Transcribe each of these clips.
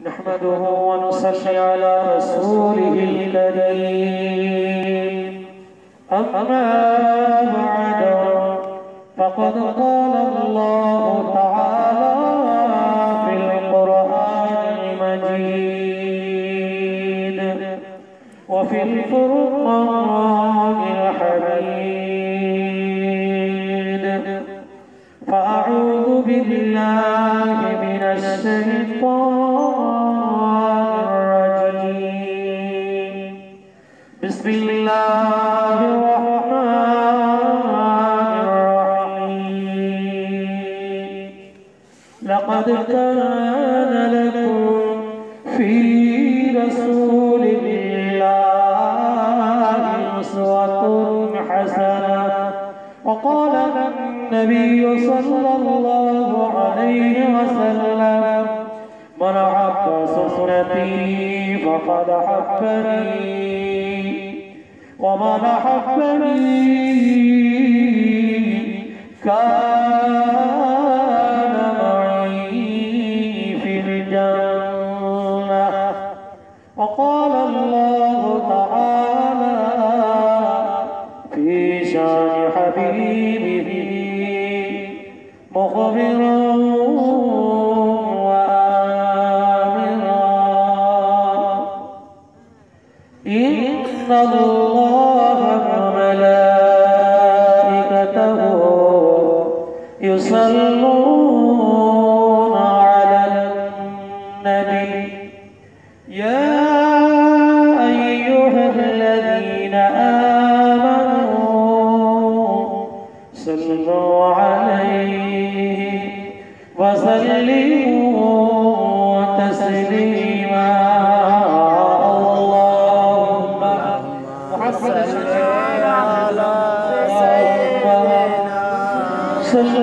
नहमदुहु व नुसल्ली अला रसूलिहिल करीम अम्मा बअद फ़क़द क़ाला अल्लाहु तआला फ़िल क़ुरआनिल मजीद व फ़िल फ़ुरक़ानिल हमीद फ़अऊज़ु बिल्लाहि मिनश शैतानिर रजीम बिस्मिल्लाहिर रहमानिर रहीम लक़द कान लकुम फ़ी रसूलिल्लाहि उस्वतुन हसनह वक़ाल النبي صلى الله عليه وسلم من أحب سنتي فقد أحبني ومن أحبني كان معي في الجنة وقال الله تعالى في شان حبيبه مخبرا وآمرا إن الله وملائكته يصلون على النبي يا أيها الذين آمنوا صلوا عليه وسلموا تسليما اللهم صل على سيدنا صل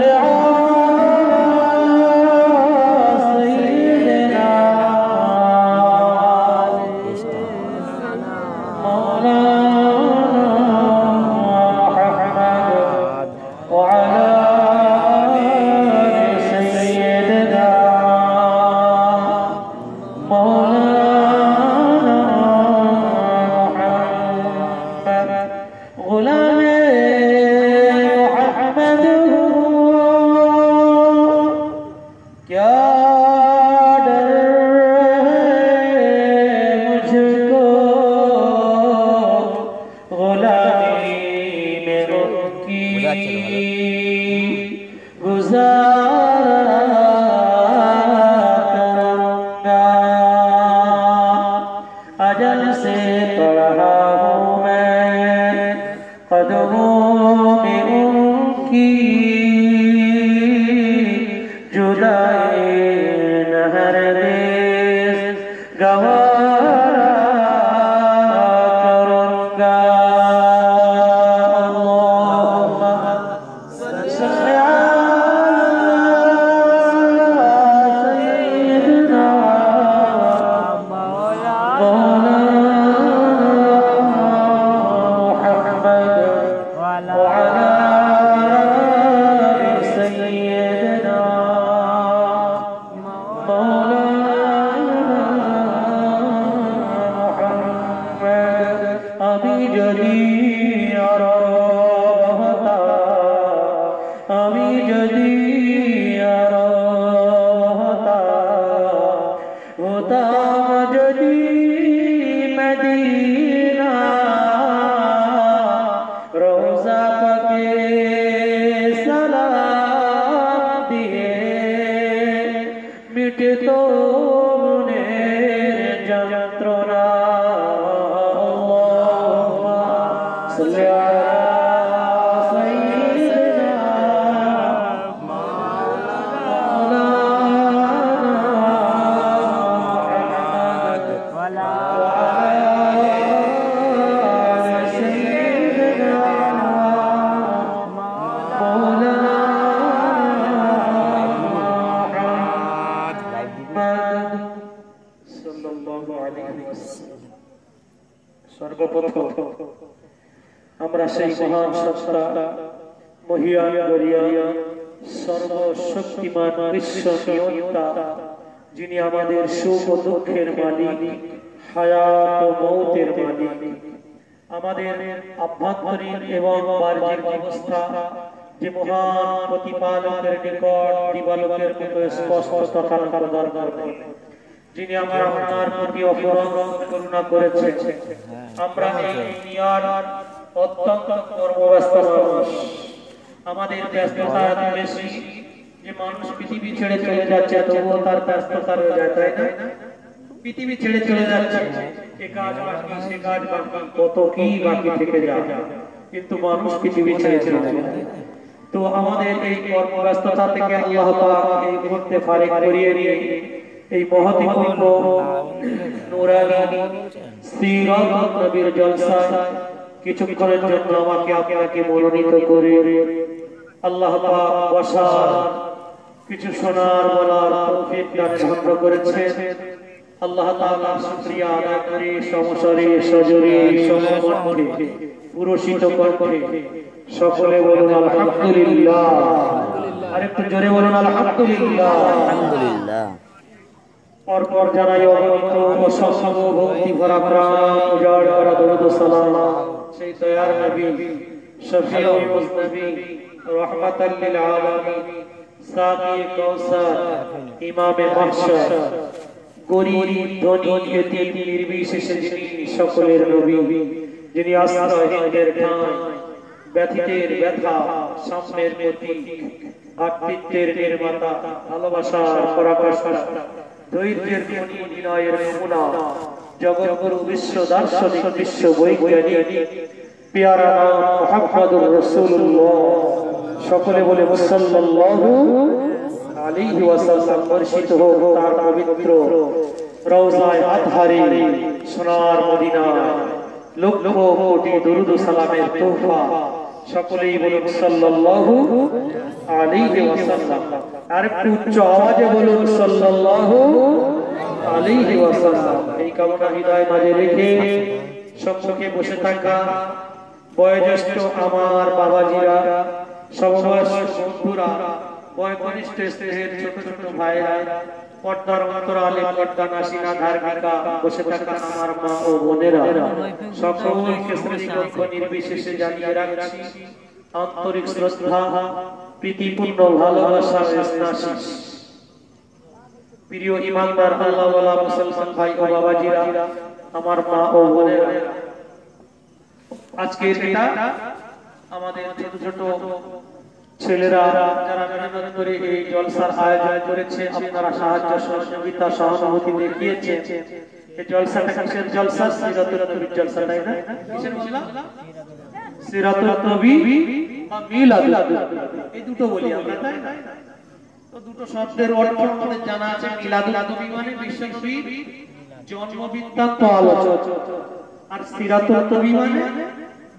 যিনি আমাদের সুখ ও দুঃখের মালিক, হায়াত ও মৌতের মালিক, আমাদের আভ্যন্তরীণ এবং বাহ্যিক অবস্থা যে মহান প্রতিপালকের নিকট দিবালোকের মতো স্পষ্ট তথা প্রদান করেন, যিনি আমার আপনার প্রতি অপরম করুণা করেছেন। আমরা এই দুনিয়ার অত্যন্ত কর্মব্যস্ত মানুষ, আমাদের ব্যস্ততা এত বেশি যে মানুষ পৃথিবী ছেড়ে চলে যাচ্ছে তবুও তার ব্যস্ততা রয়ে যায়, তাই না? পৃথিবী ছেড়ে চলে যাচ্ছে, এ কাজ বাকি সে কাজ বাকি, কত কি বাকি থেকে যায়, কিন্তু মানুষ পৃথিবী ছেড়ে চলে যায়। তো আমাদের এই কর্মব্যস্ততা থেকে আল্লাহ পাক এই মুহূর্তে ফারিগ করিয়ে নিয়ে এই মহত্বপূর্ণ নূরানী সিরাত নবীর জলসায় কিছুক্ষণের জন্য আমাকে আপনাকে মনোনীত করে আল্লাহ পাক বসার কিছু শোনার বলার তৌফিক দান করেছেন। আল্লাহ তাআলা শুকরিয়া আদায় করে সমসরে সজরে সমকণ্ঠে পুরস্কৃত কণ্ঠে সকলে বলুন আলহামদুলিল্লাহ। আরেকটু জোরে বলুন আলহামদুলিল্লাহ। আলহামদুলিল্লাহ। পরপর জানাই অগণিত অসংখ্য ভক্তি ভরা প্রাণ উজাড় করা দরুদ ও সালাম সেই দয়ার নবী শফিউল মুজনবী রাহমাতাল লিল আলামিন সাকি কাউসার ইমামে মাহশর গরীব ধনী এতিম নির্বিশেষে যিনি সকলের নবী, যিনি আশ্রয়ের ঠাঁই, ব্যথিতের ব্যথা, সাম্যের প্রতীক, ভ্রাতৃত্বের নির্মাতা, ভালোবাসার পরাকাষ্ঠা, ধৈর্যের খনি, বিনয়ের নমুনা, জগৎগুরু, বিশ্ব দার্শনিক, বিশ্ব বৈজ্ঞানিক, পেয়ারা নাম মুহাম্মদুর রাসূলুল্লাহ। সকলে বলে সাল্লাল্লাহু আলাইহি ওয়াসাল্লাম। বর্ষিত হোক তার পবিত্র রওজায়ে আতহারে সোনার মদিনায় লক্ষ কোটি দরুদ ও সালামের তোহফা। সকলেই বলুন সাল্লাল্লাহু আলাইহি ওয়াসাল্লাম। আর একটু উচ্চ আওয়াজে বলুন সাল্লাল্লাহু আলাইহি ওয়াসাল্লাম। এই কামনা হৃদয় মাঝে রেখে সম্মুখে বসে থাকা বয়োজ্যেষ্ঠ আমার বাবাজিরা, সমবয়স্ক বন্ধুরা, বয়োকনিষ্ঠ স্নেহের ছোট ছোট ভাইরা, পর্দার অন্তরালে পর্দা নাসিনা ধার্মিকা বসে থাকা আমার মা ও বোনেরা, সকলকে শ্রেণীগত নির্বিশেষে জানিয়ে রাখছি আন্তরিক শ্রদ্ধা, প্রীতিপূর্ণ ভালোবাসা ও স্নেহাশিস। প্রিয় ইমানদার আল্লাহওয়ালা মুসলমান ভাই ও বাবাজিরা, আমার মা ও বোনেরা, আজকের এটা আমাদের ছোট ছোট ছেলেরা যারা মেহনত করে এই জলসার আয়োজন করেছে, আপনারা সাহায্য সহযোগিতা সহানুভূতি দেখিয়েছেন। এই জলসাটা কিসের জলসা? সিরাতুল নবীর জলসা, তাই না? কিসের বললাম? সিরাতুল নবী বা মিলাদুন নবী, এই দুটো বলি আমরা, তাই না? তো দুটো শব্দের অর্থ আমাদের জানা আছে। মিলাদুন নবী মানে বিশ্বনবীর জন্ম বৃত্তান্ত আলোচনা, আর সিরাতুল নবী মানে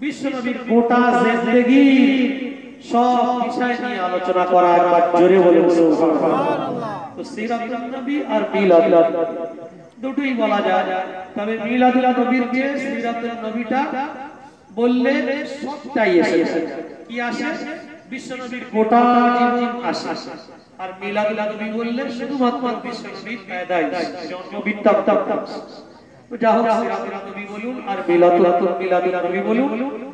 বিশ্বনবীর গোটা জিন্দেগি সব বিষয় নিয়ে আলোচনা করা। একবার জোরে বলে সুবহানাল্লাহ। তো সিরাতুন নবী আর মিলাদুন নবী দুটোই বলা যায়, তবে মিলাদুন নবীর যে সিরাতুন নবীটা বললে সবটাই এসেছে। কি আসে? বিশ্বনবীর গোটা জীবন আসে। আর মিলাদুন নবী বললে শুধুমাত্র বিশ্বনবীর পেদাইশ, জন্ম বৃত্তান্ত। তো যা হোক, সিরাতুন নবী বলুন আর মিলাদুন নবী বলুন,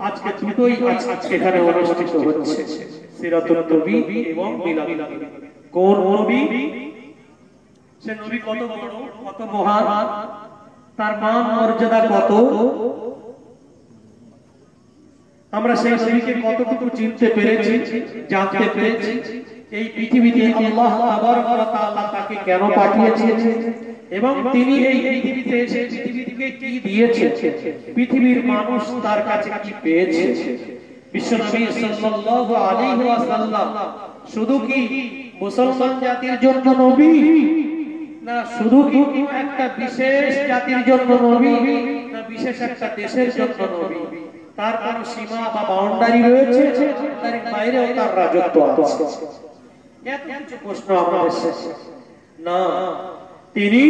আজকে দুটোই আজকে এখানে অনুষ্ঠিত হচ্ছে, সিরাতুন নবী এবং মিলাদুন নবী। কোন নবী? সে নবী কত বড়, কত মহান, তার মান মর্যাদা কত, আমরা সেই নবীকে কতটুকু চিনতে পেরেছি, জানতে পেরেছি, এই পৃথিবীতে আল্লাহ তাবারক ওয়া তাআলা তাকে কেন পাঠিয়েছেন এবং তিনি এই পৃথিবীতে এসে পৃথিবীকে কি দিয়েছেন, পৃথিবীর মানুষ তার কাছে কি পেয়েছে। বিশ্বনবী সাল্লাল্লাহু আলাইহি ওয়াসাল্লাম শুধু কি মুসলমান জাতির জন্য নবী, না শুধু কি একটা বিশেষ জাতির জন্য নবী, না বিশেষ একটা দেশের জন্য নবী? তার কোন সীমা বা বাউন্ডারি রয়েছে? তার বাইরেও তার রাজত্ব আছে। এত কিছু প্রশ্ন আমাদের শেষে না। তিনি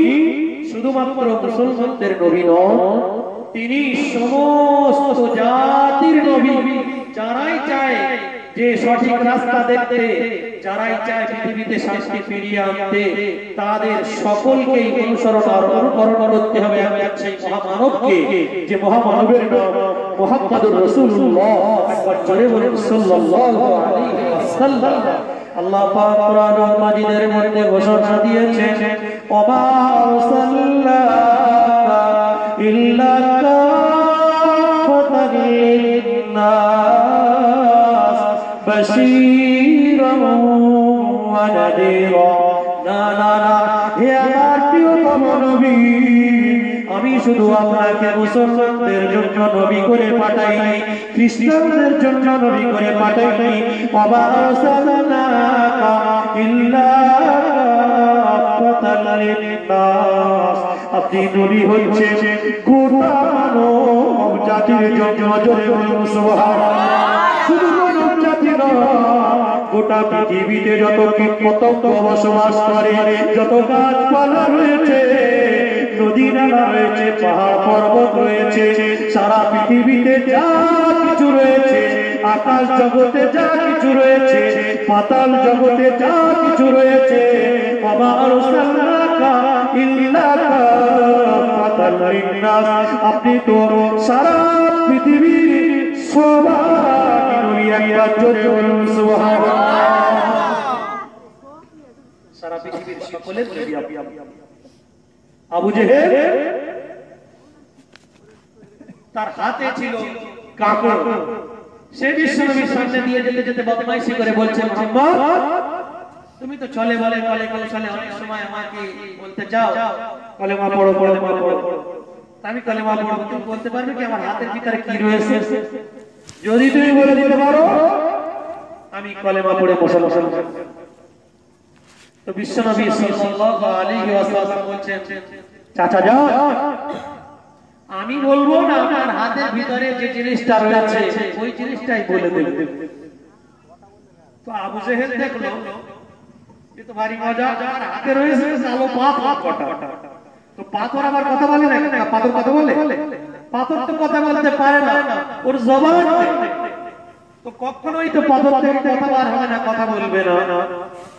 শুধুমাত্র মুসলমানদের নবী নন, তিনি সমস্ত জাতির নবী। যারাই চায় যে সঠিক রাস্তা দেখতে, যারাই চায় পৃথিবীতে শান্তি ফিরিয়ে আনতে, তাদের সকলকেই অনুসরণ আর অনুকরণ করতে হবে সেই মহামানবকে, যে মহামানবের নাম মুহাম্মদুর রাসূলুল্লাহ। একবার জোরে বলুন সাল্লাল্লাহু আলাইহি ওয়াসাল্লাম। আল্লাহ পাক কোরআনুল মাজিদের মধ্যে ঘোষণা দিয়েছেন, ওমা আরসালনাকা ইল্লা কাফাতান লিন-নাস বাশীরান ওয়া নাযীরা। না না না, হে আমার প্রিয়তম নবী, আমি শুধু আপনাকে মুসলমানদের জন্য নবী করে পাঠাইনি, খ্রিস্টানদের জন্য নবী করে পাঠাইনি। ওয়া আরসালনাকা ইল্লা কাফাতান লিন-নাস, আপনি নবী হচ্ছেন গোটা মানব জাতির জন্য। জোরে বলুন সুবহানাল্লাহ। শুধু মানব জাতি নয়, গোটা পৃথিবীতে যত কীট পতঙ্গ বসবাস করে, যত গাছপালা রয়েছে, নদী নালা রয়েছে, পাহাড় পর্বত রয়েছে, সারা পৃথিবীতে যা কিছু রয়েছে, আকাশ জগতে যা কিছু রয়েছে, পাতাল জগতে যা কিছু রয়েছে, ওমা আরসালনাকা ইল্লা কাফাতান লিন-নাস, আপনি তো সারা পৃথিবীর সবাই নবী। একবার জোরে বলুন সুবহানাল্লাহ। সারা পৃথিবীর সকলের নবী আপনি। আবু জেহেল তার হাতে ছিল কাকর, সে বিশ্বনবীর সামনে দিয়ে যেতে যেতে বদমাইশি করে বলছে, মুহাম্মদ তুমি তো চলে বলে কলে কৌশলে অনেক সময় আমাকে বলতে চাও কলেমা পড়ো কলেমা পড়ো। আমি কলেমা পড়ব, তুমি বলতে পারবে কি আমার হাতের ভিতরে কি রয়েছে? যদি তুমি বলে দিতে পারো আমি কলেমা পড়ে মুসলমান। তো বিশ্বনবী সাল্লাল্লাহু আলাইহি ওয়াসাল্লাম বলেন, চাচা যাও, আমি বলবো না, আমার হাতের ভিতরে যে জিনিসটা রয়েছে ওই জিনিসটাই বলে দেব। তো আবু জেহেল দেখলো এ তো ভারী মজা, আমার হাতে রয়েছে কালো পাথর কটা। তো পাথর আবার কথা বলে না, পাথর কথা বলে? পাথর তো কথা বলতে পারে না, ওর জবান নেই। তো কখনোই তো পাথর থেকে কথা বার হবে না, কথা বলবে না।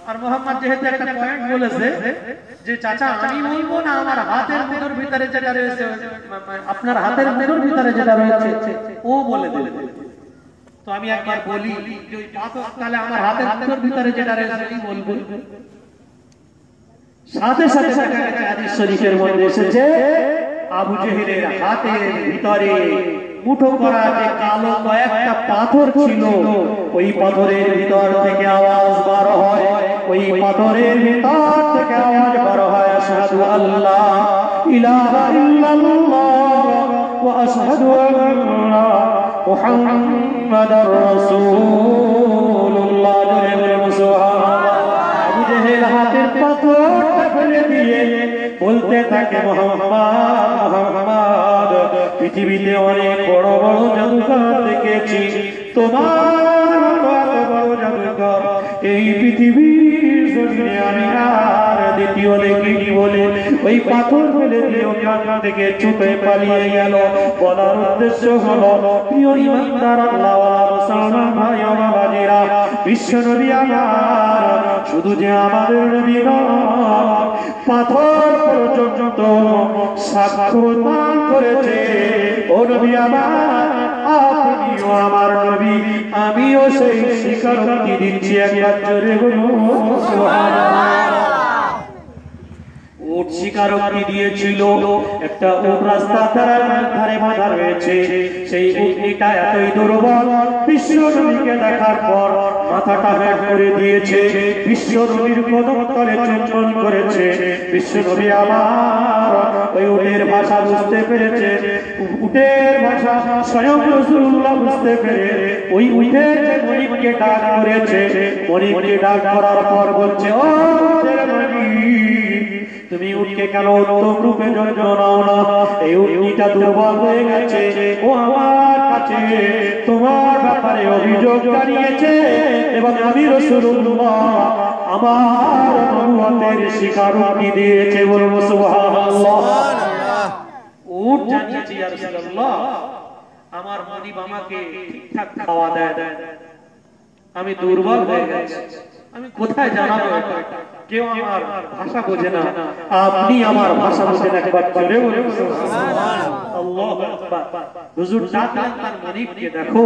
আর মুহাম্মদ যেহেতু একটা পয়েন্ট বলেছে যে চাচা আমি বলবো না, আমার হাতের মুঠোর ভিতরে যেটা রয়েছে, আপনার হাতের মুঠোর ভিতরে যেটা রয়েছে ও বলে দেবে। তো আমি একবার বলি যে ওই পাথর তাহলে আমার হাতের মুঠোর ভিতরে যেটা রয়েছে কি বলবো? সাথে সাথে হাদিস শরীফের মধ্যে এসেছে, আবু জেহেলের হাতের ভিতরে মুঠো করা যে কালো কয়েকটা পাথর ছিল, ওই পাথরের ভিতর থেকে আওয়াজ বার হয়, ওই পাথরের ভিতর থেকে আওয়াজ বার হয়, আশহাদু আল্লা ইলাহা ইল্লাল্লাহ ওয়া আশহাদু আন্না মুহাম্মাদার রাসূলুল্লাহ। জোরে বলুন সুবহানাল্লাহ। আবু জেহেল হাতের পাথরটা ফেলে দিয়ে বলতে থাকে, মুহাম্মদ মুহাম্মদ, পৃথিবীতে অনেক বড় বড় জাদুকর দেখেছি, তোমার বড় জাদুকর এই পৃথিবীর জমিনে আমি আর দ্বিতীয় দেখিনি বলে ওই পাথর ফেলে দিয়ে ওখান থেকে ছুটে পালিয়ে গেল। বলার উদ্দেশ্য হলো, প্রিয় ইমানদার আল্লাহওয়ালা মুসলমান ভাই ও বাবাজিরা, বিশ্ব নবী আমার শুধু যে আমাদের নবী নয়, পাথর পর্যন্ত সাক্ষ্য দান করেছে, ও নবী আমার, আপনিও আমার নবী, আমিও সেই স্বীকারোক্তি দিচ্ছি। একবার জোরে বলুন সুবহানাল্লাহ। উট স্বীকারোক্তি দিয়েছিল, একটা উট রাস্তার ধারে বাঁধা রয়েছে, সেই উটটা এতই দুর্বল, বিশ্ব নবীকে দেখার পর মাথাটা ব্যাট করে দিয়েছে, বিশ্ব নবীর কদমতলে চুম্বন করেছে। বিশ্ব নবী আমার ওই উটের ভাষা বুঝতে পেরেছে, উটের ভাষা স্বয়ং রাসূলুল্লাহ বুঝতে পেরে ওই উটের মনিবকে ডাক করেছে। মনিবকে ডাক করার পর বলছে, ও উটের মালিক, তুমি উটকে কেন উত্তম রূপে যত্ন নাও না? এই উটটা দুর্বল হয়ে গেছে, ও আমার কাছে তোমার ব্যাপারে অভিযোগ জানিয়েছে এবং আমি রাসূলুল্লাহ আমার নবুয়তের স্বীকারোক্তি দিয়েছে। বলবো সুবহানাল্লাহ। উট জানিয়েছে, ইয়া রাসূলুল্লাহ আমার মনিব আমাকে ঠিকঠাক খাওয়া দেয়, আমি দুর্বল হয়ে গেছি, আমি কোথায় জানাবো? কেউ আমার ভাষা বোঝে না, আপনি আমার ভাষা বোঝেন, একবার জোরে বলুন সুবহানাল্লাহ। আল্লাহু আকবার। হুজুর ডাকলেন তার মনিবকে, দেখো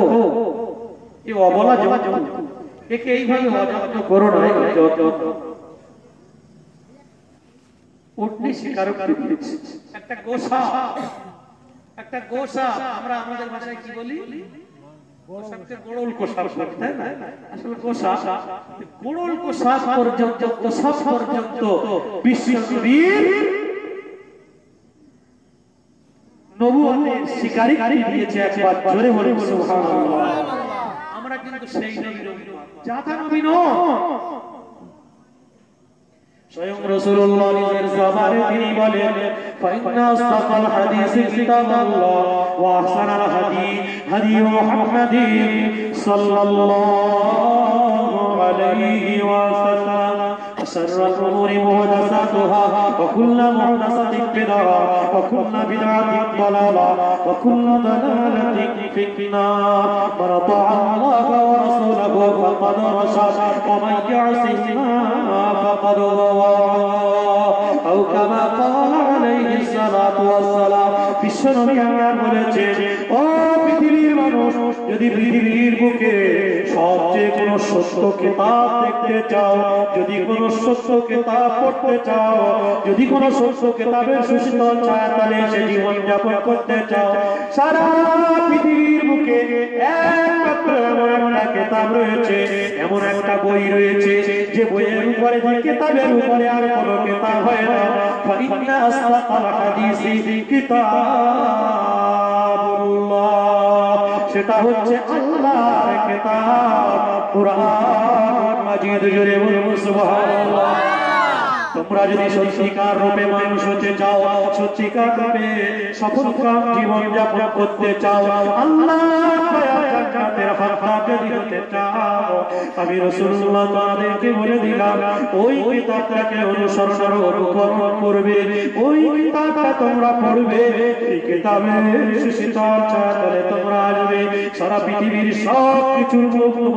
এই অবলা জন্তু, একে এইভাবে অযত্ন করো না, উঠনি স্বীকারোক্তি দিয়েছে। একটা গোসা, একটা গোসা, আমরা আমাদের ভাষায় কি বলি? গোসাকে গোড়ল কোষা বলি, তাই না? আসলে গোসা, গোড়ল কোষা পর্যন্ত, কোষা পর্যন্ত বিশ্বনবীর নবুয়তের স্বীকারোক্তি দিয়েছে, একবার জোরে বলুন সুবহানাল্লাহ। আমরা কিন্তু সেই নবীর জাতা নবী নয়। স্বয়ং রাসূলুল্লাহ নিজের জবানে তিনি বলেন, ফাইন্না আসদাকাল হাদিস কিতাবুল্লাহ ওয়া আহসানাল হাদী হাদী মুহাম্মাদিন সাল্লাল্লাহু আলাইহি ওয়াসাল্লাম। وشر الأمور محدثاتها وكل محدثة بدعة وكل بدعة ضلالة وكل ضلالة في النار. من أطاع الله ورسوله فقد رشد ومن يعص الله فقد غوى أو كما قال عليه الصلاة والسلام. বিশ্বনবী আমার বলেছে, ও পৃথিবীর মানুষ, যদি পৃথিবীর বুকে সবচেয়ে কোনো সত্য কিতাব দেখতে চাও, যদি কোনো সত্য কিতাব পড়তে চাও, যদি কোনো সত্য কিতাবের সুশীতল ছায়াতলে সে জীবন যাপন করতে চাও, সারা পৃথিবীর বুকে একমাত্র এমন একটা কিতাব রয়েছে, এমন একটা বই রয়েছে যে বইয়ের উপরে, যে কিতাবের উপরে আর কোনো কিতাব হয় না। ফাইন্না আসদাকাল হাদিসি কিতাবুল্লাহ, সেটা হচ্ছে আল্লাহর কিতাব কুরআন মাজিদ। জোরে বলুন সুবহানাল্লাহ। তোমরা যদি সত্যিকার রূপে মানুষ হতে চাও, সত্যিকার রূপে সফলকাম জীবন যাপন করতে চাও, আল্লাহর জান্নাতের হকদার যদি হতে চাও, আমি রাসূলুল্লাহ তোমাদেরকে বলে দিলাম, ওই কিতাবটাকে অনুসরণ অনুকরণ করবে, ওই কিতাবটা তোমরা পড়বে, এই কিতাবের সুশীতল ছায়াতলে তোমরা আসবে। সারা পৃথিবীর সব কিছুর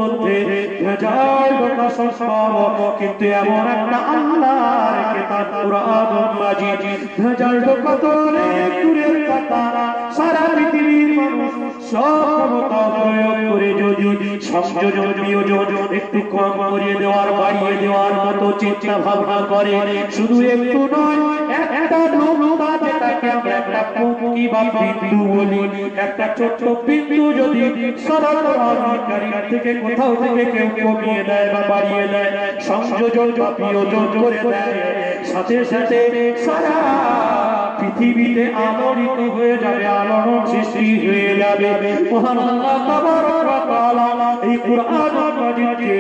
মধ্যে ভেজাল ঢোকা সম্ভব, কিন্তু এমন একটা আল্লাহর কিতাব কুরআন মাজিদ, ভেজাল ঢোকা তো অনেক দূরের কথা। সারা পৃথিবীর মানুষ সব ক্ষমতা প্রয়োগ করে যদি সংযোজন বিয়োজন একটু কম করিয়ে দেওয়ার, বাড়িয়ে দেওয়ার মতো চিন্তা ভাবনা করে, শুধু একটু নয়, একটা নোংরা, যেটাকে আমরা একটা পুঁকি বা বিন্দু বলি, একটা ছোট্ট বিন্দু যদি সরলকারী থেকে কোথাও থেকে কেউ কমিয়ে দেয় বা বাড়িয়ে দেয়, সংযোজন বা বিয়োজন করে দেয়, সাথে সাথে সারা পৃথিবীতে আলোড়িত হয়ে যাবে, আলোড়ন সৃষ্টি হয়ে যাবে। মহান আল্লাহ তাবারক ওয়া তাআলা এই কুরআন মাজিদকে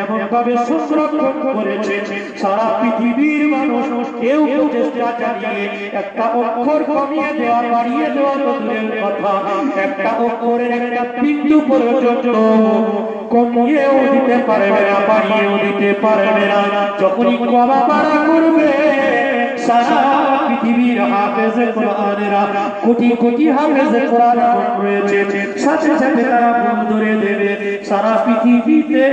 এমন ভাবে সংরক্ষণ করেছে, সারা পৃথিবীর মানুষ কেউ কেউ চেষ্টা চালিয়ে একটা অক্ষর কমিয়ে দেওয়া, বাড়িয়ে দেওয়া তো দূরের কথা, একটা অক্ষরের একটা বিন্দু পর্যন্ত কমিয়েও দিতে পারবে না, বাড়িয়েও দিতে পারবে না। যখনই কমা বাড়া করবে, সারা পৃথিবীর হাফেজে কোরআনেরা, কোটি কোটি হাফেজে কোরআন রয়েছে, সাথে সাথে তারা ভুল ধরে দেবে। সারা পৃথিবীতে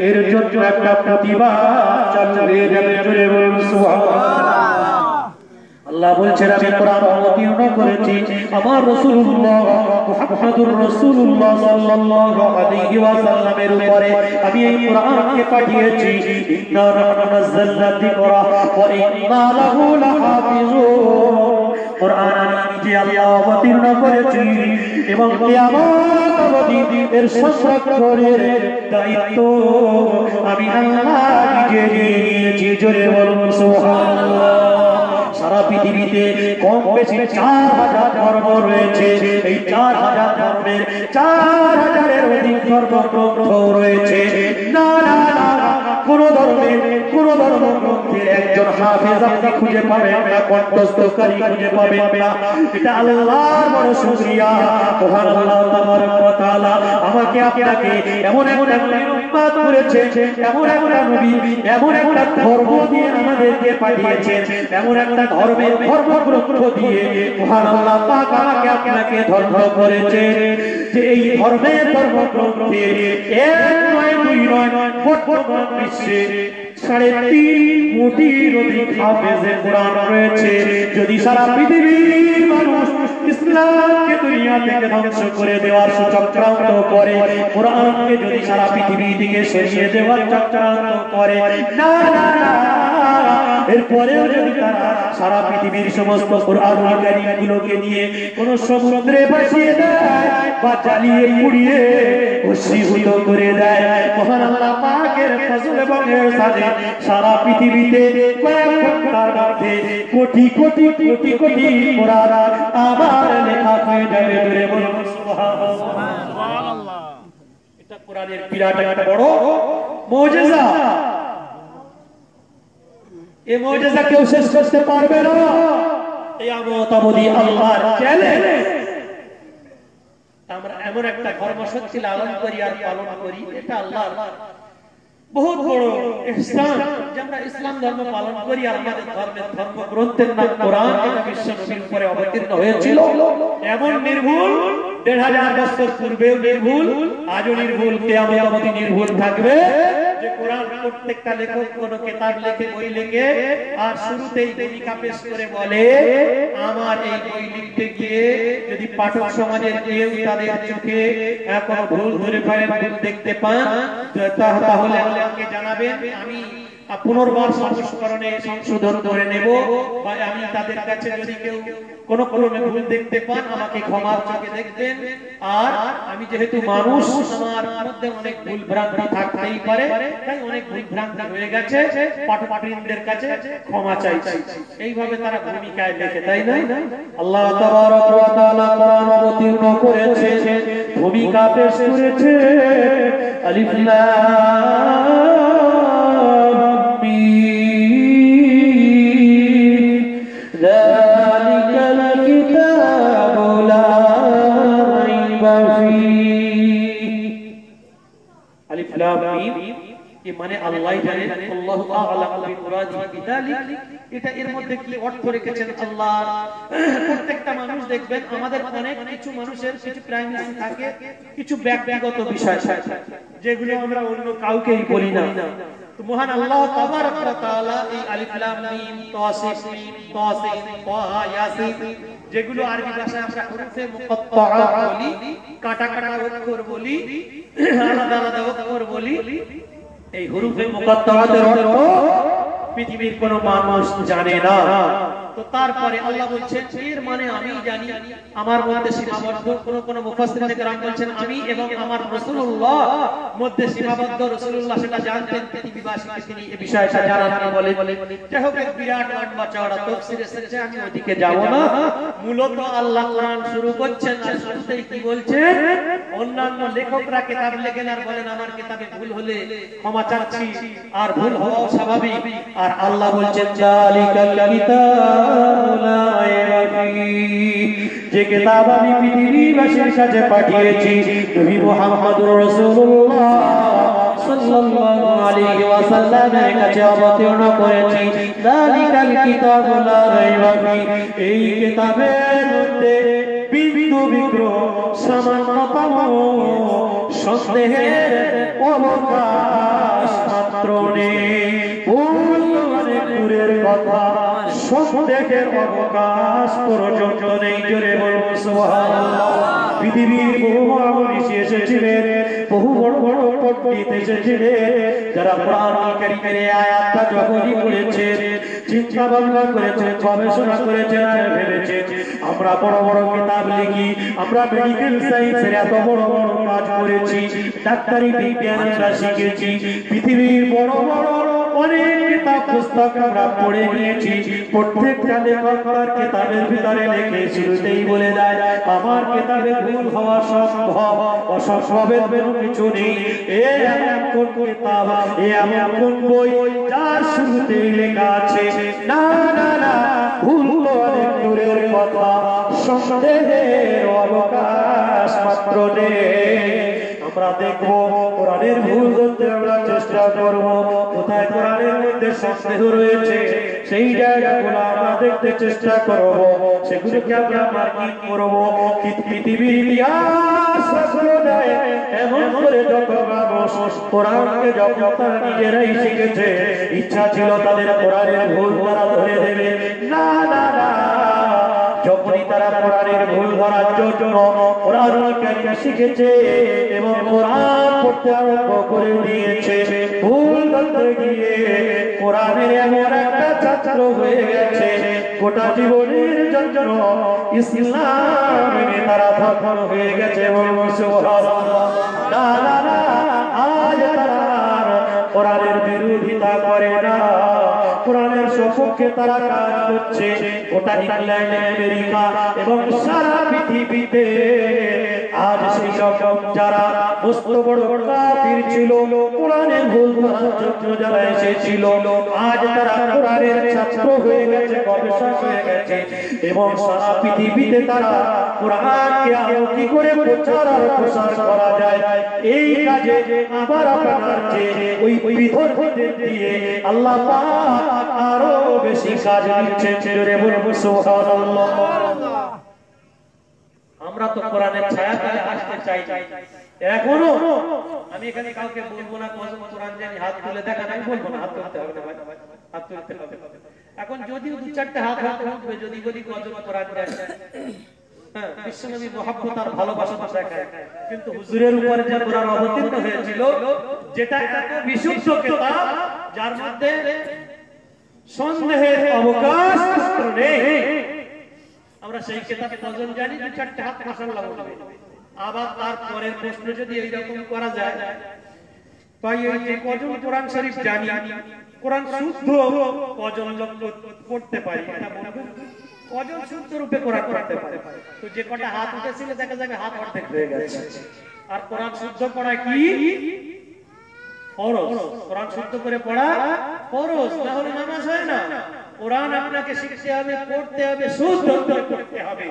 এর জন্য একটা প্রতিবাদ চালু হয়ে যাবে। জোরে বলুন সুবহানাল্লাহ। আল্লাহ বলছেন, আমি কোরআন অবতীর্ণ করেছি আমার রাসূলুল্লাহ মুহাম্মদুর রাসূলুল্লাহ সাল্লাল্লাহু আলাইহি ওয়াসাল্লামের উপরে। আমি এই কোরআনকে পাঠিয়েছি, ইন্না নাহনু নাযালনা যিকরা ওয়া ইন্না লাহু লাহাফিজুন। কোরআন আমি নিজে আল্লাহ অবতীর্ণ করেছি এবং কিয়ামত অবধি এর সংরক্ষণের দায়িত্ব আমি আল্লাহ নিজে নিয়েছি। জোরে বলুন সুবহানাল্লাহ। সারা পৃথিবীতে কম বেশি 4000 ধর্ম রয়েছে, এই 4000 ধর্মের 4000-এর অধিক ধর্মগ্রন্থ রয়েছে। না না না, কোন ধর্মগ্রন্থের একজন হাফেজ আপনি খুঁজে পাবেন না, কণ্ঠস্থকারী খুঁজে পাবেন না। এটা আল্লাহর বড় শুকরিয়া। মহান আল্লাহ তাবারক ওয়া তাআলা আমাকে আপনাকে এমন মোহাম্মদ করেছেন, এমন একটা নবী, এমন একটা ধর্ম দিয়ে আমাদেরকে পাঠিয়েছেন, এমন একটা ধর্মের ধর্মগ্রন্থ দিয়ে মহান আল্লাহ পাক আমাকে আপনাকে ধর্ম করেছেন যে এই ধর্মের ধর্মগ্রন্থে এক নয় দুই নয় বর্তমান বিশ্বে 3.5 কোটির অধিক হাফেজে কোরআন রয়েছে। যদি সারা পৃথিবীর মানুষ ইসলামকে দুনিয়া থেকে ধ্বংস করে দেওয়ার চক্রান্ত করে, কোরআনকে যদি সারা পৃথিবী থেকে সরিয়ে দেওয়ার চক্রান্ত করে, না না না, এরপরেও যদি তারা সারা পৃথিবীর সমস্ত কোরআনুল কারীমগুলোকে নিয়ে কোন সমুদ্রে ভাসিয়ে দেয় বা জ্বালিয়ে পুড়িয়ে ভস্মীভূত করে দেয়, মহান আল্লাহ পাকের ফজল এবং ইহসানে সারা পৃথিবীতে কয়েক ঘন্টার মধ্যে কোটি কোটি কোটি কোটি কোরআন আবার লেখা হয়ে যাবে। জোরে বলুন সুবহানাল্লাহ। এটা কোরআনের বিরাট একটা বড় মুজিজা। এই মুজিজা কেউ শেষ করতে পারবে না। কিয়ামত অবধি আল্লাহর চ্যালেঞ্জ। আমরা এমন একটা কর্মসূচি লালন করি আর পালন করি, এটা আল্লাহর বহুত বড় ইহসান যে আমরা ইসলাম ধর্ম পালন করি আর আমাদের ধর্মের ধর্মগ্রন্থের নাম কোরআন, এটা বিশ্ব নবীর উপরে অবতীর্ণ হয়েছিল। এমন নির্ভুল 1500 বছর পূর্বেও নির্ভুল, আজও নির্ভুল, কিয়ামত অবধি নির্ভুল থাকবে যে কোরআন প্রত্যেকটা লেখক কোন কিতাব লিখে বই লিখে আর শুরুতেই ভূমিকা পেশ করে বলে আমার এই বই লিখতে গিয়ে যদি পাঠক সমাজের কেউ তাদের চোখে কোনো ভুল ধরে ফেলেন, ভুল দেখতে পান, তাহলে আমাকে জানাবেন, আমি পুনর্বার সংস্করণে সংশোধন করে নেব, বা আমি তাদের কাছে যদি কেউ কোনো ক্রমে ভুল দেখতে পান আমাকে ক্ষমার চোখে দেখবেন। আর আমি যেহেতু মানুষ, আমার মধ্যে অনেক ভুল ভ্রান্তি থাকতেই পারে, তাই অনেক ভুল ভ্রান্তি হয়ে গেছে, পাঠকবৃন্দের কাছে ক্ষমা চাইছি। এইভাবে তারা ভূমিকায় লেখে, তাই না? আল্লাহ তাবারক ওয়া তাআলা কোরআন অবতীর্ণ করেছে, ভূমিকা পেশ করেছে। আলিফ লাম মিম যালিকাল কিতাবু লা রাইবা ফীহি। আলিফ লাম মিম কি মানে আল্লাহ জানেন, আল্লাহু আ'লামু বিমুরাদিহি বিযালিক। এটা এর মধ্যে কি অর্থ রেখেছেন আল্লাহ? প্রত্যেকটা মানুষ দেখবেন, আমাদের অনেক কিছু মানুষের কিছু প্রাইভেসি থাকে, কিছু ব্যক্তিগত বিষয় থাকে যেগুলো আমরা অন্য কাউকেই বলি না। তো মহান আল্লাহ তাবারক ওয়া তাআলা এই আলিফ লাম মিম তাসিস মিম তাসিন তাহা ইয়াসিন যেগুলো আরবি ভাষায় আমরা হুরুফে মুকাত্তাআ বলি, কাটা কাটা অক্ষর বলি, আলাদা আলাদা অক্ষর বলি, এই হুরুফে মুকাত্তাআতের অর্থ পৃথিবীর কোনো মানুষ জানে না। তো তারপরে আল্লাহ বলছেন এর মানে আমি জানি, আমার মধ্যে সীমাবদ্ধ। কোন মুফাসসিরিনে কেরাম বলছেন আমি এবং আমার রাসূলুল্লাহ মধ্যে সীমাবদ্ধ। রাসূলুল্লাহ সেটা জানতেন, পৃথিবীবাসীকে তিনি এই বিষয়টা জানাতে বলেন। যাই হোক, বিরাট লম্বা চওড়া তাফসীর এসেছে, আমি ওদিকে যাব না। মূলত আল্লাহ কোরআন শুরু করছেন আর শুরুতেই কি বলছেন? অন্যান্য লেখকরা কিতাব লেখেন আর বলেন আমার কিতাবে ভুল হলে ক্ষমা চাচ্ছি, আর ভুল হওয়া স্বাভাবিক। আর আল্লাহ বলছেন যালিকাল কিতাবু লা রাইবা ফীহি, যে কিতাব আমি পৃথিবীবাসীর কাছে পাঠিয়েছি, নবী মুহাম্মদুর রাসূলুল্লাহ সাল্লাল্লাহু আলাইহি ওয়াসাল্লামের কাছে অবতীর্ণ করেছি। যালিকাল কিতাবু লা রাইবা ফীহি, এই কিতাবের মধ্যে বিন্দু বিগ্রহ সামান্যতম সন্দেহের অবকাশ মাত্র নেই। কথা সন্দেহের অবকাশ পর্যন্ত নেই। জোরে বলুন সুবহানাল্লাহ। পৃথিবীর বহু মহামনীষী এসেছিলেন, বহু বড় বড় পণ্ডিত এসেছিলেন, যারা কোরআনুল কারীমের আয়াতটা যখনই পড়েছেন, চিন্তা ভাবনা করেছেন, গবেষণা করেছেন আর ভেবেছেন আমরা বড় বড় কিতাব লিখি, আমরা মেডিকেল সায়েন্সের এত বড় বড় কাজ করেছি, ডাক্তারি বিজ্ঞান আমরা শিখেছি, পৃথিবীর বড় বড় অনেক কিতাব পুস্তক আমরা পড়ে নিয়েছি। প্রত্যেকটা লেখক তার কিতাবের ভিতরে লিখে শুরুতেই বলে দেয় আমার কিতাবে ভুল হওয়া সম্ভব, অসম্ভবের কোনো কিছু নেই। এমন কোন কিতাব, এমন কোন বই যার শুরুতেই লেখা আছে না না না ভুল তো অনেক দূরের কথা, সন্দেহের অবকাশ মাত্র নেই। আমরা দেখবো কোরআনের ভুল ধরতে আমরা চেষ্টা করব কোথায় কোরআনের মধ্যে সন্দেহ রয়েছে সেই জায়গাগুলো আমরা দেখতে চেষ্টা করব সেগুলোকে আমরা মার্কিং করব পৃথিবীর ইতিহাস এমন করে যখন মানুষ কোরআনকে যখন তারা নিজেরাই শিখেছে ইচ্ছা ছিল তাদের কোরআনের ভুল তারা ধরে দেবে না না না যখনই তারা কোরআনের ভুল ধরার জন্য কোরআনকে শিখেছে এবং কোরআন পড়তে আরম্ভ করে দিয়েছে ভুল ধরতে গিয়ে কোরআনের এমন একটা ছাত্র হয়ে গেছে গোটা জীবনের জন্য ইসলামে তারা ধর্ম হয়ে গেছে এবং সুবহানাল্লাহ না না না আজ তারা কোরআনের বিরোধিতা করে না কোরআনের সপক্ষে তারা কাজ করছে গোটা ইংল্যান্ড আমেরিকা এবং সারা পৃথিবীতে আজ সেই সব যারা মস্ত বড় কাফির ছিল কোরআনের ভুল ধরার জন্য যারা এসেছিল আজ তারা কোরআনের ছাত্র হয়ে গেছে গবেষক হয়ে গেছে এবং সারা পৃথিবীতে তারা কোরআনকে আরো কি করে প্রচার আর প্রসার করা যায় এই কাজে আবার আপনার যে ওই বিধর্মীদের দিয়ে আল্লাহ পাক আরো বেশি কাজ দিচ্ছেন জোরে বলবো সুবহানাল্লাহ আমরা তো কোরআনের ছায়াতলে আসতে চাই এখনো আমি এখানে কাউকে বলবো না কোরআন জানি হাত তুলে দেখা নাই বলবো না হাত তুলতে হবে না ভাই হাত তুলতে হবে এখন যদি দু চারটে হাত উঠবে যদি বলি কজন কোরআন জানি হ্যাঁ বিশ্বনবী মহব্বত আর ভালোবাসা তো দেখায় কিন্তু হুজুরের উপরে যে কোরআন অবতীর্ণ হয়েছিল যেটা এত বিশুদ্ধ কিতাব যার মধ্যে সন্দেহের অবকাশ নেই আমরা সেই কিতাবে কজন জানি দু চারটে হাত মাশাআল্লাহ বলবে আবার তার পরের প্রশ্ন যদি এইরকম করা যায় তাই এই যে কজন কোরআন শরীফ জানি কোরআন শুদ্ধ কজন লোক পড়তে পারি এটা বলবেন কজন শুদ্ধ রূপে কোরআন পড়তে পারে তো যে কটা হাত উঠেছিল দেখা যাবে হাত অর্ধেক হয়ে গেছে আর কোরআন শুদ্ধ পড়া কি ফরজ কোরআন শুদ্ধ করে পড়া ফরজ না হলে নামাজ হয় না কোরআন আপনাকে শিখতে হবে পড়তে হবে শুদ্ধ করে পড়তে হবে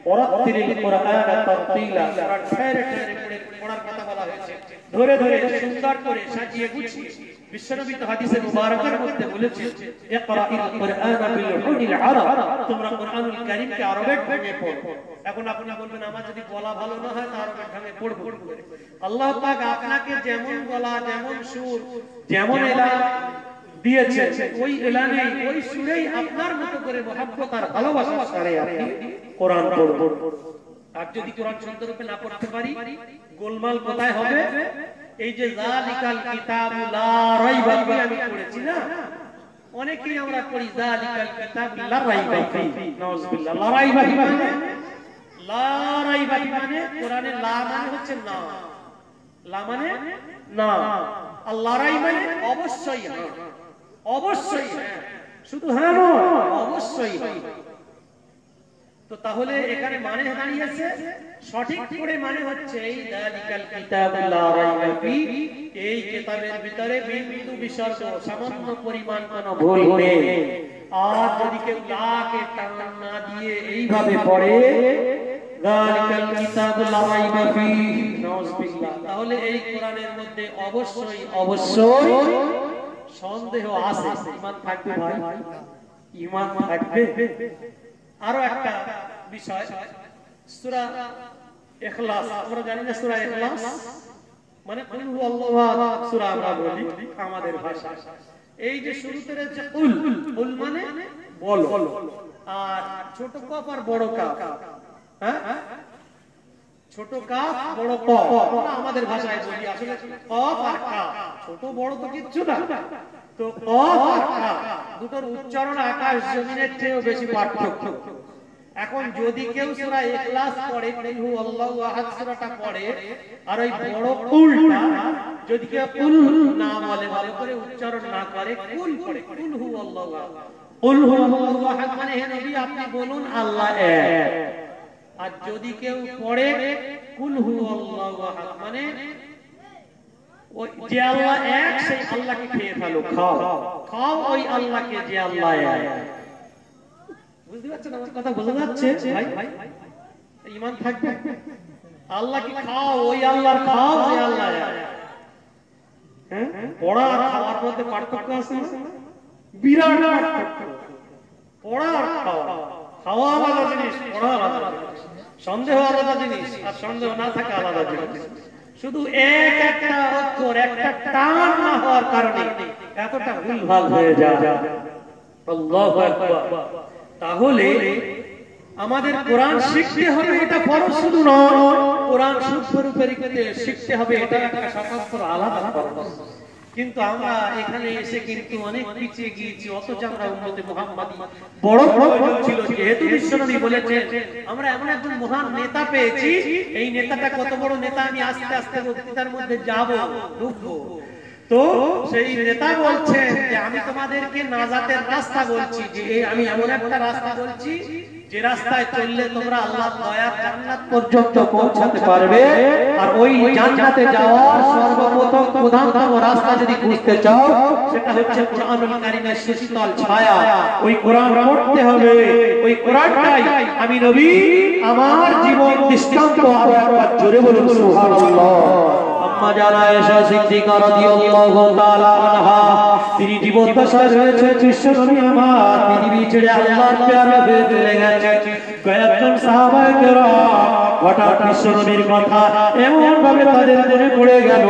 ওরাতিলিল কোরআন তারতিলা কোরআন ঠেরে ঠেরে পড়ার কথা বলা হয়েছে ধরে ধরে সুন্দর করে সাজিয়ে গুছিয়ে বিশ্বনবী তো হাদিসে মুবারাকার মধ্যে বলেছেন ইকরাইল কোরআন বিল হুনিল আরব তোমরা কোরআনুল কারীমকে আরবের ভাষায় পড়ো এখন আপনি বলবেন আমার যদি গলা ভালো না হয় তাহলে আরবের ভাষায় পড়ব আল্লাহ পাক আপনাকে যেমন গলা যেমন সুর যেমন এলান দিয়েছে ওই এলানে ওই সুরেই আপনার মতো করে মহব্বত আর ভালোবাসা করে আপনি কোরআন পড়ুন আর যদি কোরআন শুদ্ধ রূপে না পড়তে পারি গোলমাল কোথায় হবে এই যে যালিকাল কিতাবু লা রাইবা ফি আমি পড়েছি না অনেকেই আমরা পড়ি যালিকাল কিতাবু লা রাইবা ফি নাউজুবিল্লাহ লা রাইবা ফি মানে কোরআনে লা মানে হচ্ছে না লা মানে না আর লা রাইবা মানে অবশ্যই হ্যাঁ অবশ্যই শুধু হ্যাঁ নয় অবশ্যই তো তাহলে এখানে মানে দাঁড়িয়েছে সঠিক করে মানে হচ্ছে এই যালিকাল কিতাবু লা রাইবা ফি এই কিতাবের ভিতরে বিন্দু বিসর্গ সামান্য পরিমাণ কোনো ভুল নেই আর যদি কেউ লাকে টান না দিয়ে এইভাবে পড়ে যালিকাল কিতাবু লা রাইবা ফি নাউজুবিল্লাহ তাহলে এই কোরআনের মধ্যে অবশ্যই অবশ্যই সন্দেহ আছে ঈমান থাকবে ভাই ঈমান থাকবে আরো একটা বিষয় সূরা ইখলাস আমরা জানি না সূরা ইখলাস মানে কুল হুয়াল্লাহু আহাদ সূরা আমরা বলি আমাদের ভাষা এই যে শুরুতে রয়েছে কুল মানে বলো আর ছোট কফ আর বড় কাফ হ্যাঁ ছোট কাফ বড় ক আমরা আমাদের ভাষায় বলি আসলে কফ আর কাফ ছোট বড় তো কিচ্ছু না তো কফ আর কাফ দুটোর উচ্চারণ আকাশ জমিনের চেয়েও বেশি পার্থক্য এখন যদি কেউ সূরা ইখলাস পড়ে কুল হুয়াল্লাহু আহাদ সূরাটা পড়ে আর ওই বড় কুলটা যদি কেউ কুল না বলে ভালো করে উচ্চারণ না করে কুল পড়ে কুল হুয়াল্লাহু আহাদ কুল হুয়াল্লাহু আহাদ মানে হে নবী আপনি বলুন আল্লাহ এক আর যদি কেউ পড়ে কুল হুয়াল্লাহু আহাদ মানে ওই যে আল্লাহ এক সেই আল্লাহকে খেয়ে ফেলো খাও খাও ওই আল্লাহকে যে আল্লাহ এক বুঝতে পারছেন আমার কথা বোঝা যাচ্ছে ভাই ঈমান থাকবে আল্লাহ কি খাও? ওই আল্লাহর খাও যে আল্লাহ। হ্যাঁ, পড়া আর খাওয়ার মধ্যে পার্থক্য আছে না? বিরাট পার্থক্য। পড়া আর খাওয়া, খাওয়া আলাদা জিনিস, পড়া আলাদা জিনিস। সন্দেহ আলাদা জিনিস, আর সন্দেহ না থাকা আলাদা জিনিস। শুধু একটা অক্ষর, একটা টান না হওয়ার কারণে এতটা ভুলভাল হয়ে যায়। আল্লাহু আকবার। তাহলে আমাদের কোরআন শিখতে হবে, এটা ফরজ শুধু নয়, কোরআন শুদ্ধ রূপে শিখতে হবে, এটা একটা স্বতন্ত্র আলাদা ফরজ। কিন্তু আমরা এখানে এসে কিন্তু অনেক পিছিয়ে গিয়েছি, অথচ আমরা উম্মতে মুহাম্মাদি বড় প্রয়োজন ছিল। যেহেতু বিশ্বনবী বলেছেন আমরা এমন একজন মহান নেতা পেয়েছি, এই নেতাটা কত বড় নেতা আমি আস্তে আস্তে বক্তৃতার মধ্যে যাব, ঢুকবো। তো সেই নেতা বলছেন যে আমি তোমাদেরকে নাজাতের রাস্তা বলছি, যে আমি এমন একটা রাস্তা বলছি যে রাস্তায় চললে তোমরা আল্লাহর দয়ার জান্নাত পর্যন্ত পৌঁছাতে পারবে। আর ওই জান্নাতে যাওয়ার সর্বপ্রথম প্রধানতম রাস্তা যদি খুঁজতে চাও, সেটা হচ্ছে কোরআনুল কারীমের সুশীতল ছায়া। ওই কোরআন পড়তে হবে, ওই কোরআনটাই আমি নবী আমার জীবন দৃষ্টান্ত। আর একবার জোরে বলুন সুবহানাল্লাহ। আম্মা জানা আয়েশা সিদ্দিকা রাদিয়াল্লাহু তাআলা আনহা, তিনি জীবদ্দশায় রয়েছে বিশ্বনবী আমার পৃথিবী ছেড়ে আল্লাহর প্যারা হয়ে চলে গেছে। কয়েকজন সাহাবায়ে কেরাম হঠাৎ বিশ্বনবীর কথা এমন ভাবে তাদের মনে পড়ে গেল,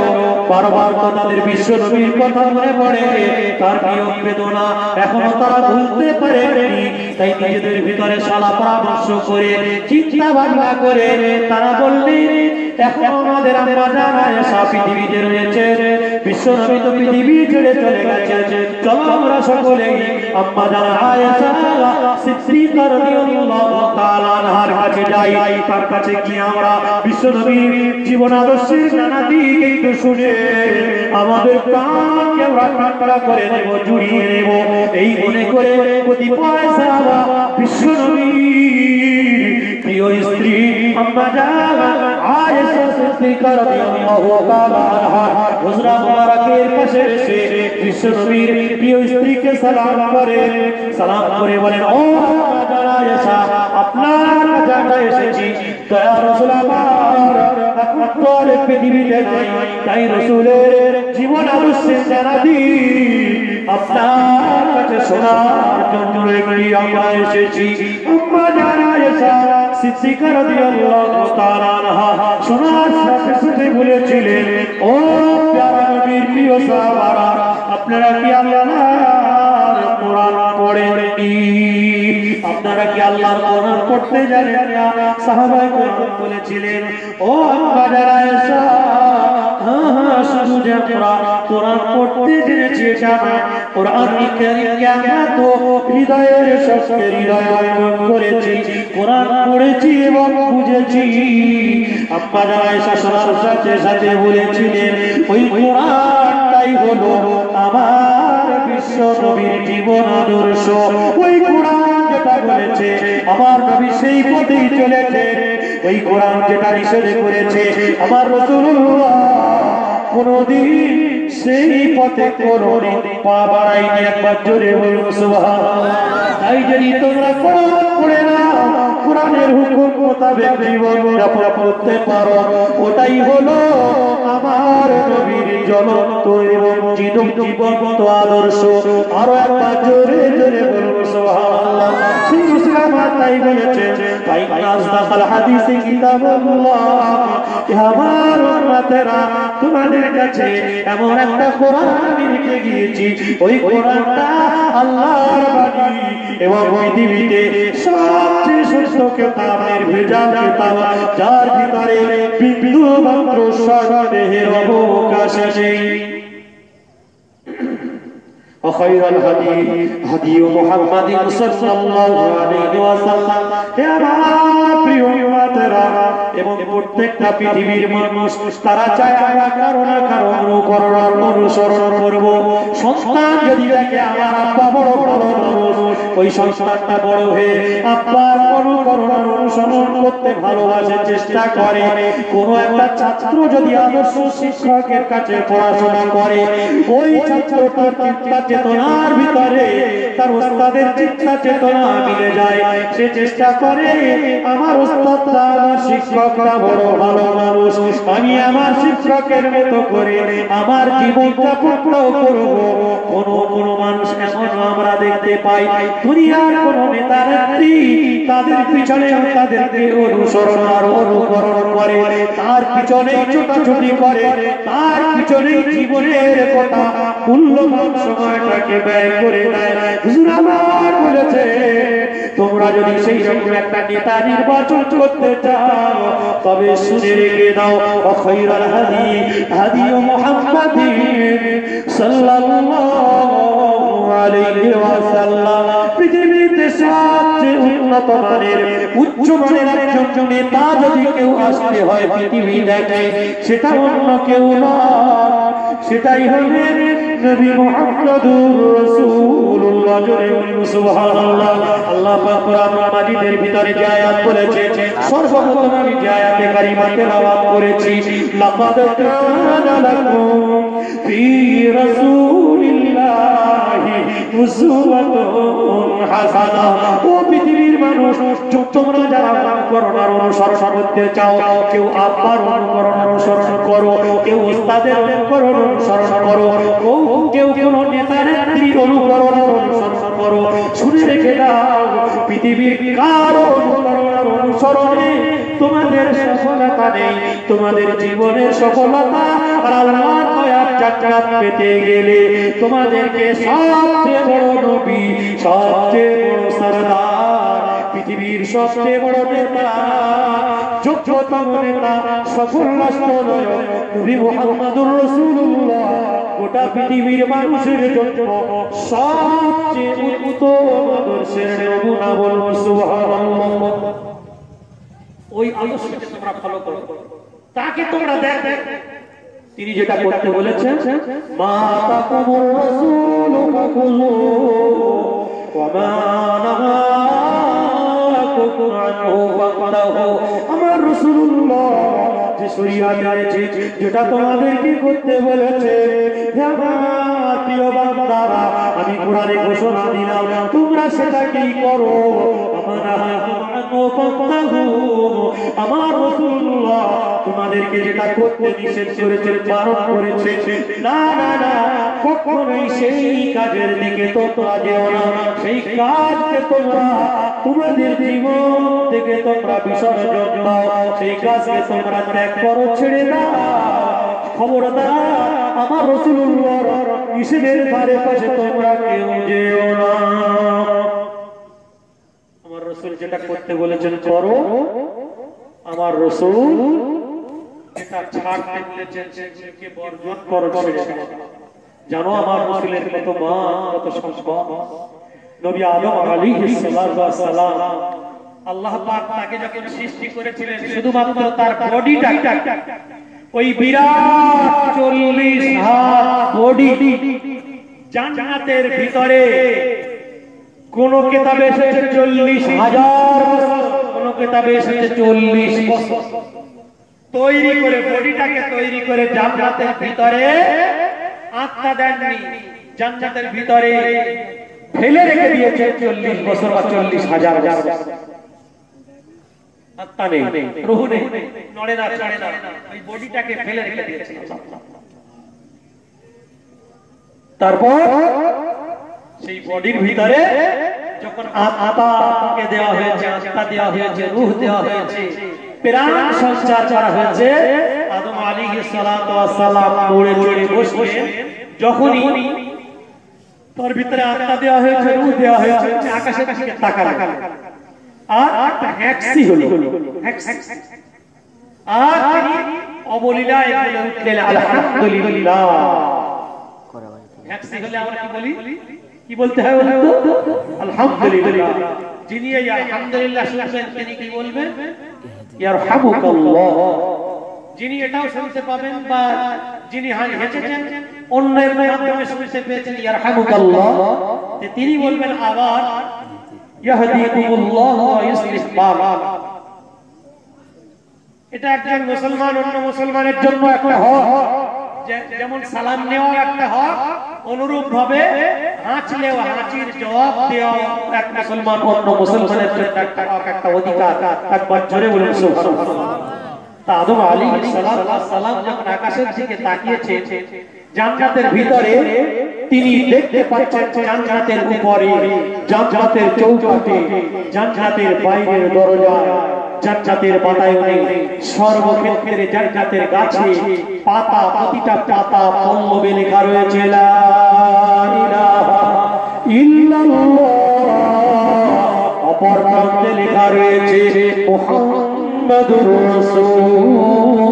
বারবার তো তাদের বিশ্বনবীর কথা মনে পড়ে, তার বিয়োগ বেদনা এখনো তারা ভুলতে পারেনি। তাই নিজেদের ভিতরে সালা পরামর্শ করে, চিন্তা ভাবনা করে তারা বললেন, এখন আমাদের আম্মা জানা আয়েশা পৃথিবীতে রয়েছে, বিশ্বনবী তো পৃথিবী ছেড়ে চলে গেছে, চলো আমরা সকলেই আম্মা জানা আয়েশা সিদ্দিকা রাদিয়াল্লাহু তাআলা আনহার কাছে যাই। তার কাছে গিয়ে আমরা বিশ্বনবীর জীবন আদর্শের নানা দিক একটু শুনে আমাদের প্রাণকে আমরা ঠান্ডা করে নেব, জুড়িয়ে নেব। এই মনে করে কতিপয় সাহাবা বিশ্বনবী প্রিয় স্ত্রী আম্মা জানা আয়েশা সিদ্দিকা রাদিয়াল্লাহু তাআলা আনহা হুজরা মুবারকের পাশে এসে বিশ্বনবীর প্রিয় স্ত্রীকে সালাম করে বলেন, ও আম্মা জানা আয়েশা, আপনার কাছে আমরা এসেছি, দয়া রাসূল আমার এখন তো আর পৃথিবীতে নাই, তাই রাসূলের জীবন আদর্শের জানাবি আপনার কাছে শোনার জন্য আমরা এসেছি। আম্মা জানা আয়েশা সিদ্দিকা রাদিয়াল্লাহু তাআলা আনহা শোনার সাথে সাথে বলেছিলেন, ও প্যারা নবীর প্রিয় সাহাবারা, আপনারা কি আল্লাহর কোরআন পড়েননি? আপনারা কি আল্লাহর কোরআন পড়তে জানেন না? সাহাবায়ে কেরাম বলেছিলেন, ও আম্মা জানা আয়েশা, হ্যাঁ, শুধু যে আমরা কোরআন পড়তে জেনেছি এটা না, কোরআন কারীমকে আমরা তো হৃদয়ের সঙ্গে হৃদয়ঙ্গম করেছি, কোরআন পড়েছি এবং বুঝেছি। আম্মা জানা আয়েশা শোনার সাথে সাথে বলেছিলেন, ওই কোরআনটাই হলো আমার বিশ্ব নবীর জীবন আদর্শ। ওই কোরআন যেটা বলেছে আমার নবী সেই পথেই চলেছে, ওই কোরআন যেটা নিষেধ করেছে আমার রাসূলুল্লাহ কোনদিন সেই পথে কোনদিন পা বাড়ায়নি। একবার জোরে বলুন সুবহানাল্লাহ। তাই যদি তোমরা কোরআন পড়ে না কোরআনের হুকুম মোতাবেক জীবন যাপন করতে পারো, ওটাই হলো আমার নবীর জ্বলন্ত এবং জীবন্ত আদর্শ। আরো একবার জোরে জোরে বলুন সুবহানাল্লাহ। সেই মুসলিম তাই বলেছেন, তাই আসদাকাল হাদিসে কিতাবুল্লাহ, আমার উম্মতেরা তোমাদের কাছে এমন একটা কোরআন আমি রেখে গিয়েছি, ওই কোরআনটা আল্লাহর বাণী এবং পৃথিবীতে সবচেয়ে সত্য কিতাবের ভেজা কিতাব, যার ভিতরে বিন্দু মাত্র সন্দেহের অবকাশ নেই। وخير الهدي هدي محمد صلى الله عليه وسلم। হে আমার প্রিয় উম্মতেরা এবং প্রত্যেকটা পৃথিবীর মানুষ, তারা চায় আমরা কারো না কারো অনুকরণ অনুসরণ করব। সন্তান যদি দেখে আমার আব্বা বড় বড় মানুষ, ওই সন্তানটা বড় হয়ে আব্বার অনুকরণ অনুসরণ করতে ভালোবাসে, চেষ্টা করে। কোনো একটা ছাত্র যদি আদর্শ শিক্ষকের কাছে পড়াশোনা করে, ওই ছাত্রটার চিন্তা চেতনার ভিতরে তার ওস্তাদের চিন্তা চেতনা মিলে যায়। সে চেষ্টা করে আমার ওস্তাদটা, আমার শিক্ষকটা বড় ভালো মানুষ, আমি আমার শিক্ষকের মতো করে আমার জীবনটা পূর্ণ করব। কোন মানুষ এমন আমরা দেখতে পাই, দুনিয়ার কোন নেতানেত্রী তাদের পিছনে তাদেরকে অনুসরণ আর অনুকরণ করে, তার পিছনে ছোটাছুটি করে, তার পিছনে জীবনের কথা মূল্যবান সময়টাকে ব্যয় করে দেয়। হুজুর আমার বলেছে, তোমরা যদি সেই রকম একটা নেতা নির্বাচন করতে চাও, তবে শুনে রেখে দাও, খায়রুল হাদি হাদি মুহাম্মাদিন সাল্লাল্লাহু আলাইহি ওয়াসাল্লাম। পৃথিবীতে সবচেয়ে উন্নত মানের উচ্চ মানের একজন নেতা যদি কেউ আসতে হয় পৃথিবী দেখে, সেটা অন্য কেউ না, সেটাই হবে নবী মুহাম্মদুর রাসূলুল্লাহ। জোরে বলুন সুবহানাল্লাহ। আল্লাহ পাক কোরআন মাজিদের ভিতরে যে আয়াত বলেছে, সর্বপ্রথম আমি যে আয়াতে কারিমা তেলাওয়াত করেছি, লাকাদ কানা লাকুম ফি রাসূলিল্লাহি উসওয়াতুন হাসানাহ। ও পৃথিবীর মানুষ, তোমরা যারা অনুকরণ আর অনুসরণ করতে চাও, কেউ আব্বার অনুকরণ অনুসরণ করো, কেউ ওস্তাদের অনুকরণ অনুসরণ করো, কেউ কোন নেতার নেত্রীর অনুকরণ অনুসরণ করো, শুনে রেখে দাও, পৃথিবীর কারো অনুকরণ অনুসরণে তোমাদের সফলতা নেই। তোমাদের জীবনের সফলতা আর আল্লাহর দয়ার জান্নাত পেতে গেলে তোমাদেরকে সবচেয়ে বড় নবী, সবচেয়ে বড় সরদার, পৃথিবীর সবচেয়ে বড় নেতা, যোগ্যতম নেতা, সফল রাষ্ট্রনায়ক নবী মুহাম্মদুর রাসূলুল্লাহ গোটা পৃথিবীর মানুষের জন্য সবচেয়ে উত্তম আদর্শের নমুনা। বলুন সুবহানাল্লাহ। ওই আদর্শকে তোমরা ফলো করো, তাকে তোমরা দেখো তিনি যেটা করতে বলেছেন, মা তাকুমুর রাসূলু ফাকুযু ওয়া মা নাহাকুম আনহু ফান্তাহু। আমার রাসূলুল্লাহ যে শরীয়ত দিয়েছে, যেটা তোমাদেরকে করতে বলেছে, হে আমার প্রিয় বান্দারা, আমি কোরআনে ঘোষণা দিলাম, তোমরা সেটা কি করো। আমার রাসূলুল্লাহ তোমাদেরকে যেটা করতে নিষেধ করেছে, বারণ করেছে, না না না, কখনোই সেই কাজের দিকে তোমরা যেও না। সেই কাজকে তোমরা তোমাদের জীবন থেকে তোমরা বিসর্জন দাও, সেই কাজকে তোমরা ত্যাগ করো, ছেড়ে দাও। খবরদার, আমার রাসূলুল্লাহর নিষেধের ধারে পাশে তোমরা কেউ যেও না। আমার রাসূল যেটা করতে বলেছেন করো, আমার রাসূল যেটা ছাড়তে বলেছেন সেটাকে বর্জন করো, ছেড়ে দাও। জানো আমার রাসূলের কত মান, কত সম্মান। নবী আদম আলাইহিস সালাম, আল্লাহ পাক তাকে যখন সৃষ্টি করেছিলেন, শুধুমাত্র তার বডিটা, ওই বিরাট 40 হাত বডি, জান্নাতের ভিতরে কোন কিতাবে এসেছে 40,000 বছর, কোন কিতাবে এসেছে 40 বছর তৈরি করে, বডিটাকে তৈরি করে জান্নাতের ভিতরে আত্মা দেননি, জান্নাতের ভিতরে ফেলে রেখে দিয়েছে 40 বছর বা 40,000 বছর। আত্মা নেই, রূহ নেই, নড়ে না, চড়ে না, ওই বডিটাকে ফেলে রেখে দিয়েছে। তারপর সেই বডির ভিতরে যখন আত্মাকে দেওয়া হয়েছে, আত্মা দেওয়া হয়েছে, রূহ দেওয়া হয়েছে, প্রাণ সঞ্চার করা হয়েছে, আদম আলাইহিস সালাতু ওয়াস সালাম নড়ে চড়ে বসলেন। যখনই তার ভিতরে আত্মা দেওয়া হয়েছে, রূহ দেওয়া হয়েছে, আকাশের দিকে তাকালেন, আর একটা হ্যাক্সি হলো, আর তিনি অবলীলায় বলে উঠলেন আলহামদুলিল্লাহ। হ্যাক্সি হলে আমরা কি বলি, কি বলতে হয় বলতো? আলহামদুলিল্লাহ। যিনি এই আলহামদুলিল্লাহ শুনবেন তিনি কি বলবেন? ইয়ারহামুকাল্লাহ। যিনি এটাও শুনতে পাবেন বা যিনি হেঁচেছেন, অন্যের মাধ্যমে শুনতে পেয়েছেন ইয়ারহামুকাল্লাহ, তিনি বলবেন আবার ইয়াহদিকুমুল্লাহু ওয়া ইউসলিহ বালাক। এটা একজন মুসলমান অন্য মুসলমানের জন্য একটা হক, যেমন সালাম নেওয়া একটা হক, অনুরূপ ভাবে হাঁচলেও হাঁচির জবাব দেওয়া এক মুসলমান অন্য মুসলমানের জন্য একটা হক, একটা অধিকার। একবার জোরে বলুন সুবহানাল্লাহ। তা আদম আলাইহিস সালাম যখন আকাশের দিকে তাকিয়েছে, জান্নাতের ভিতরে তিনি দেখতে পাচ্ছেন জান্নাতের উপরে, জান্নাতের চৌকাঠে, জান্নাতের বাইরের দরজায়, জান্নাতের বাতায়নে, সর্বক্ষেত্রে জান্নাতের গাছে পাতা, প্রতিটা পাতা পল্লবে লেখা রয়েছে লা ইলাহা ইল্লাল্লাহ, অপর প্রান্তে লেখা রয়েছে মুহাম্মাদুর রাসূলুল্লাহ।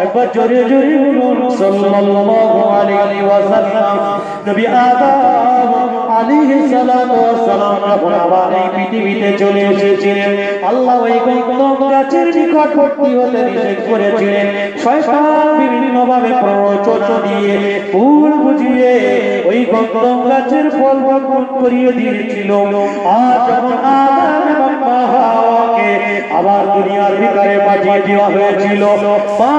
একবার জোরে জোরে বলুন সাল্লাল্লাহু আলাইহি ওয়াসাল্লাম। নবী আদম আলাইহিস সালাতু ওয়াস সালাম যখন আবার এই পৃথিবীতে চলে এসেছিলেন, আল্লাহ ওই গন্ধম গাছের নিকটবর্তী হতে নিষেধ করেছিলেন। শয়তান বিভিন্ন ভাবে প্ররোচনা দিয়ে, ফুল বুঝিয়ে ওই গন্ধম গাছের ফল ভক্ষণ করিয়ে দিয়েছিল। আর যখন আদম এবং হাওয়াকে আবার দুনিয়ার ভিতরে পাঠিয়ে দেওয়া হয়েছিল, মা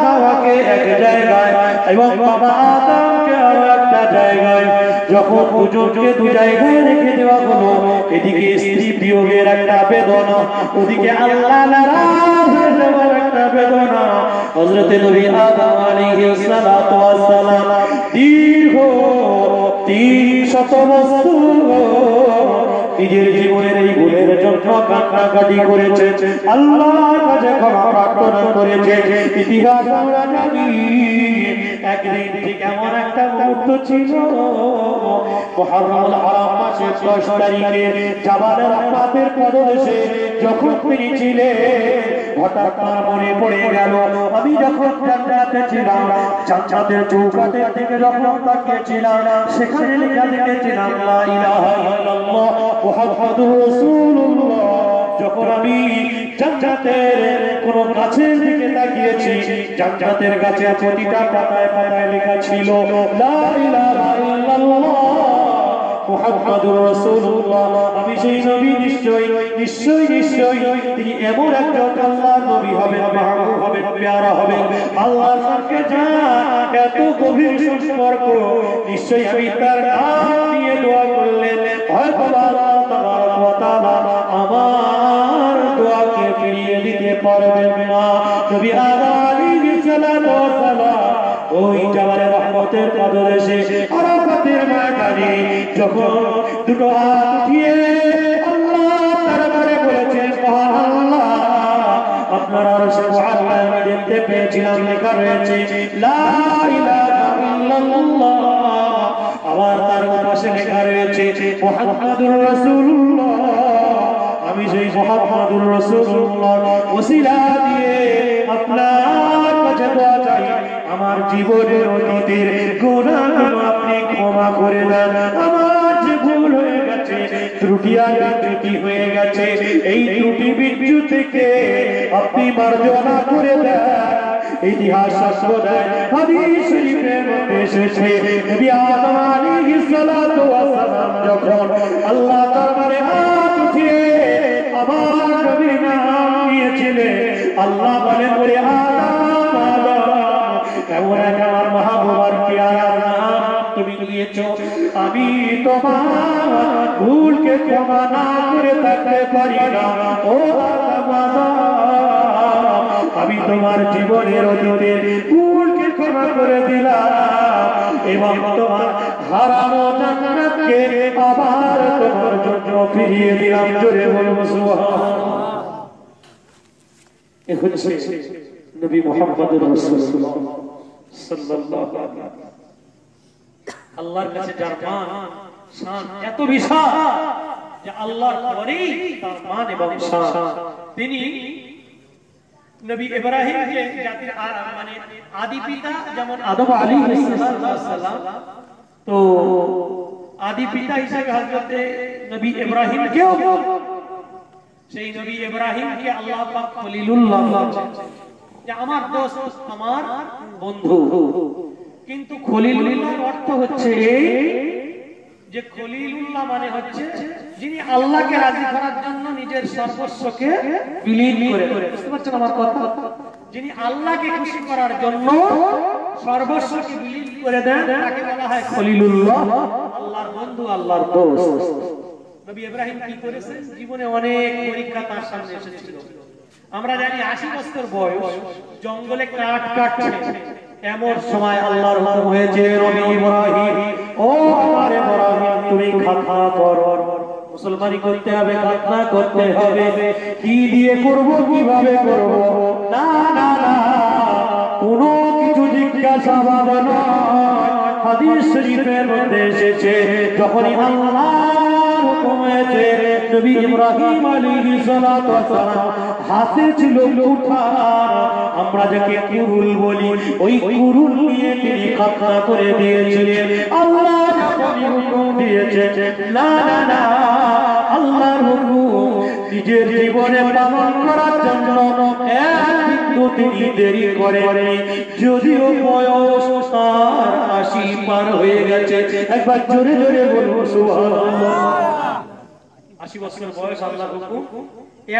হাওয়াকে এক জায়গায় এবং বাবা আদমকে আরো একটা জায়গায়, যখন দুজনকে দু জায়গায় রেখে দেওয়া হলো, এদিকে স্ত্রী বিয়োগের একটা বেদনা, ওদিকে আল্লাহ নারাজ হয়ে যাওয়ার একটা বেদনা। হযরত নবী আদম আলাইহিস সালাতু ওয়াস সালাম দীর্ঘ 300 বছর নিজের জীবনের এই ভুলের জন্য কান্নাকাটি করেছে, আল্লাহর কাছে ক্ষমা প্রার্থনা করেছে। ইতিহাস আমরা জানি, একদিন ঠিক এমন একটা মুহূর্ত ছিল, মুহররমুল হারাম মাসের 10 তারিখে জাবালে রাহমাতের পদদেশে যখন তিনি ছিলেন, হঠাৎ তার মনে পড়ে গেল, আমি যখন জান্নাতে ছিলাম, জান্নাতের চৌকাঠের দিকে যখন তাকিয়েছিলাম, সেখানে লেখা দেখেছিলাম লা ইলাহা ইল্লাল্লাহ মুহাম্মাদুর রাসূলুল্লাহ। যখন আমি জান্নাতের কোন গাছের দিকে তাকিয়েছি, জান্নাতের গাছের প্রতিটা পাতায় পাতায় লেখা ছিল লা ইলাহা ইল্লাল্লাহ মুহাম্মাদুর রাসূলুল্লাহ। আমি সেই নবী নিশ্চয়ই নিশ্চয়ই নিশ্চয়ই তিনি এমন একজন আল্লাহর নবী হবেন, মাহবুব হবেন, প্যারা হবেন, আল্লাহর সঙ্গে যা এত গভীর সম্পর্ক, নিশ্চয়ই আমি তার নাম নিয়ে দোয়া করলে হয়তো আল্লাহ তাবারক ওয়া তাআলা আমার দোয়াকে ফিরিয়ে দিতে পারবেন না। নবী আদম আলাইহিস সালাতু ওয়াস সালাম ওই জাবালে রহমতের পদদেশে আরাফাতের ময়দানে যখন দুটো হাত উঠিয়ে আল্লাহর দরবারে বলেছেন, সুবহানাল্লাহ, আপনার আরশে মুআল্লায় আমি দেখতে পেয়েছিলাম লেখা রয়েছে লা ইলাহা ইল্লাল্লাহ, আবার তার পাশে লেখা রয়েছে মুহাম্মাদুর রাসূলুল্লাহ। আমি সেই মুহাম্মাদুর রাসূলুল্লাহ ওসিলা দিয়ে আপনার কাছে দোয়া চাই, আমার জীবনের অতীতের গুনাহগুলো আপনি ক্ষমা করে দেন। আমার যে ভুল হয়ে গেছে, ত্রুটি আর বিচ্যুতি হয়ে গেছে, এই ত্রুটি বিচ্যুতি থেকে আপনি মার্জনা করে দেন। ইতিহাস সাক্ষ্য দেয়, হাদিস শরীফের মধ্যে এসেছে, নবী আদম আলাইহিস সালাতু ওয়াস সালাম যখন আল্লাহ দরবারে হাত উঠিয়ে আমার নবীর নাম নিয়েছিলেন, আল্লাহ বলেন, বলে আদম আদম, এমন এক আমার মাহবুবার পেয়ারা নাম তুমি নিয়েছো, আমি তোমার ভুলকে ক্ষমা না করে থাকতে পারি না। ও আদম আদম, আমি তোমার জীবনের অতীতের ভুলকে ক্ষমা করে দিলাম এবং তোমার হারানো জান্নাতকে আবার তোমার জন্য ফিরিয়ে দিলাম। জোরে বলবো সুবহানাল্লাহ। এ হচ্ছে নবী মুহাম্মদুর রাসূলুল্লাহ সাল্লাল্লাহু আলাইহি ওয়াসাল্লাম। আল্লাহর কাছে যার মান শান এত বিশাল যে আল্লাহর পরেই তার মান এবং শান। তিনি নবী ইব্রাহিমকে জাতির মানে আদি পিতা যেমন আদম আলাইহিস সালাম, তো আদি পিতা হিসেবে হযরত নবী ইব্রাহিমকেও সেই নবী ইব্রাহিমকে আল্লাহ পাক খলিলুল্লাহ বলেছেন, যে আমার দোস্ত, আমার বন্ধু। কিন্তু খলিলুল্লাহর অর্থ হচ্ছে যে খলিলুল্লাহ মানে হচ্ছে যিনি আল্লাহকে রাজি করার জন্য নিজের সর্বস্বকে বিলীন করে দেন। বুঝতে পারছেন আমার কথা? যিনি আল্লাহকে খুশি করার জন্য সর্বস্বকে বিলীন করে দেন তাকে বলা হয় খলিলুল্লাহ, আল্লাহর বন্ধু, আল্লাহর দোস্ত। নবী ইব্রাহিম কি করেছেন? জীবনে অনেক পরীক্ষা তার সামনে এসেছিল। আমরা জানি 80 বছর বয়স, জঙ্গলে কাঠ কাটছে, এমন সময় আল্লাহর হুকুম হয়েছে, নবী ইব্রাহিম, ও আমার ইব্রাহিম, তুমি খাতনা করো। মুসলমানি করতে হবে, খাতনা করতে হবে। কি দিয়ে করব, কিভাবে করব? না না না, কোনো কিছু জিজ্ঞাসাবাদ নয়। হাদিস শরীফের মধ্যে এসেছে, যখনই আল্লাহর হুকুম হয়েছে, নবী ইব্রাহিম আলাইহিস সালাতু ওয়াস সালাম হাতে ছিল কুঠার, আমরা যাকে কুরুল বলি, ওই কুরুল নিয়ে তিনি খাতনা করে দিয়েছিলেন। আল্লাহ যখনই হুকুম দিয়েছে, না না না, আল্লাহর হুকুম নিজের জীবনে পালন করার জন্য এক বিন্দু তিনি দেরি করেননি। যদিও বয়স তার 80 পার হয়ে গেছে। একবার জোরে জোরে বলবো সুবহানাল্লাহ। 80 বছর বয়স, আল্লাহর হুকুম।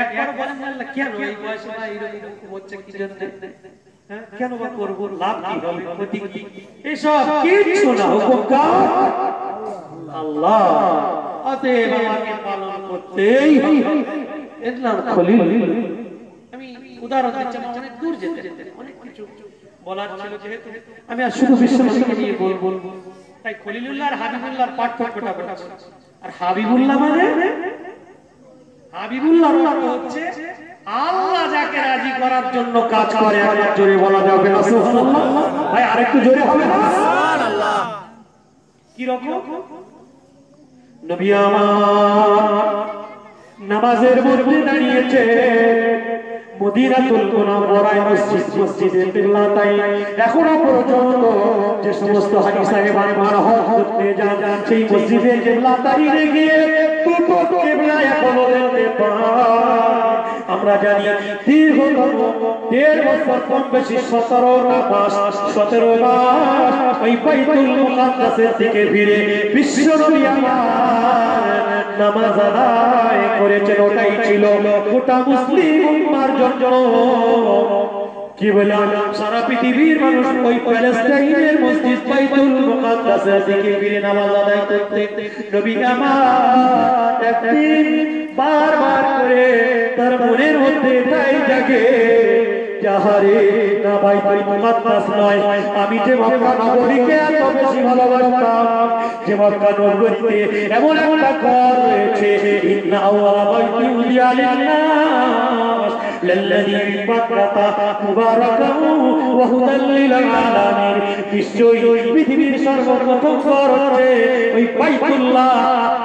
একবার বলেন আল্লাহ কেন এই বয়সে এরকম হচ্ছে, কি জন্য? কেন বা করব, লাভ কি হবে, ক্ষতি কি? এসব কিছু না, হুকুম কার? আল্লাহ। অতএব আমাকে পালন করতেই হবে। এর নাম খলিল। আমি উদাহরণ দিচ্ছি, অনেক দূর যেতে অনেক কিছু বলার ছিল, যেহেতু আমি আর শুধু বিশ্বনবীকে নিয়ে বলবো, তাই খলিলুল্লাহ আর হাবিবুল্লাহর পার্থক্যটা বলছি। আর হাবিবুল্লাহ মানে, হাবিবুল্লাহর অর্থ হচ্ছে আল্লাহ যাকে রাজি করার জন্য কাজ করে। একবার জোরে বলা যাবে না সুবহানাল্লাহ? ভাই আরেকটু জোরে হবে না? সুবহানাল্লাহ। কি রকম? নবী আমার নামাজের মধ্যে দাঁড়িয়েছে, মদিনাতুল মুনাওয়ারায় মসজিদে কিবলাতাই। এখনো পর্যন্ত যে সমস্ত হাজী সাহেবান হজ করতে যান, সেই মসজিদে কিবলাতাই গিয়ে দুটো কিবলা এখনো দেখতে পান। আমরা জানি দীর্ঘতম 1.5 বছর, কম বেশি 17 মাস ওই বাইতুল মুকাদ্দাসের দিকে ফিরে বিশ্বনবী আমার নামাজ আদায় করেছেন। ওটাই ছিল গোটা মুসলিম উম্মার জন্য, কি বলে, সারা পৃথিবীর মানুষ ওই প্যালেস্টাইনের মসজিদ বাইতুল মুকাদ্দাসের দিকে ফিরে নামাজ আদায় করতে। নবী আমার একদিন বারবার করে তার মনের মধ্যে তাই জাগে, যাহারে না বাইতুল মুকাদ্দাস নয়, আমি যে মক্কা নগরীকে এত বেশি ভালোবাসতাম, যে মক্কা নগরীতে এমন একটা ঘর রয়েছে, ইন্না আওয়ালা বাইতুল লিল্লাহ লাল্লাযী বিবাক্কাতা মুবারাকান ওয়া হুদাল লিল আলামিন। নিশ্চয়ই পৃথিবীর সর্বপ্রথম ঘর হচ্ছে ওই বাইতুল্লাহ,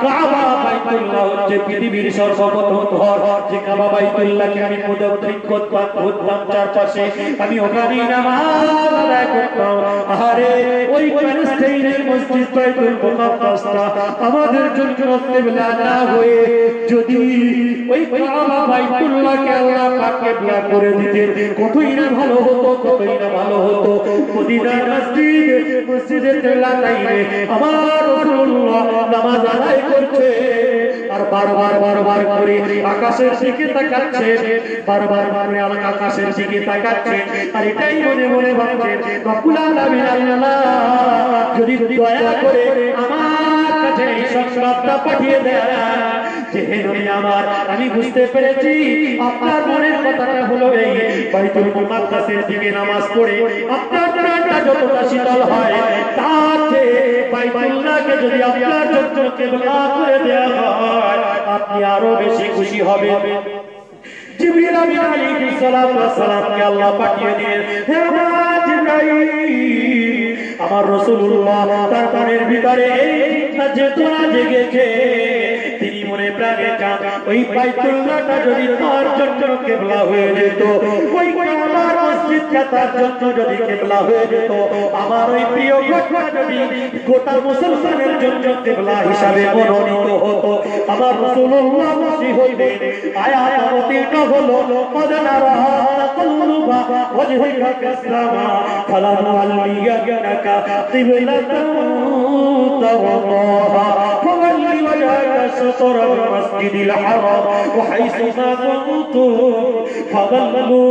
কাবা। বাইতুল্লাহ হচ্ছে পৃথিবীর সর্বপ্রথম ঘর। যে কাবা বাইতুল্লাহকে আমি প্রদক্ষিণ করতাম চারপাশে, আমি ওখানেই নামাজ আদায় করতাম। আরে ওই প্যালেস্টাইনের মসজিদ বাইতুল মুকাদ্দাসটা আমাদের জন্য কিবলা না হয়ে যদি ওই কাবা বাইতুল্লাহকে আল্লাহ পাক কিবলা করে দিতেন, কতই না ভালো হতো, কতই না ভালো হতো। মদিনার মসজিদের কিবলাতাইনে আমার রাসূলুল্লাহ নামাজ আদায় করছে, আর বারবার করে আকাশের দিকে তাকাচ্ছে, বারবার করে আকাশের দিকে তাকাচ্ছে, আর এটাই মনে মনে ভাবছে, রব্বুল আলামিন আল্লাহ যদি দয়া করে আমার কাছে এই সংবাদটা পাঠিয়ে দেয় যে হে নবী আমার, আমি বুঝতে পেরেছি আপনার মনের কথাটা হলো এই, বাইতুল মুকাদ্দাসের দিকে নামাজ পড়ে আপনার প্রাণটা যতটা শীতল হয়, তার চেয়ে বাইতুল্লাহকে যদি আপনার জন্য কিবলা করে দেয়া হয়, আপনি আরো বেশি খুশি হবেন। জিবরিল আলাইহিস সালামকে আল্লাহ পাঠিয়ে দিলেন, হে আমার জিবরাইল, আমার রাসূলুল্লাহ তার মনের ভিতরে এই চেতনা জেগেছে, তিনি মনে প্রাণে চান ওই বাইতুল্লাহটা যদি তার জন্য কিবলা হয়ে যেত, ওই কাবার মসজিদটা তার জন্য যদি কিবলা হয়ে যেত, আমার ওই প্রিয় ঘটনা যদি গোটা মুসলমানের জন্য কিবলা হিসাবে মনোনীত হতো, আমার রাসূলুল্লাহ খুশি হইতেন। আয়াত অবতীর্ণ হলো মদনারা তাকুলুবা ওয়াজহুকা কাসলামা ফালানুওয়াল্লিয়াকা কিবলাতান তারদাহা ফাওয়াল্লি ওয়াজহাকা শাতরাল মাসজিদিল হারাম ওয়া হাইসু মা কুনতুম ফাওয়াল্লু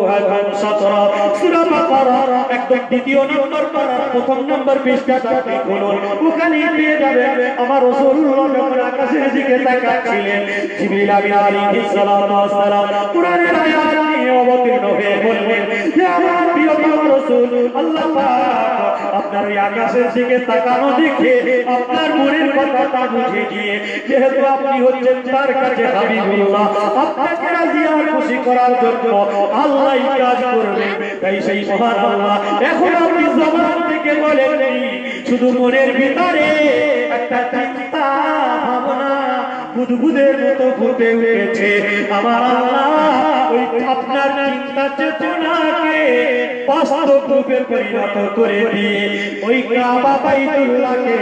ওয়াজহাকুম শাতরা। সূরা বাকারা একদম দ্বিতীয় নম্বর পারার প্রথম নম্বর পৃষ্ঠাটা খুলুন, ওখানে পেয়ে যাবেন আমার রাসূলুল্লাহ যখন আকাশের দিকে তাকাচ্ছিলেন, জিবরিল আলাইহিস সালাতু ওয়াস সালাম কুরআনের আয়াত নিয়ে অবতীর্ণ হয়ে বললেন, হে আমার প্রিয় রাসূল, আল্লাহ পাক আপনার এই আকাশের দিকে তাকানো দেখে আপনার মনের কথাটা বুঝে দিয়ে, যেহেতু আপনি হচ্ছেন তার কাছে হাবিবুল্লাহ, আপনাকে রাজি আর খুশি করার জন্য আল্লাহই কাজ করবেন। তাই সেই মহান আল্লাহ এখন আপনি জবান থেকে বলেন শুধু মনের ভিতরে একটা চিন্তা ভাবনা বুদবুদের মতো ফুটে উঠেছে, আমার আল্লাহ ওই আপনার চিন্তা চেতনাকে বাস্তব রূপে পরিণত করে দিয়ে ওই কাবা বাইতুল্লাহকে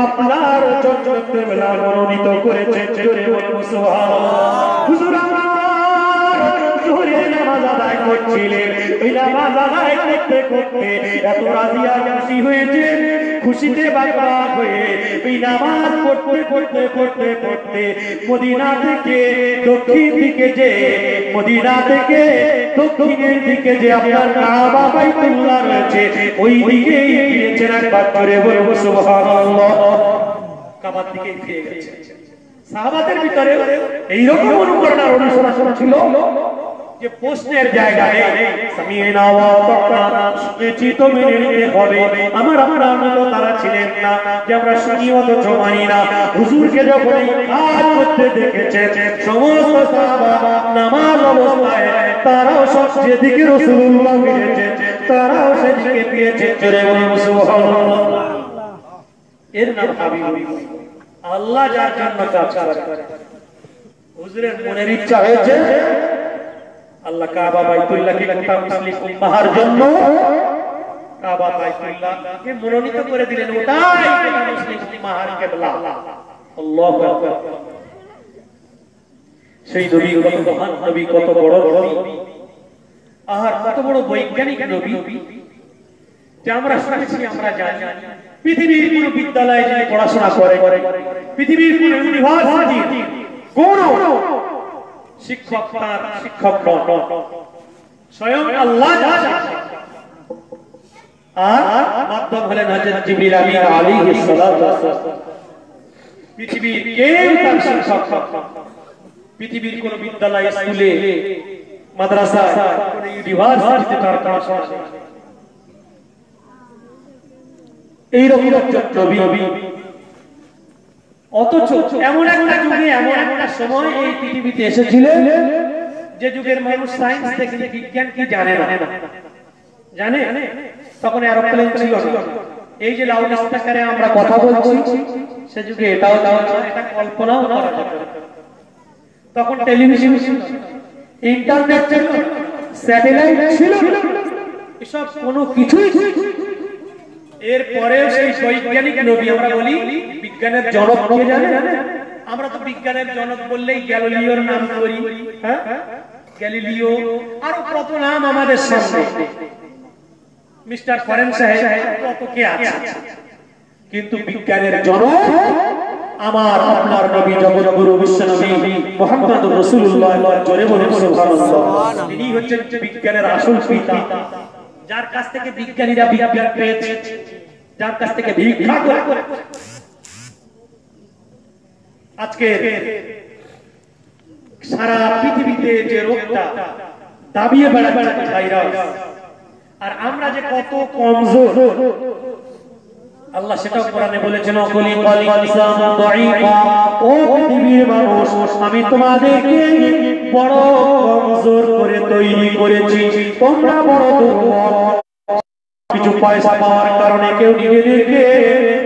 আপনার জন্য কিবলা মনোনীত করেছেন। জোরে বলুন সুবহানাল্লাহ। হুজুর আমার জোহরের নামাজ আদায় করছিলেন, ওই নামাজ আদায় করতে করতে এত রাজি আর খুশি হয়েছেন, খুশিতে বাগবাগ হয়ে ওই নামাজ পড়তে পড়তে পড়তে পড়তে মদিনা থেকে দক্ষিণ দিকে যে মদিনা থেকে দক্ষিণের দিকে যে আপনার কাবা বাইতুল্লাহ রয়েছে ওই দিকেই ফিরেছেন। একবার করে বলবো সুবহানাল্লাহ। কাবার দিকে ফিরে গেছে। সাহাবাদের ভিতরে এইরকম অনুকরণের অনুশাসন ছিল যে প্রশ্নের জায়গায় সামিনা ওয়া আতানা শুনেছি তো মেনে নিতে হবে। আমার মতো তারা ছিলেন না যে আমরা শুনি অথচ মানি না। হুজুরকে যখন কাজ করতে দেখেছে সমস্ত সাহাবা নামাজ অবস্থায় তারাও সব যেদিকে রাসূলুল্লাহ ফিরেছেন তারাও সেদিকে ফিরেছে। জোরে বলুন সুবহানাল্লাহ। এর নাম হাবিব। আল্লাহ যার জন্য কাজ করে, হুজুরের মনের ইচ্ছা হয়েছে আল্লাহ কাবা বাইতুল্লাহকে গোটা মুসলিম উম্মাহর জন্য কাবা বাইতুল্লাহকে মনোনীত করে দিলেন, ওটাই গোটা মুসলিম উম্মাহর কিবলা। আল্লাহু আকবার। সেই নবী কত মহান নবী, কত বড় নবী, আর কত বড় বৈজ্ঞানিক নবী যে আমরা শুনেছি, আমরা জানি পৃথিবীর কোন বিদ্যালয়ে যিনি পড়াশোনা করে, পৃথিবীর কোন ইউনিভার্সিটি কোন শিক্ষক তার শিক্ষক নন, স্বয়ং আল্লাহ আর মাধ্যম হলেন হযরত জিবরিল আলাইহিস সালাতু ওয়াস সালাম। পৃথিবীর কেউ তার শিক্ষক, পৃথিবীর কোন বিদ্যালয়, স্কুলে, মাদ্রাসায়, কোন ইউনিভার্সিটিতে তার পড়াশোনা নেই। এইরকম নবী, অথচ এমন একটা যুগে এমন একটা সময় এই পৃথিবীতে এসেছিলেন যে যুগের মানুষ সায়েন্স থেকে বিজ্ঞান কি জানে না। জানে তখন এরোপ্লেন ছিল না, এই যে লাউড স্পিকারে আমরা কথা বলছি সে যুগে এটাও এটা কল্পনাও করা যেত না। তখন টেলিভিশন ছিল, ইন্টারনেট ছিল, স্যাটেলাইট ছিল, এসব কোনো কিছুই ছিল। এরপরেও সেই বৈজ্ঞানিক নবী, আমরা বলি বিজ্ঞানের জনক কে জানে? আমরা তো বিজ্ঞানের জনক বললেই গ্যালিলিওর নাম করি, হ্যাঁ গ্যালিলিও, আরো কত নাম আমাদের সামনে, মিস্টার ফরেন সাহেব, কত কে আছে। কিন্তু বিজ্ঞানের জনক আমার আপনার নবী, জগৎগুরু বিশ্বনবী মুহাম্মদুর রাসূলুল্লাহ। জোরে বলুন সুবহানাল্লাহ। তিনি হচ্ছেন বিজ্ঞানের আসল পিতা, যার কাছ থেকে বিজ্ঞানীরা বিজ্ঞান পেয়েছে, যার কাছ থেকে ভিক্ষা করে আজকে সারা পৃথিবীতে যে রোগটা দাবিয়ে বেড়াচ্ছে ভাইরাস, আর আমরা যে কত কমজোর আল্লাহ সেটাও কোরআনে বলেছেন, অকলি কালি ইনসান দাঈফা, ও পৃথিবীর মানুষ আমি তোমাদেরকে বড় কমজোর করে তৈরি করেছি, তোমরা বড় দুর্বল। কিছু পয়সা পাওয়ার কারণে কেউ নিজেদেরকে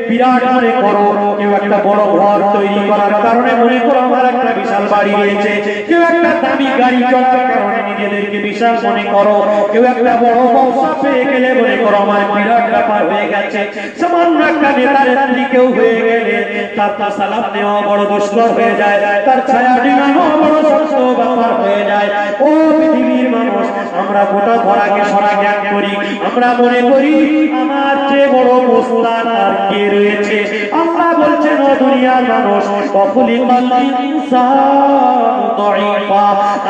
বিরাট মনে করো, কেউ একটা বড় ঘর তৈরি করার কারণে মনে করো আমার একটা বিশাল বাড়ি রয়েছে, কেউ একটা দামি গাড়ি চলার কারণে নিজেদেরকে বিশাল মনে করো, কেউ একটা বড় ব্যবসা পেয়ে গেলে মনে করো আমার বিরাট ব্যাপার হয়ে গেছে, সামান্য একটা নেতার কেউ হয়ে গেলে তার সালাম নেওয়া বড় দুষ্কর হয়ে যায়, তার ছায়া ডিঙানো বড় শক্ত ব্যাপার হয়ে যায়। ও পৃথিবীর মানুষ, আমরা গোটা ধরাকে সরা জ্ঞান করি, আমরা মনে করি আমার চেয়ে বড় মুস্তান আর কে রয়েছে। আল্লাহ বলছেন ও দুনিয়ার মানুষ,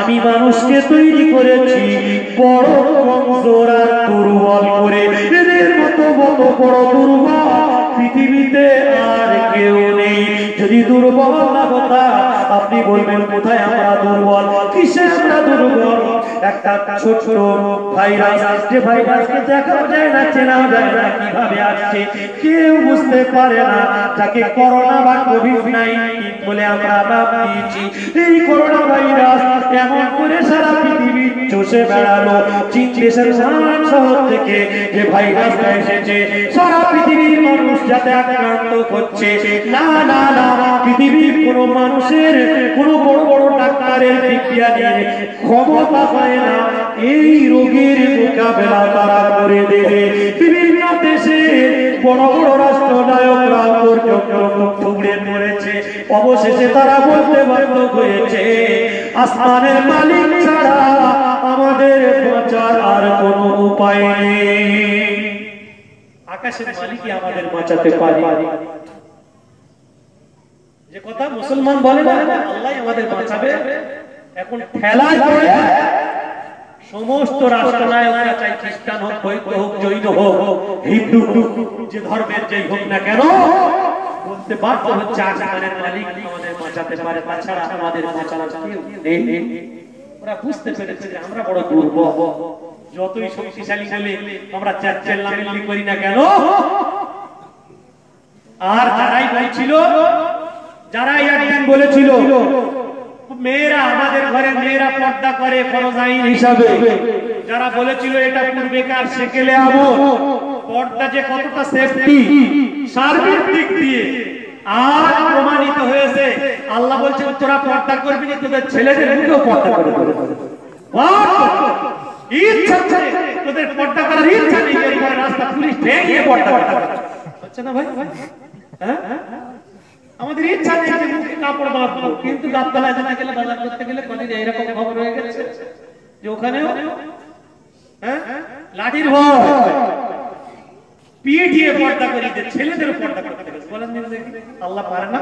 আমি মানুষকে তৈরি করেছি বড় কমজোর আর দুর্বল করে, এদের মতো বড় বড় দুর্বল পৃথিবীতে আর কেউ নেই। যদি দুর্বল না হতা আপনি বলবেন কোথায় আমরা দুর্বল, কিসে আমরা দুর্বল? একটা ছোট ভাইরাস, যে ভাইরাসকে দেখাও যায় না, চেনাও যায় না কিভাবে আসছে, কেউ বুঝতে পারে না, যাকে করোনা বা কোভিড-19 বলে আমরা নাম দিয়েছি। এই করোনা ভাইরাস এমন করে সারা পৃথিবী চষে বেড়ালো, চীন দেশের উহান শহর থেকে যে ভাইরাসটা এসেছে সারা পৃথিবীর মানুষ যাতে আক্রান্ত হচ্ছে, না না না, পৃথিবীর কোনো মানুষের কোনো বড় বড় ডাক্তারের বিজ্ঞানের ক্ষমতা হয় না এই রোগের মোকাবেলা তারা করে দেবে। বিভিন্ন দেশে বড় বড় রাষ্ট্রনায়করা পর্যন্ত মুখ থুবড়ে মরেছে, অবশেষে তারা বলতে বাধ্য হয়েছে আসমানের মালিক ছাড়া আমাদের বাঁচার আর কোনো উপায় নেই। আকাশের মালিকই আমাদের বাঁচাতে পারে, যে কথা মুসলমান বলে না আল্লাহ আমাদের বাঁচাবে, এখন ঠেলায় পড়ে সমস্ত রাষ্ট্রনায়করা, চাই খ্রিস্টান হোক, বৌদ্ধ হোক, জৈন হোক, হিন্দু যে ধর্মের যেই হোক না কেন, বলতে বাধ্য হচ্ছে আসমানের মালিক আমাদের বাঁচাতে পারে, তাছাড়া আমাদের বাঁচানোর কেউ নেই। ওরা বুঝতে পেরেছে যে আমরা বড় দুর্বল, যতই শক্তিশালী বলে আমরা চেল্লামিল্লি করি না কেন। আর যারাই বলছিল, যারাই একদিন বলেছিল মেয়েরা, আমাদের ঘরে মেয়েরা পর্দা করে ফরজ আইন হিসাবে, যারা বলেছিল এটা পূর্বেকার সেকেলে আমল, পর্দা যে কতটা সেফটি সার্বিক দিক দিয়ে আর প্রমাণিত হয়েছে। আল্লাহ বলছেন তোরা পর্দা করবি না, তোদের ছেলেদের মুখেও পর্দা করবে, ইচ্ছা তোদের পর্দা করার ইচ্ছা নেই, এরপরে রাস্তা পুলিশ ভেঙে পর্দা হচ্ছে না ভাই। হ্যাঁ, আমাদের ইচ্ছা নেই যে মুখে কাপড় বাঁধবো, কিন্তু গাবতলায় জানা গেলে বাজার করতে গেলে কদিন এইরকম খবর হয়ে গেছে যে ওখানেও লাঠির ভয়, পিটিয়ে পর্দা করিয়ে দিয়ে ছেলেদের পর্দা করতে গেছে। বলেন আল্লাহ পারে না?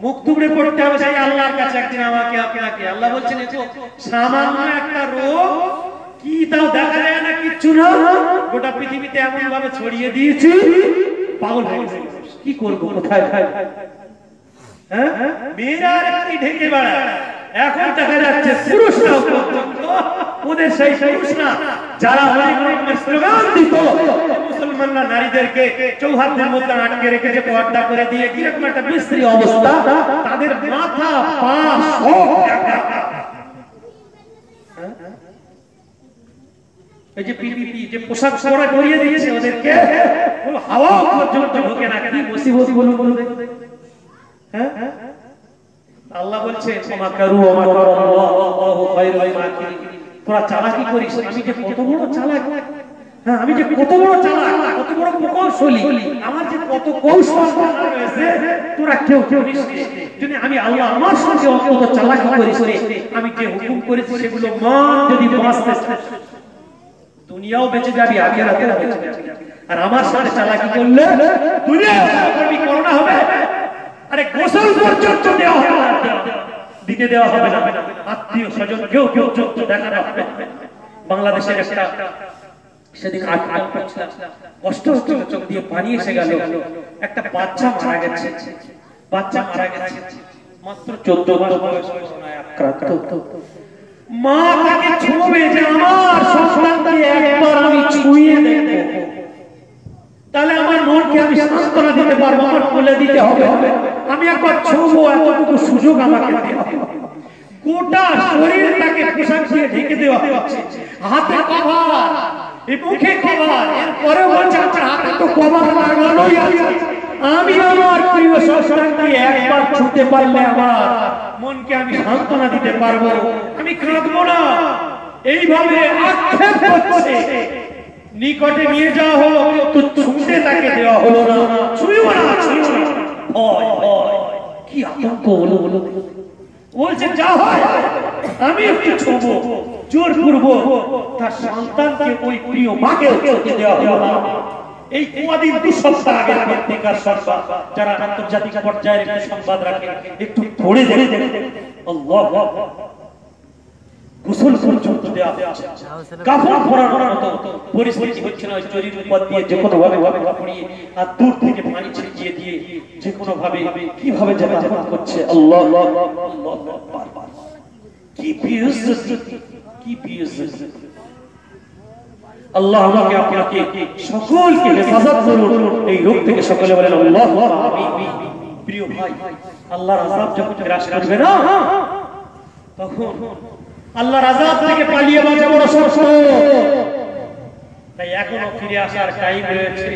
মুখ থুবড়ে পড়তে হবে সেই আল্লাহর কাছে একদিন আমাকে আপনাকে। আল্লাহ বলছেন এতো সামান্য একটা রোগ, কি তাও দেখা যায় না, কিচ্ছু না, গোটা পৃথিবীতে এমন ভাবে ছড়িয়ে দিয়েছি পাগল হয়ে গেছে। কি করবো, কোথায়? হ্যাঁ, মেয়েরা একটি ঢেকে বেড়ায়, এখন দেখা যাচ্ছে পুরুষরাও পর্যন্ত ওদের সেই পুরুষ না যারা স্লোগান দিত মুসলমানরা নারীদেরকে চৌহাদ্দের মধ্যে আটকে রেখেছে, পর্দা করে দিয়ে কিরকম একটা বিশ্রী অবস্থা, তাদের মাথা পা সব এই যে পিপিপি যে পোশাক পরা করিয়ে দিয়েছে ওদেরকে, হাওয়া পর্যন্ত ঢোকে না, কি মুসিবত বলুন। হ্যাঁ, আল্লাহ বলছে তোরা চালাকি করিস, আমি যে কত বড় চালাক, হ্যাঁ আমি যে কত বড় চালাক, কত বড় প্রকৌশলী, আমার যে কত কৌশল রয়েছে, তোরা কেউ যদি আমি আল্লাহ আমার সঙ্গে অত চালাকি করিস, আমি যে হুকুম করেছি সেগুলো মান যদি বাঁচতে, দুনিয়াও বেঁচে যাবি, আখিরাতেও বেঁচে যাবি। আর আমার সাথে চালাকি করলে দুনিয়া করবি, করোনা হবে, আরে গোসল পর্যন্ত দেওয়া হবে না, দিতে দেওয়া হবে না, আত্মীয় স্বজন কেউ চোখ দেখা হবে। বাংলাদেশের একটা সেদিন কষ্ট হচ্ছিল, চোখ দিয়ে পানি এসে গেল, একটা বাচ্চা মারা গেছে, মাত্র 14 মাস বয়স, আক্রান্ত। মা তাকে ছুঁবে যে আমার সন্তানকে একবার আমি ছুঁয়ে দেখব, তাহলে আমার মনকে আমি সান্ত্বনা দিতে পারবো, আমার কোলে দিতে হবে, আমি একবার ছুঁবো, এতটুকু সুযোগ আমাকে দেওয়া হবে। গোটা শরীর তাকে পোশাক দিয়ে ঢেকে দেওয়া হচ্ছে, হাতে কভার, এই মুখে কভার, এরপরে বলছে আমার হাতে তো কভার লাগানোই আছে। আমি আমার প্রিয় সন্তানকে একবার ছুঁতে পারলে আমার মনকে আমি সান্ত্বনা দিতে পারবো, আমি কাঁদবো না। এইভাবে আক্ষেপ করছে। নিকটে নিয়ে যাওয়া হলো, তো ছুঁতে তাকে দেওয়া হলো না, ছুঁইও না, ছুঁইও না। ভয় ভয়, কি আতঙ্ক হলো হলো। বলছে যা হয় আমি একটু ছুঁবো, জোর করবো। তার সন্তানকে ওই প্রিয় মাকে ছুঁতে দেওয়া হলো না। এই কদিন 2 সপ্তাহ আগে পত্রিকার সংবাদ, যারা আন্তর্জাতিক পর্যায়ে একটু সংবাদ রাখে, একটু পড়ে দেখে আল্লাহ, গোসল পর্যন্ত দেওয়া হচ্ছে, কাফন পরানোর মতো পরিস্থিতি হচ্ছে না। শরীর উপর দিয়ে যে কোনো ভাবে কাপড়িয়ে আর দূর থেকে পানি ছিটিয়ে দিয়ে যে কোনো ভাবে কিভাবে যাতায়াত করছে। আল্লাহ কি বেইজ্জতি, কি বেইজ্জতি। আল্লাহ আমাকে আপনাকে সকলকে হেফাজত করুন এই রোগ থেকে। সকলে বলেন আল্লাহ আমিন। প্রিয় ভাই, আল্লাহর আযাব যখন গ্রাস করবে না, তখন আল্লাহর আযাব থেকে পালিয়ে বাঁচা বড় শক্ত। তাই এখনো ফিরে আসার টাইম রয়েছে।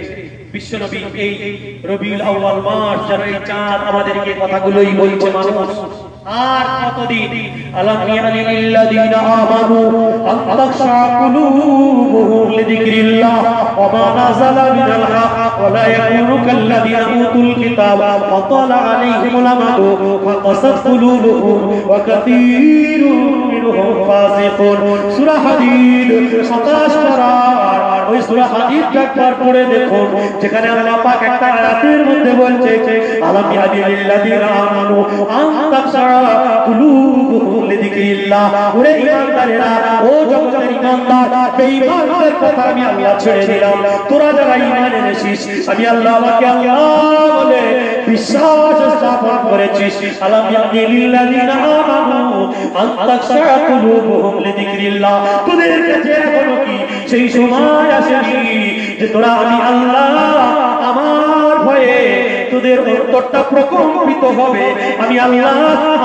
বিশ্বনবী এই রবিউল আউয়াল মাস, যেন এই চাঁদ আমাদেরকে কথাগুলোই বলছে মানুষ। আর কতদিন? আলাম ইয়ানি লিল্লাযিনা আমানু আন তাখশা কুলুবুহুম লিযিকরিল্লাহ ওয়া মা নাযালা মিনাল হক ওয়া লা ইয়াকুনু কাল্লাযিনা উতুল কিতাবা ফাতালা আলাইহিমুল আমাদু ফাকাসাত কুলুবুহুম ওয়া কাসীরুম মিনহুম ফাসিকুন। সূরা হাদীদ 27 পারার ওই সূরা হাদীদ একবার পড়ে দেখুন, যেখানে আল্লাহ পাক একটা আয়াতের মধ্যে বলছে আলাম ইয়ানি লিল্লাযিনা আমানু আন তাখশা কুলুবুহুম লিযিকরিল্লাহ। ওরে ঈমানদারেরা, ও জগতের ঈমানদার, বেঈমানদের কথা আমি আল্লাহ ছেড়ে দিলাম। তোরা যারা ঈমান এনেছিস, আমি আল্লাহ আমাকে আল্লাহ বলে বিশ্বাস স্থাপন করেছিস, আলাম ইয়ানি লিল্লাযিনা আমানু আন তাখশা কুলুবুহুম লিযিকরিল্লাহ। তোদের কাছে এখনো কি সেই সময় আসেনি যে তোরা আমি আল্লাহ আমার ভয়ে তোদের অন্তরটা প্রকম্পিত হবে? আমি আল্লাহ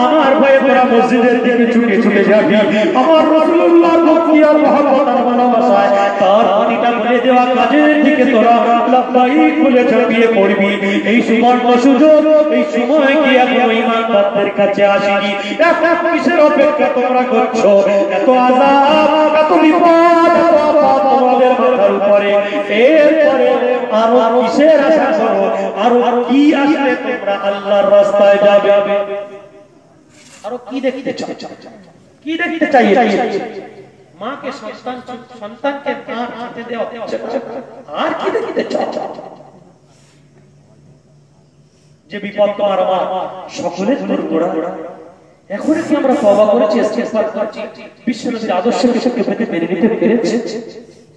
আমার ভয়ে তোরা মসজিদের দিকে ছুটে ছুটে যাবি, আমার রাসূলুল্লাহর ভক্তি আর মহব্বত আর ভালোবাসায় তার প্রতিটা বলে দেওয়া কাজের দিকে তোরা লাফাই খুলে ঝাঁপিয়ে পড়বি। এই সুবর্ণ সুযোগ, এই সময় কি এখনো ঈমানদারদের কাছে আসেনি? এখন কিসের অপেক্ষা তোমরা করছো? এত আযাব, এত বিপদ, এত আপদ তোমাদের মাথার উপরে, এরপরে আরো কিসের আশা করো? আরো কি আসলে তোমরা আল্লাহর রাস্তায় যাবে? আরো কি দেখতে চাও? কি দেখতে চাই? মাকে সন্তানকে মা খেতে দেওয়া, আর কি দেখতে চাও? যে বিপদ তোমার আমার সকলের দূর করা। এখন কি আমরা তওবা করেছি, ইস্তিগফার করছি, বিশ্বনবীর আদর্শকে সঙ্গে পেতে মেনে নিতে পেরেছি?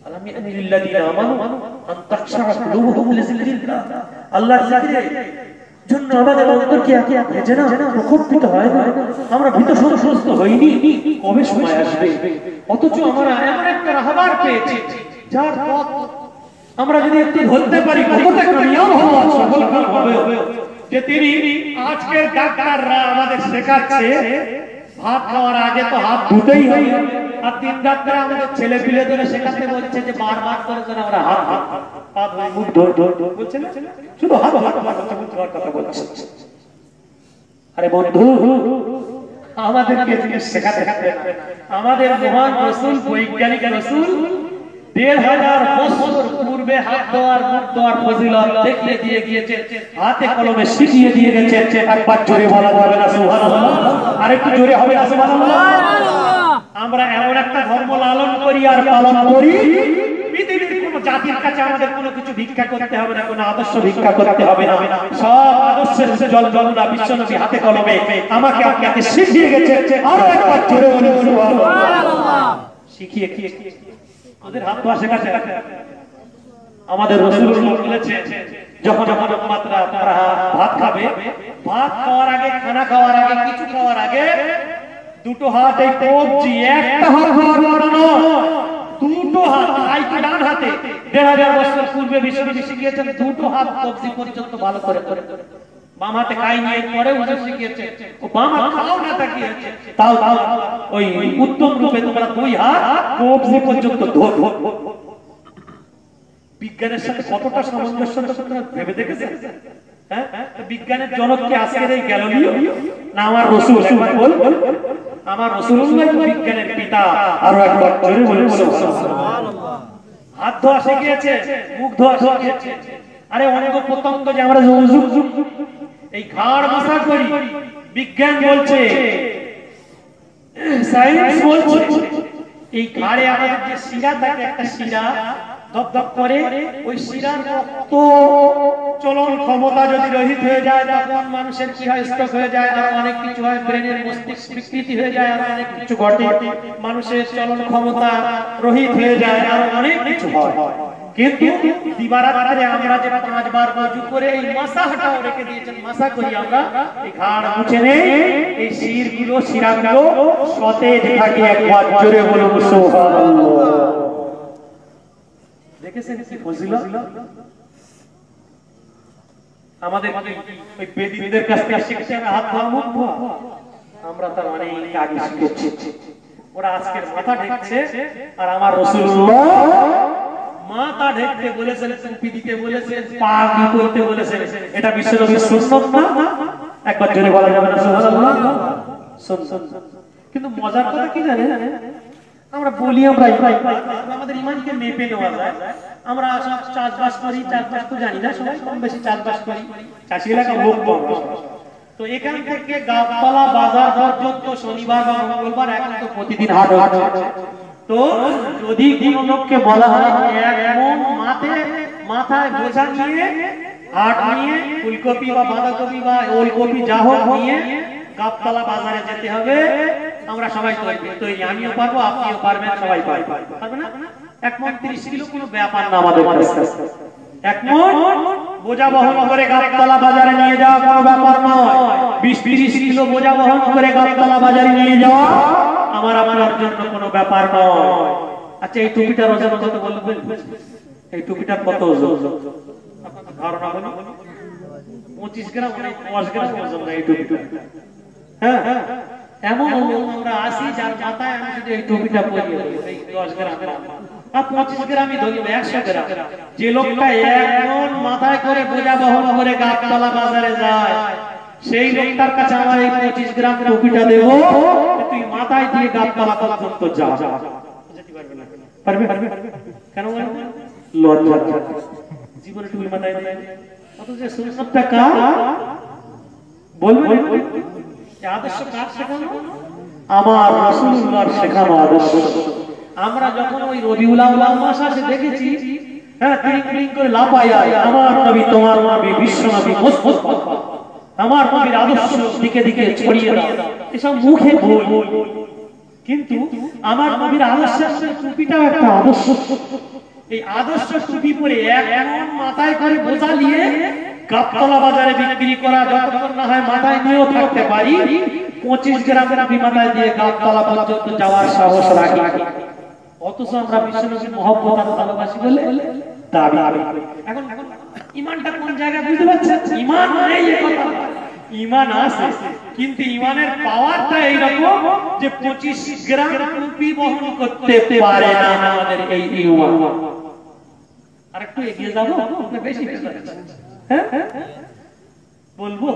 আলাম ইয়ানি লিল্লাযিনা আমানু আন তাখশা কুলুবুহুম লিযিকরিল্লাহ। আল্লাহর জিকিরের জন্য আমাদের অন্তর কি ভেজে না, প্রকম্পিত হয় না? আমরা ভীত সন্ত্রস্ত হইনি? কবে সময় আসবে? অথচ আমরা এমন একটা রাহবার পেয়েছি যার পথ আমরা যদি একটু ধরতে পারি, কতটা কামিয়াব হব, সফল হবে। যে তিনি আজকের ডাক্তাররা আমাদের শেখাচ্ছে ভাত খাওয়ার আগে তো হাত ধুতেই হবে, আর দিন রাত করে আমাদের ছেলে পিলেদের শেখাতে বলছে যে বারবার করে যেন আমরা হাত পা ধুই, মুখ ধুই বলছে না, শুধু হাত ধোয়ার কথা বলছে। আরে বন্ধু, আমাদেরকে জিনিস শেখাতে হবে। আমাদের মহান রাসূল, বৈজ্ঞানিক রাসূল ১৫০০ বছর পূর্বে হাত ধোয়ার, মুখ ধোয়ার ফজিলত দেখিয়ে দিয়ে গিয়েছে, হাতে কলমে শিখিয়ে দিয়ে গেছে। একবার জোরে বলা যাবে না সুবহানাল্লাহ? আরেকটু জোরে হবে না সুবহানাল্লাহ? আমরা এমন একটা ধর্ম লালন করি আর পালন করি, পৃথিবীর কোন জাতির কাছে আমাদের কোনো কিছু ভিক্ষা করতে হবে না, কোনো আদর্শ ভিক্ষা করতে হবে না। সব আদর্শের জল জলনা বিশ্বনবী হাতে কলমে আমাকে আপনাকে শিখিয়ে গেছে। আরো একবার জোরে বলুন সুবহানাল্লাহ। শিখিয়ে ওদের হাত ধোয়া শেখাচ্ছে। আমাদের রাসূলুল্লাহ বলেছেন, যখন আমার উম্মতরা তারা ভাত খাবে, ভাত খাওয়ার আগে, খানা খাওয়ার আগে, কিছু খাওয়ার আগে দুটো হাত এই কবজি, একটা হাত ধোয়ার নয়, দুটো হাত, ডান হাতে ১৫০০ বছর পূর্বে বিশ্বনবী শিখিয়েছেন দুটো হাত কবজি পর্যন্ত ভালো করে করে। বাম হাতে খাই নিয়ে পরে উঠে শিখিয়েছে, ও বাম হাত খাও না তাকিয়েছে, তাও ওই উত্তম রূপে তোমরা দুই হাত কবজি পর্যন্ত ধো। বিজ্ঞানের সাথে কতটা সামঞ্জস্য ভেবে দেখেছেন? হ্যাঁ, বিজ্ঞানের জনক কি আজকের এই গ্যালিলিও না আমার রাসূল? একবার বল, আমার রাসূলুল্লাহ তো বিজ্ঞানের পিতা। আর একবার জোরে বলে সুবহানাল্লাহ। হাত ধোয়া শিখিয়েছে, মুখ ধোয়া শিখিয়েছে। আরে অঙ্গ প্রত্যঙ্গ যে আমরা এই ঘাড় মাসাজ করি, বিজ্ঞান বলছে, সায়েন্স বলছে, এই ঘাড়ে আমাদের যে শিরা থাকে, একটা শিরা ধপধপ করে, ওই শিরার রক্ত চলন ক্ষমতা যদি রহিত হয়ে যায় তখন মানুষের কি হয়? স্ট্রোক হয়ে যায়, আর অনেক কিছু হয়, ব্রেনের মস্তিষ্ক বিকৃতি হয়ে যায়, আর অনেক কিছু ঘটে, মানুষের চলন ক্ষমতা রহিত হয়ে যায়, আর অনেক কিছু হয়। কিন্তু দিবারাত্রে আমরা যে 5 বার ওযু করে এই মাসাহটাও রেখে দিয়েছেন, মাসা করি আমরা, এই ঘাড় মুছে নেই, এই শিরগুলো শিরাগুলো সতেজ থাকে। একবার জোরে বলুন সুবহানাল্লাহ। দেখেছেন কি ফজিলত? আমাদের ওই বেদিনদের কাছ থেকে শিখতে হাত ধোয়া মুখ ধোয়া, আমরা তার অনেক আগে শিখেছি। ওরা আজকের মাথা ঢেকছে, আর আমার রাসূলুল্লাহ মাথা ঢেকতে বলেছেন, টুপি দিতে বলেছেন, পাগড়ি পরতে বলেছেন। এটা বিশ্বনবীর সুন্নাত না? একবার জোরে বলা যাবে না সুবহানাল্লাহ? সুন্নাত। কিন্তু মজার কথা কি জানেন? আমরা বলি আমরা আমাদের ঈমানকে মেপে নেওয়া যায়। আমরা সব চাষবাস করি, চাষবাস তো জানি না, সবাই কম বেশি চাষবাস করি, চাষি এলাকা লোক কম। তো এখান থেকে গাবতলা বাজার পর্যন্ত শনিবার বা মঙ্গলবার এখন তো প্রতিদিন হাট হচ্ছে। তো যদি কোনো লোককে বলা হয় এক মন মাথায় বোঝা নিয়ে হাট নিয়ে ফুলকপি বা বাঁধাকপি বা ওলকপি যা হোক নিয়ে গাবতলা বাজারে যেতে হবে, আমরা সবাই তৈরি, আমিও পারবো, আপনিও পারবেন, সবাই পারবে না? 1 মণ 30 কিলো কোনো ব্যাপার না আমাদের কাছে। 1 মণ বোঝা বহন করে গাবতলা বাজারে নিয়ে যাওয়া কোনো ব্যাপার নয়। 20-30 কিলো বোঝা বহন করে গাবতলা বাজারে নিয়ে যাওয়া আমার আপনার জন্য কোনো ব্যাপার নয়। আচ্ছা, এই টুপিটার ওজন কত বলবেন? এই টুপিটার কত ওজন ধারণা বলুন? 25 গ্রাম, 10 গ্রাম ওজন না এই টুপিটা। হ্যাঁ, এমন আমরা আসি যার মাথায় আমি যদি এই টুপিটা পরি, এই 10 গ্রাম আর 25 গ্রামই ধরি, 100 গ্রাম। যে লোকটা 1 মণ মাথায় করে বোঝা বহন করে গাবতলা বাজারে যায়, সেই লোকটার কাছে আমার এই 25 গ্রাম টুপিটা দেব, তুই মাথায় দিয়ে গাবতলা পর্যন্ত যা। পারবে? কেন লজ্জা? জীবনে টুপি মাথায় দেয়, অথচ সুন্নাতটা কার বলবেন? আদর্শ কার শেখানো? আমার রাসূলুল্লাহর শেখানো আদর্শ। আমরা যখন ওই রবিউল আউয়াল মাস আসে দেখেছি, হ্যাঁ, ক্রিং করে লাফায় আমার নবী, তোমার নবী, বিশ্ব নবী, মুস্তাফা, আমার নবীর আদর্শ দিকে দিকে ছড়িয়ে দাও, এসব মুখে বল। কিন্তু আমার নবীর আদর্শের টুপিটাও একটা আদর্শ। এই আদর্শ টুপি পরে 1 মণ মাথায় করে বোঝা নিয়ে গাবতলা বাজারে বিক্রি করা, যতক্ষণ না হয় মাথায় নিয়েও থাকতে পারি, 25 গ্রাম মাথায় দিয়ে গাবতলা পর্যন্ত যাওয়ার সাহস রাখি। অথচ আমরা বিশ্বনবীর মহব্বত আর ভালোবাসি বলে দাবি। এখন ঈমানটা কোন জায়গায় বুঝতে পারছেন? ঈমান নেই এই কথা, ঈমান আছে, কিন্তু ঈমানের পাওয়ারটা এইরকম যে 25 গ্রাম টুপি বহন করতে পারে না আমাদের এই ঈমান। আর একটু এগিয়ে যাবো, না বেশি বেশি? হ্যাঁ, বলবো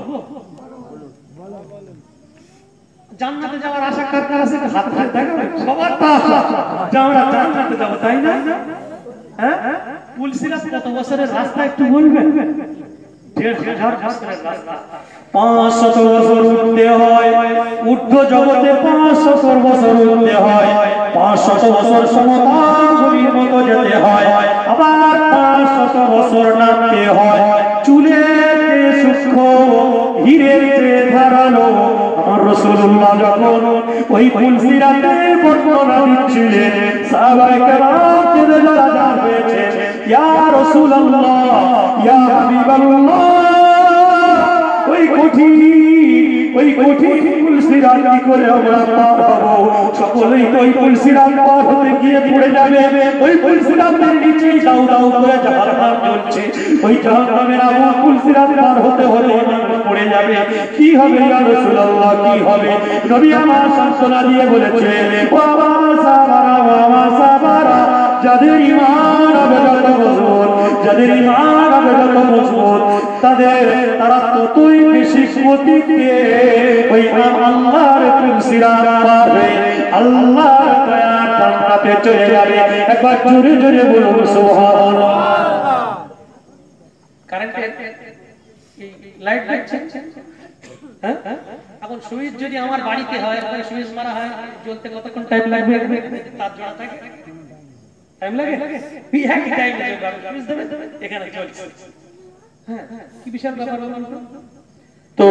জান্নাতে যাওয়ার আশা কার কার আছে? হাত দেখাবেন। সবার তো আশা যে আমরা জান্নাতে যাব, তাই না? হ্যাঁ, পুলসিরাত কত বছরের রাস্তা একটু বলবেন? 1,500 বছরের রাস্তা। 500 বছর উঠতে হয়, ঊর্ধ্ব জগতে 500 বছর উঠতে হয়, 500 বছর সমতাভূমির মতো যেতে হয়, আবার 500 বছর নামতে হয়। চুলের সূক্ষ্ম, হীরের চেয়ে ধারালো আমার রাসূলুল্লাহ যখন ওই পুলসিরাতের বর্ণনা দিচ্ছিলেন, সাহাবায়ে কেরাম কেঁদে যারা হয়েছে, ইয়া রাসূলুল্লাহ, ইয়া হাবিবাল্লাহ, ওই কঠিন পুলসিরাত কি করে আমরা পার হব? সকলেই তো ওই পুলসিরাত পার হতে গিয়ে পড়ে যাবে। ওই পুলসিরাতের নিচেই দাউ দাউ করে জাহান্নাম জ্বলছে, ওই জাহান্নামের আগুন পুলসিরাত পার হতে হতে মানুষ পড়ে যাবে। কি হবে ইয়া রাসূলুল্লাহ, কি হবে? নবী আমার সান্ত্বনা দিয়ে বলেছে, ওয়া মা সাবারা, ওয়া মা সাবারা, যাদের ঈমান হবে যত মজবুত, যাদের ঈমান হবে যত মজবুত, তারা ততই বেশি গতি দিয়ে ওই আল্লাহর কুরসিরাত পার হয়ে আল্লাহর দয়ার জান্নাতে চলে যাবে। একবার জোরে জোরে বলুন সুবহানাল্লাহ। কারেন্টের লাইট লাগছে, হ্যাঁ? এখন সুইচ যদি আমার বাড়িতে হয়, ওখানে সুইচ মারা হয়, জ্বলতে কতক্ষণ টাইম লাগবে? তার জোড়া থাকে, টাইম লাগে, একই টাইম লাগে, সুইচ দেবে এখানে চলছে। হ্যাঁ, কি বিশাল ব্যাপার বলুন তো।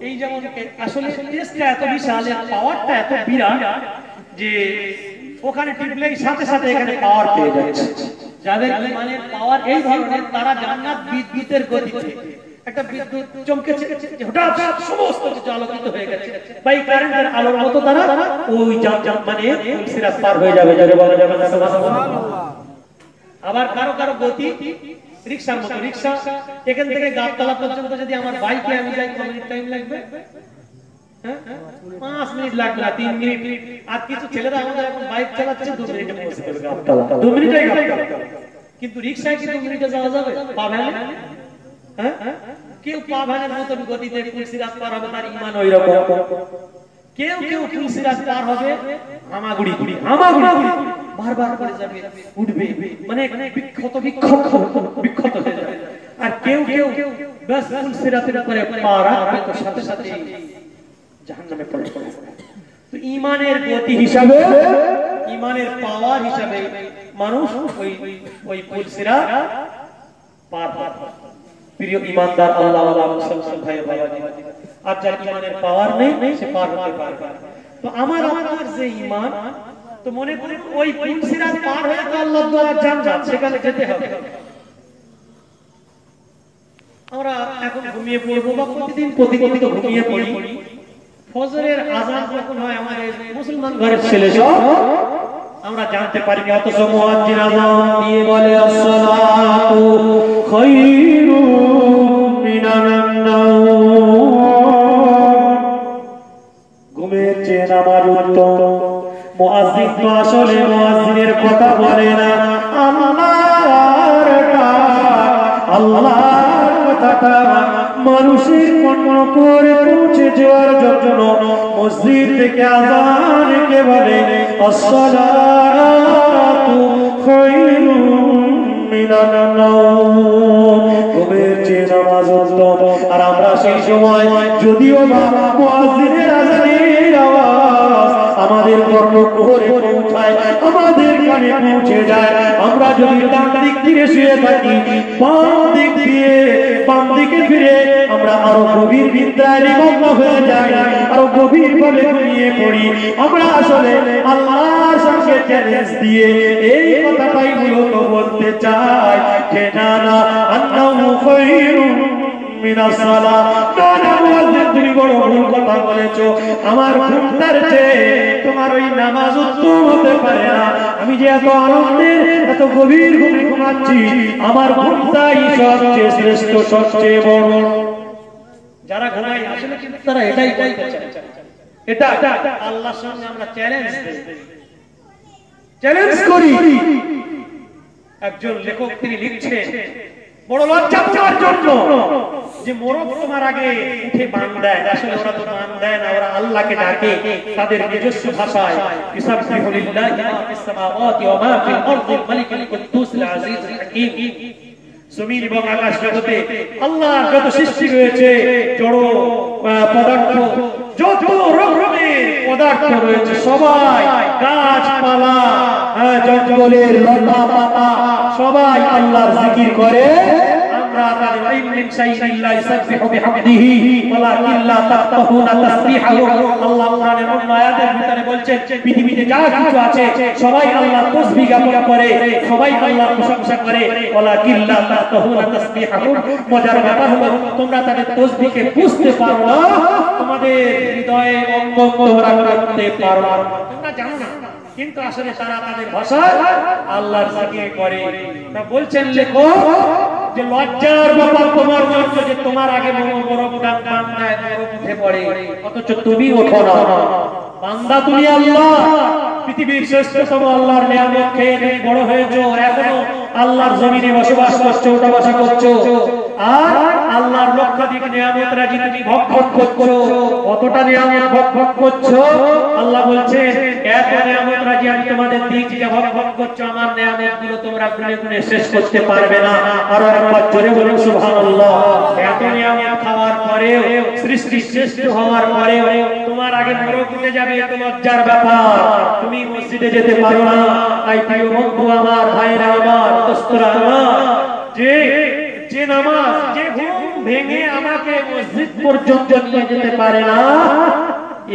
এই যেমন আসলে টেস্টটা এত বিশাল, পাওয়ারটা এত বিরাট যে ওখানে টিপলেই সাথে সাথে এখানে পাওয়ার পেয়ে যাচ্ছে। যাদের ঈমানের পাওয়ার এই ধরনের, তারা জান্নাত বিদ্যুতের গতিতে, একটা বিদ্যুৎ চমকেছে হঠাৎ সমস্ত কিছু আলোকিত হয়ে গেছে, বা এই কারেন্টের আলোর মতো তারা ওই মানে সিরাত পার হয়ে যাবে। আবার কারো কারো গতি রিকশার মতো, রিকশা এখান থেকে গাবতলা পর্যন্ত যদি আমার বাইকে আমি যাই, কত মিনিট টাইম লাগবে? 5 মিনিট লাগবে না, 3 মিনিট। আর কিছু ছেলেরা আমাদের এখন বাইক চালাচ্ছে 2 মিনিটে পৌঁছে যাবে গাবতলা, 2 মিনিটেই গাবতলা। কিন্তু রিকশায় কি 2 মিনিটে যাওয়া যাবে? পা ভ্যানে, হ্যাঁ, কেউ পা ভ্যানের মতন গতিতে কুলসিরাত পার হবে, তার ঈমান ওই রকম। কেউ কেউ কুলসিরাত পার হবে হামাগুড়ি বারবার করে যাবে, উঠবে, মানে বিক্ষত হয়ে যাবে। আর কেউ কেউ বাস কুলসিরাতের উপরে পা রাখবে তো সাথে সাথে জাহান্নামে পড়ে যাবে। তো ঈমানের গতি হিসাবে, ঈমানের পাওয়ার হিসাবে মানুষ ওই কুলসিরাত পার হয়। প্রিয় ঈমানদার আল্লাহ ওয়ালা মুসলমান ভাই ভাই, আর যার ঈমানের পাওয়ার নেই সে পার হতে পারবে না। তো আমার আপনার যে ঈমান, তো মনে করে ওই কুলসিরাত পার হয়ে তো আল্লাহর দয়ার জান্নাত, সেখানে যেতে হবে। আমরা এখন ঘুমিয়ে পড়বো, বা প্রতিদিন তো ঘুমিয়ে পড়ি। ফজরের আযান যখন হয় আমাদের মুসলমান ঘরের ছেলে সব আমরা জানতে পারি, অথচ মুয়াজ্জিন আযান দিয়ে বলে আসসালাতু খায়রুম মিনান নাওম। ঘুমের চেয়ে নামাজ উত্তম। মুয়াজ্জিন তো আসলে মুয়াজ্জিনের কথা বলে না, আল্লাহর কথাটা মানুষের মন করে পৌঁছে যাওয়ার জন্য মসজিদ থেকে আযানকে বলে আসসালাতু খায়রুম মিনান নাওম। ঘুমের চেয়ে নামাজ উত্তম। আর আমরা সেই সময় যদিও মুয়াজ্জিনের আযানের আওয়াজ আমাদের কর্ণকুহরে পৌঁছায়, আমাদের কানে পৌঁছে যায়, আমরা যদি ডান দিক ফিরে শুয়ে থাকি, বাম দিকে ফিরে আমরা আরো গভীর বিদ্যায় নিমগ্ন হয়ে যাই, আরো গভীর ভাবে ঘুমিয়ে পড়ি। আমরা আসলে আল্লাহর সঙ্গে চ্যালেঞ্জ দিয়ে এই কথাটাই মূলত বলতে চাই যে না না, আন্নাহু খায়রুম মিনাস সালাহ। না মুয়াজ্জিন, তুমি বড় ভুল কথা বলেছো। আমার ঘুমটার চেয়ে তোমার ওই নামাজ উত্তম হতে পারে না। আমি যে এত আনন্দের এত গভীর ঘুমে ঘুমাচ্ছি, আমার ঘুমটাই সবচেয়ে শ্রেষ্ঠ, সবচেয়ে বড়। যারা ঘুমায় আসলে কিন্তু তারা এটাই বলতে চায়, এটা আল্লাহর সঙ্গে আমরা চ্যালেঞ্জ করি। একজন লেখক তিনি লিখছেন, বড় লজ্জা পাওয়ার জন্য যে মোরগ তোমার আগে উঠে বান দেয়, আসলে ওরা তো বান দেয় না, ওরা আল্লাহকে ডাকে তাদের নিজস্ব ভাষায়, ইসাববিহু লিল্লাহি মা ফিস সামাওয়াতি ওয়া মা ফিল আরদিল মালিকুল কুদ্দুসিল আজিজুল হাকীম। জমিন এবং আকাশ জগতে আল্লাহর যত সৃষ্টি রয়েছে, জড় পদার্থ, যত রকমের পদার্থ রয়েছে, সবাই গাছপালা, জঙ্গলের লতা পাতা, সবাই আল্লাহর জিকির করে। আমরা তাদের ইলমিন শাইইল্লাহ ইসাববিহু বিহামদিহি ওয়ালাকিন লা তাফকাহুনা তাসবিহাহু। আল্লাহ কোরআনের অন্য আয়াতের ভিতরে বলছেন, পৃথিবীতে যা কিছু আছে সবাই আল্লাহর তাসবিহ জ্ঞাপন করে, সবাই আল্লাহর প্রশংসা করে। ওয়ালাকিন লা তাফকাহুনা তাসবিহাহু। মজার ব্যাপার হলো তোমরা তাদের তাসবিহকে বুঝতে পারো না, তোমাদের হৃদয়ে অঙ্গ ধরা করতে পারো না, তোমরা জানো না, কিন্তু আসলে তারা তাদের ভাষায় আল্লাহর জিকির করে। তা বলছেন লেখক যে লজ্জার ব্যাপার তোমার জন্য যে তোমার আগে বরফ বান্দায় বরফ উঠে পড়ে, অথচ তুমি ওঠো না। বান্দা তুমি আল্লাহ, পৃথিবীর শ্রেষ্ঠতম আল্লাহর নিয়ামত খেয়ে তুমি বড় হয়েছো, এখনো আল্লাহর জমিনে বসবাস করছো, ওঠা বসা করছো, আর আল্লাহর লক্ষাধিক নিয়ামত রাজি তুমি ভোগ করছো। কতটা নিয়ামত ভোগ করছো? আল্লাহ বলছে এত নিয়ামত রাজি আমি তোমাদের দিয়েছি, যে ভোগ করছো আমার নিয়ামতগুলো তোমরা গুনে গুনে শেষ করতে পারবে না। আর একবার জোরে বলুন সুবহানাল্লাহ। এত নিয়ামত খাওয়ার পরেও, সৃষ্টি শ্রেষ্ঠ হওয়ার পরেও তোমার আগে মরক উঠে যাবে, এত লজ্জার ব্যাপার। তুমি মসজিদে যেতে পারো না। তাই প্রিয় বন্ধু আমার, ভাইরা আমার, দোস্তরা আমার, যে নামাজ, যে ঘুম ভেঙে আমাকে মসজিদ পর্যন্ত নিয়ে যেতে পারে না,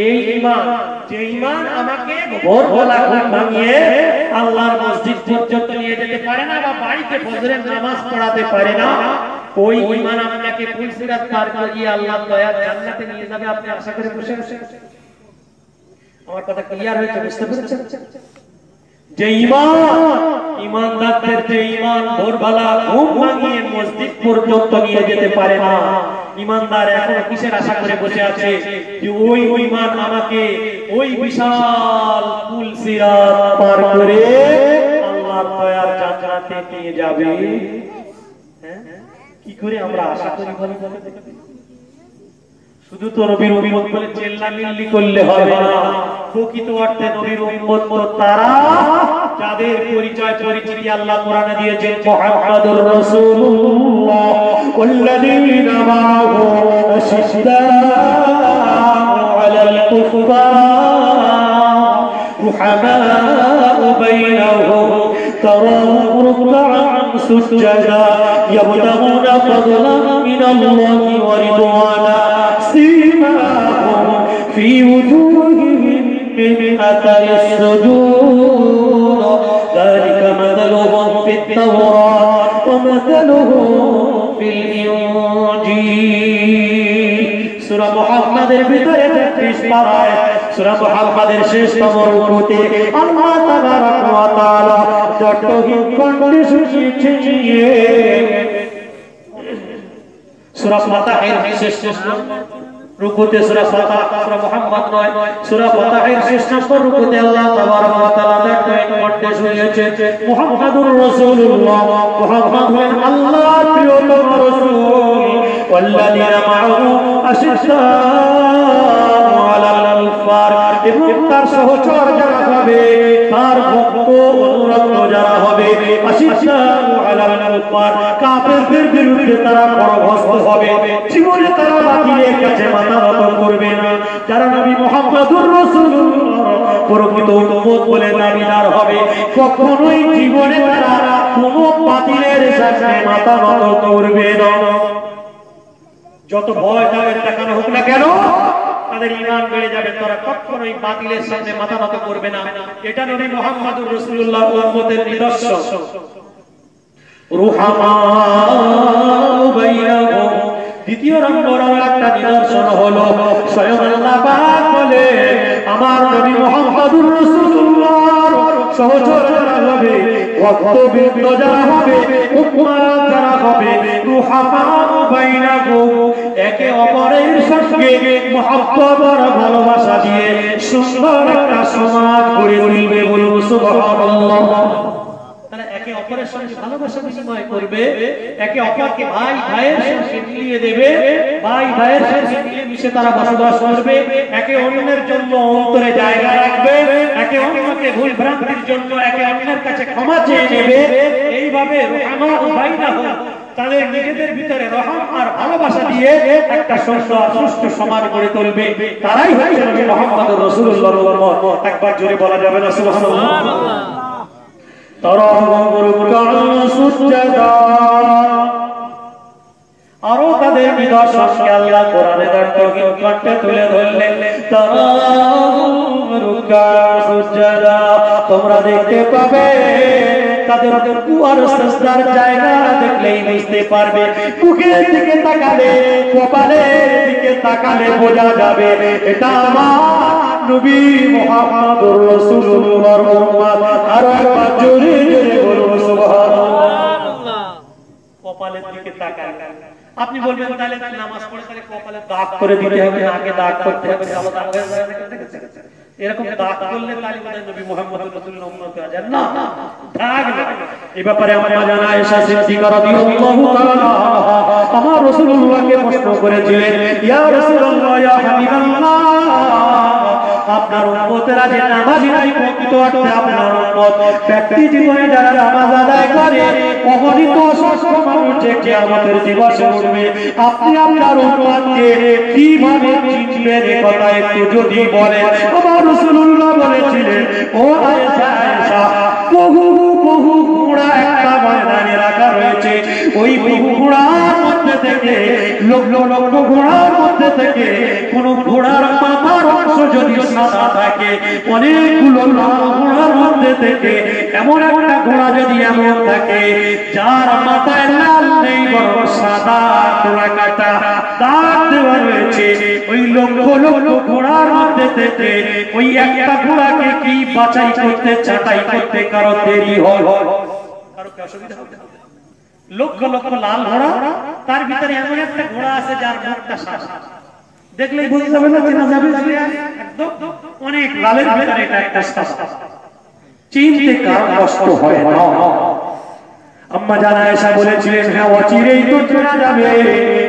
এই ঈমান, যে ঈমান আমাকে ভোরবেলা ঘুম ভাঙিয়ে আল্লাহর মসজিদ পর্যন্ত নিয়ে যেতে পারে না, বা বাড়িতে ফজরের নামাজ পড়াতে পারে না, ওই ঈমান আপনাকে পুলসিরাত পার করিয়ে আল্লাহর দয়ার জান্নাতে নিয়ে যাবে। আপনি আশা করে বসে আছেন? আমার কথা ক্লিয়ার হয়েছে? বুঝতে পেরেছেন? যে ঈমানদারদের যে ঈমান ভোরবেলা ঘুম ভাঙিয়ে মসজিদ পর্যন্ত নিয়ে যেতে পারে না, ঈমানদার এখন কিসের আশা করে বসে আছে যে ওই ঈমান আমাকে ওই বিশাল পুল সিরাত পার করে আল্লাহর দয়ার জান্নাতে নিয়ে যাবে? কি করে আমরা আশা করি বলে? শুধু তো নবীর উম্মত বলে চেল্লামিল্লি করলে হবে না। প্রকৃত অর্থে নবীর উম্মত তারা যাদের পরিচয় পরিচিতি আল্লাহ কোরআনে দিয়েছেন, মুহাম্মাদুর রাসূলুল্লাহ ওয়াল্লাযীনা মাআহু আশিদ্দাউ আলাল কুফার রুহামাউ বাইনাহুম তারাহুম রুকআন সুজদা ইয়াবতাগুনা ফাদলান মিনাল্লাহি ওয়া রিদওয়ানা سيماهم في وجوههم من أثر السجود ذلك مثلهم في التوراة ومثلهم في الإنجيل সূরা মুহাম্মাদের ভিতরে 33 পারায় সূরা মুহাম্মাদের শেষতম রুকুতে আল্লাহ তাবারক ওয়া তাআলা যতটুকু কণ্ঠে শুনিয়ে সূরা ফাতিহার শেষ রুকুতে, সূরা ফাতিহা সূরা মুহাম্মদ নয়, সূরা ফাতিহার শেষ নম্বর রুকুতে আল্লাহ তাবারক ওয়া তাআলা যতটুকু কণ্ঠে শুনিয়েছে মুহাম্মাদুর রাসূলুল্লাহ, মুহাম্মদ হলেন আল্লাহর প্রিয়তম রাসূল। ওয়াল্লাযীনা মাআহু আশিদ্দাউ আলাল কুফার, এবং তার সহচর যারা হবে, তার ভক্ত অনুরক্ত যারা হবে, আশিদ্দাউ আলাল কুফার, কাফেরদের বিরুদ্ধে তারা পরাভস্ত হবে, জীবনে তারা বাতিলের কাছে মাথা নত করবে না। যারা নবী মুহাম্মদুর রাসূলুল্লাহ প্রকৃত উম্মত বলে দাবিদার হবে, কখনোই জীবনে তারা কোনো বাতিলের সামনে মাথা নত করবে না। যত ভয় তাদের দেখানো হোক না কেন, তাদের ঈমান বেড়ে যাবে, তারা কখনোই বাতিলের সামনে মাথা নত করবে না। এটা নবী মুহাম্মদুর রাসূলুল্লাহ উম্মতের নিদর্শন। রুহামাউ বাইনাহুম, দ্বিতীয় নম্বর একটা নিদর্শন হলো স্বয়ং আল্লাহ পাক বলে আমার নবী মুহাম্মদুর রাসূলুল্লাহর সহচর যারা হবে, ভক্তবৃন্দ যারা হবে, উম্মাত যারা হবে, রুহামাউ বাইনাহুম, একে অপরের সঙ্গে মহব্বত আর ভালোবাসা দিয়ে সুন্দর একটা সমাজ গড়ে তুলবে। বলুন সুবহানাল্লাহ। তারা একে অপরের সঙ্গে ভালোবাসা বিনিময় করবে, একে অপরকে ভাই ভাইয়ের সঙ্গে মিলিয়ে দেবে, ভাই ভাইয়ের সঙ্গে মিলিয়ে মিশে তারা বসবাস করবে, একে অন্যের জন্য অন্তরে জায়গা রাখবে, একে অন্যকে ভুল ভ্রান্তির জন্য একে অন্যের কাছে ক্ষমা চেয়ে নেবে। এইভাবে রহমাউ বাইনাহুম, তাদের নিজেদের ভিতরে রহম আর ভালোবাসা দিয়ে একটা সুন্দর সুস্থ সমাজ গড়ে তুলবে। তারাই হচ্ছে নবী মুহাম্মদুর রাসূলুল্লাহর উম্মত। একবার জোরে বলা যাবে না সুবহানাল্লাহ? আরো তাদের নিদর্শনকে আল্লাহ কোরআনে কণ্ঠে তুলে ধরলেন। তোমরা দেখতে পাবে তাদের কুয়ার সাজদার জায়গা দেখলেই বুঝতে পারবে, মুখের দিকে তাকালে, কপালের দিকে তাকালে বোঝা যাবে এটা আমার নবী মুহাম্মদুর রাসূলুল্লাহর উম্মত। আর একবার জোরে জোরে বলুন সুবহানাল্লাহ। কপালের দিকে তাকালে আপনি বলবেন তাহলে নামাজ পড়ে তাহলে কপালে দাগ করে দিতে হবে, আগে দাগ করতে হবে, এরকম দাগ করলে তালি বোধহয় নবী মুহাম্মদ রাসূলুল্লাহ উম্মতে আজান না, দাগ না। এই ব্যাপারে আমার জানা আয়েশা সিদ্দিকা রাদিয়াল্লাহু তাআলা আমার রাসূলুল্লাহকে প্রশ্ন করেছিলেন, ইয়া রাসূলুল্লাহ, ইয়া হাবিবাল্লাহ, আপনার উম্মতেরা যে নামাজি নাই, প্রকৃত অর্থে আপনার উম্মত ব্যক্তি জীবনে যারা নামাজ আদায় করে অগণিত অসংখ্য মানুষ যে কিয়ামতের দিবসে উঠবে, আপনি আপনার উম্মতকে কিভাবে চিনবেন এ কথা একটু যদি বলেন। আমার রাসূলুল্লাহ বলেছিলেন, ও আয়েশা, বহু বহু ঘোড়া একটা ময়দানে রাখা রয়েছে, ওই বহু ঘোড়ার মধ্যে থেকে লক্ষ লক্ষ ঘোড়ার মধ্যে থেকে কোন ঘোড়ার মাথার অংশ যদি সাদা থাকে, অনেকগুলো ঘোড়ার মধ্যে থেকে এমন একটা ঘোড়া যদি এমন থাকে যার মাথায় লাল নেই বরং সাদা ঘোড়া কাটা দাগ দেওয়া রয়েছে, ওই লক্ষ লক্ষ ঘোড়ার মধ্যে থেকে ওই একটা ঘোড়াকে কি বাছাই করতে ছাঁটাই করতে কারো দেরি হয়? কারো কি অসুবিধা হবে? লক্ষ লক্ষ লাল ঘোড়া, তার ভিতরে এমন একটা ঘোড়া আছে যার মুখটা সাদা, দেখলেই বুঝতে যাবে না চেনা যাবে, একদম অনেক লালের ভিতরে এটা একটা সাদা, চিনতে কারো কষ্ট হয় না। আম্মা জান আয়েশা বলেছিলেন, হ্যাঁ অচিরেই তো চেনা যাবে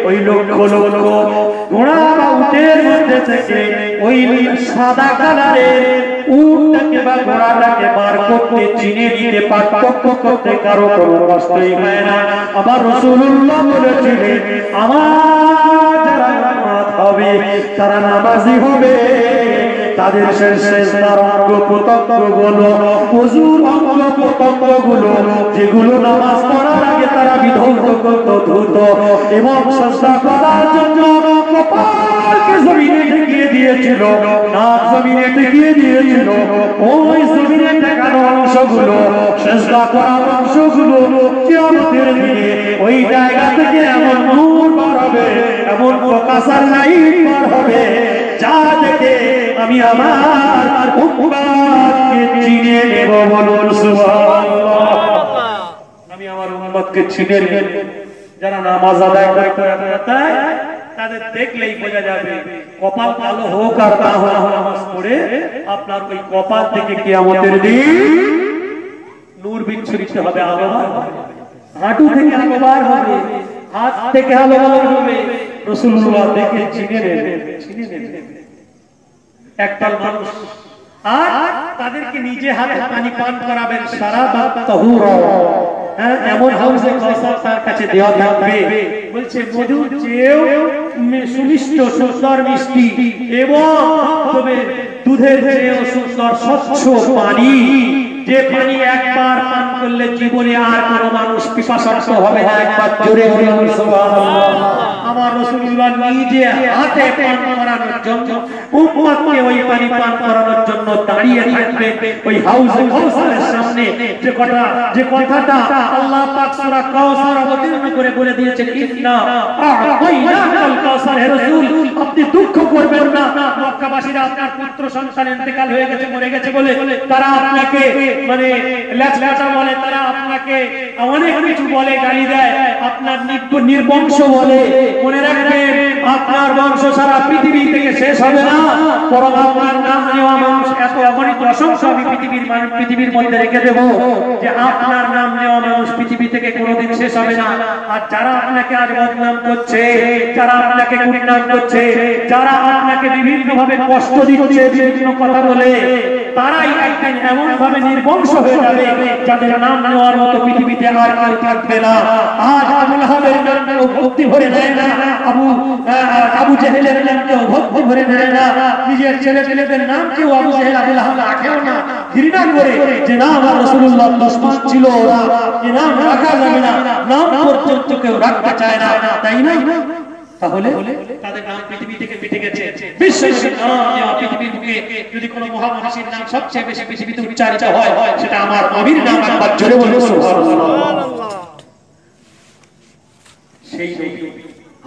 ওই লক্ষ লক্ষ ঘোড়া বা উটের মধ্যে থেকে ওই সাদা কালারের উটটাকে বা ঘোড়াটাকে বার করতে, চিনে নিতে, পার্থক্য করতে কারো কোনো কষ্টই হয় না। আমার রাসূলুল্লাহ বলেছিলেন, আমার যারা নামাজ হবে তারা নামাজি হবে, তাদের সেজদার অঙ্গ প্রত্যঙ্গগুলো, ওযুর অঙ্গ প্রত্যঙ্গগুলো যেগুলো নামাজ পড়ার আগে তারা বিধৌত করত, ধুত এবং সেজদা করার জন্য কপালকে জমিনে ঠেকিয়ে দিয়েছিল, নাক জমিনে ঠেকিয়ে দিয়েছিল, ওই জমিনে ঠেকানো অংশগুলো, সেজদা করার অংশগুলো কিয়ামতের দিনে ওই জায়গা থেকে এমন নূর বার হবে, এমন প্রকাশের লাইট বার হবে, যা দেখে আমি আমার উম্মতকে চিনে নেব। বলুন সুবহানাল্লাহ। আমি আমার উম্মতকে চিনে নেব। যারা নামাজ আদায় করে তাদের দেখলেই বোঝা যাবে, কপাল কালো হোক আর না হোক, নামাজ পড়ে আপনার ওই কপাল থেকে কিয়ামতের দিন নূর বিচ্ছুরিত হবে, আলোবার হবে, হাঁটু থেকে আলোবার হবে, হাত থেকে আলোবার হবে। রাসূলুল্লাহ দেখে চিনে নেবেন, চিনে নেবেন একদল মানুষ, আর তাদেরকে নিজে হাতে পানি পান করাবেন, সারা বাত তাহুরা, হ্যাঁ এমন হাউজে কাউসার তার কাছে দেওয়া থাকবে, বলছে মধুর চেয়েও সুমিষ্ট, সুন্দর মিষ্টি, এবং তবে দুধের চেয়েও সুন্দর স্বচ্ছ পানি, যে পানি একবার পান করলে জীবনে আর কোনো মানুষ পিপাসার্ত হবে না। একবার জোরে বলুন সুবহানাল্লাহ। আমার রাসূলুল্লাহ নিজে হাতে পান করানোর জন্য, উম্মতকে ওই পানি পান করানোর জন্য দাঁড়িয়ে থাকবেন ওই হাউজে কাউসারের সামনে। যে কথাটা আল্লাহ পাক সূরা কাউসার অবতীর্ণ করে বলে দিয়েছেন, ইন্না আ'তাইনাকাল কাউসার, হে রাসূল আপনি দুঃখ করবেন না, মক্কাবাসীরা আপনার পুত্র সন্তান ইন্তেকাল হয়ে গেছে, মরে গেছে বলে তারা আপনাকে মানে লেচলেচা বলে, তারা আপনাকে অনেক কিছু বলে, গালি দেয়, আপনার নির্বংশ বলে। মনে রাখবেন, আপনার বংশ সারা পৃথিবী থেকে শেষ হবে না, বরং আপনার নাম নেওয়া মানুষ এত অগণিত অসংখ্য আমি পৃথিবীর মধ্যে রেখে দেব যে আপনার নাম নেওয়া মানুষ পৃথিবী থেকে কোনোদিন শেষ হবে না। আর যারা আপনাকে আজ বদনাম করছে, যারা আপনাকে গুণগান করছে, যারা আপনাকে বিভিন্ন ভাবে কষ্ট দিচ্ছে বিভিন্ন কথা বলে, তারাই একদিন এমন ভাবে নির্বংশ হয়ে যাবে যাদের নাম নেওয়ার মতো পৃথিবীতে আর কেউ থাকবে না। আজ আবু লাহাবের নামকেও ভক্তি ভরে নেয় না, আবু জেহেলের নামকেও ভক্তি ভরে নেয় না, নিজের ছেলেদের নামকেও আবু জেহেল আবু লাহাব রাখেও না, ঘৃণা করে যে না আমার রাসূলুল্লাহ দুশমন ছিল ওরা, যে নাম রাখা যাবে না, নাম পর্যন্ত কেউ রাখতে চায় না, তাই না? তাহলে তাদের নাম পৃথিবী থেকে মিটে গেছে। বিশ্বের নাম নেওয়া পৃথিবীর বুকে যদি কোনো মহামনীষীর নাম সবচেয়ে বেশি পৃথিবীতে উচ্চারিত হয়, সেটা আমার নবীর নাম। একবার জোরে বলুন সুবহানাল্লাহ। সেই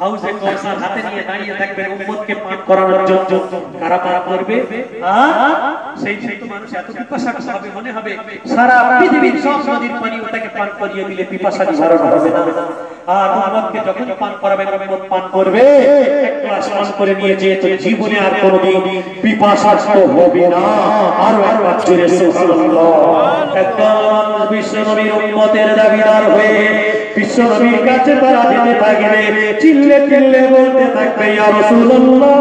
হাউজে কাউসার হাতে নিয়ে দাঁড়িয়ে থাকবেন উম্মতকে পান করানোর জন্য। কারা পান করবে? সেই তো মানুষ এত পিপাসার্ত হবে, মনে হবে সারা পৃথিবীর সব নদীর পানি ওটাকে পান করিয়ে দিলে পিপাসা নিবারণ হবে না। আর উম্মতকে যখন পান করাবে উম্মত পান করবে এক গ্লাস পান করে নিয়ে যে তো জীবনে আর কোনোদিন পিপাসার্ত হবে না। আর একবার জোরে সুবহানাল্লাহ। একদম বিশ্বনবীর উম্মতের দাবিদার হয়ে বিশ্বনবীর কাছে তারা যেতে থাকবে, চিল্লে চিল্লে বলতে থাকবে ইয়া রাসূলুল্লাহ,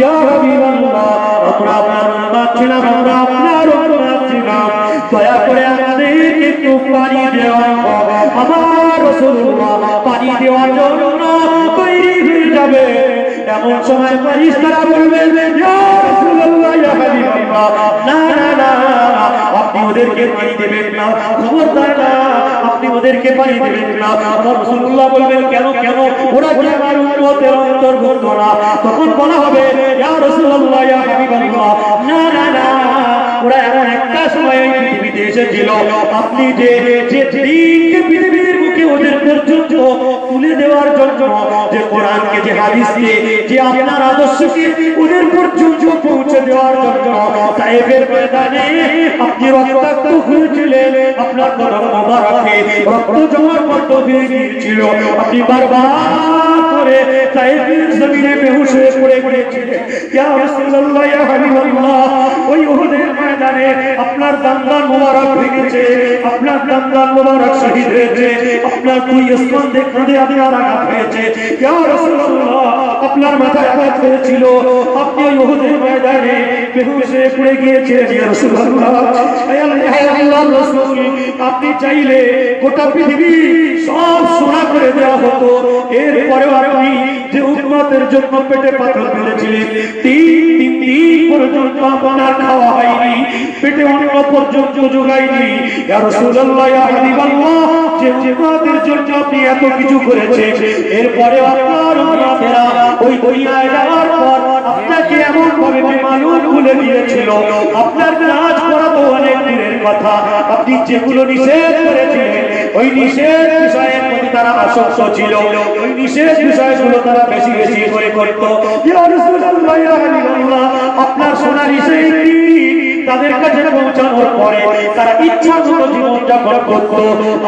ইয়া হাবিবাল্লাহ, আমরা আপনার উম্মত ছিলাম, আমরা আপনার উম্মত ছিলাম, দয়া করে আমাদেরকে একটু পানি দেওয়া। আমার রাসূলুল্লাহ পানি দেওয়ার জন্য তৈরি হয়ে যাবে, এমন সময় ফেরেশতারা বলবেন ইয়া রাসূলুল্লাহ, ইয়া হাবিবাল্লাহ, না না না, আপনি ওদেরকে পানি দেবেন না, খবরদার না, আপনি ওদেরকে পানি দেবেন না। আমার রাসূলুল্লাহ বলবেন কেন কেন, ওরা কি আমার উম্মতের অন্তর্ভুক্ত না? তখন বলা হবে ইয়া রাসূলুল্লাহ, ইয়া হাবিবাল্লাহ, না না না, ওরা এমন একটা সময় পৃথিবীতে এসেছিল, আপনি যে দিনকে পৃথিবীর মুখে ওদের পর্যন্ত তুলে দেওয়ার জন্য, যে কোরআনকে, যে হাদিসকে, যে আপনার আদর্শকে ওদের পর্যন্ত পৌঁছে দেওয়ার জন্য তায়েফের ময়দানে আপনি রক্তাক্ত হয়েছিলেন, আপনার কদম মোবারকে রক্ত জমার মত হয়ে গিয়েছিল, আপনি বারবার করে তায়েফের জমিনে বেহুশ হয়ে পড়ে গিয়েছিলেন। ইয়া রাসূলুল্লাহ, ইয়া হাবিবাল্লাহ, ওই উহুদের ময়দানে আপনার দান্দান মোবারক ভেঙেছে, আপনার দান্দান মোবারক শহীদ হয়েছে, আপনার দুই স্কন্ধে কাঁধে আপনার আঘাত হয়েছে। ইয়া রাসূলুল্লাহ, আপনার মাথায় আঘাত হয়েছিল, আপনি ওই উহুদের ময়দানে বেহুশ হয়ে পড়ে গিয়েছিলেন। ইয়া রাসূলুল্লাহ, হে আল্লাহর রাসূল, আপনি চাইলে গোটা পৃথিবী সব সোনা করে দেওয়া হতো, এরপরেও আপনি যে উম্মতের জন্য পেটে পাথর ফেলেছিলেন, তিন দিন পর্যন্ত আপনার খাওয়া হয়নি, পেটে অন্ন পর্যন্ত জোগায়নি। ইয়া রাসূলুল্লাহ, ইয়া হাবিবাল্লাহ, যে উম্মতের জন্য আপনি এত কিছু করেছেন, এরপরে আপনার উম্মতেরা ওই দুনিয়ায় যাওয়ার পর আপনাকে এমন ভাবে বেমালুম ভুলে দিয়েছিল, আপনার কাজ করা তো অনেক দূরের কথা, আপনি যেগুলো নিষেধ করেছিলেন ওই নিষেধ বিষয়ের প্রতি তারা আসক্ত ছিল, ওই নিষেধ বিষয়গুলো তারা বেশি বেশি করে করত। ইয়া রাসূলুল্লাহ, ইয়া হাবিবাল্লাহ, আপনার সোনার বিষয়টি তাদের কাছে পৌঁছানোর পরে তারা ইচ্ছা মতো জীবন যাপন করত।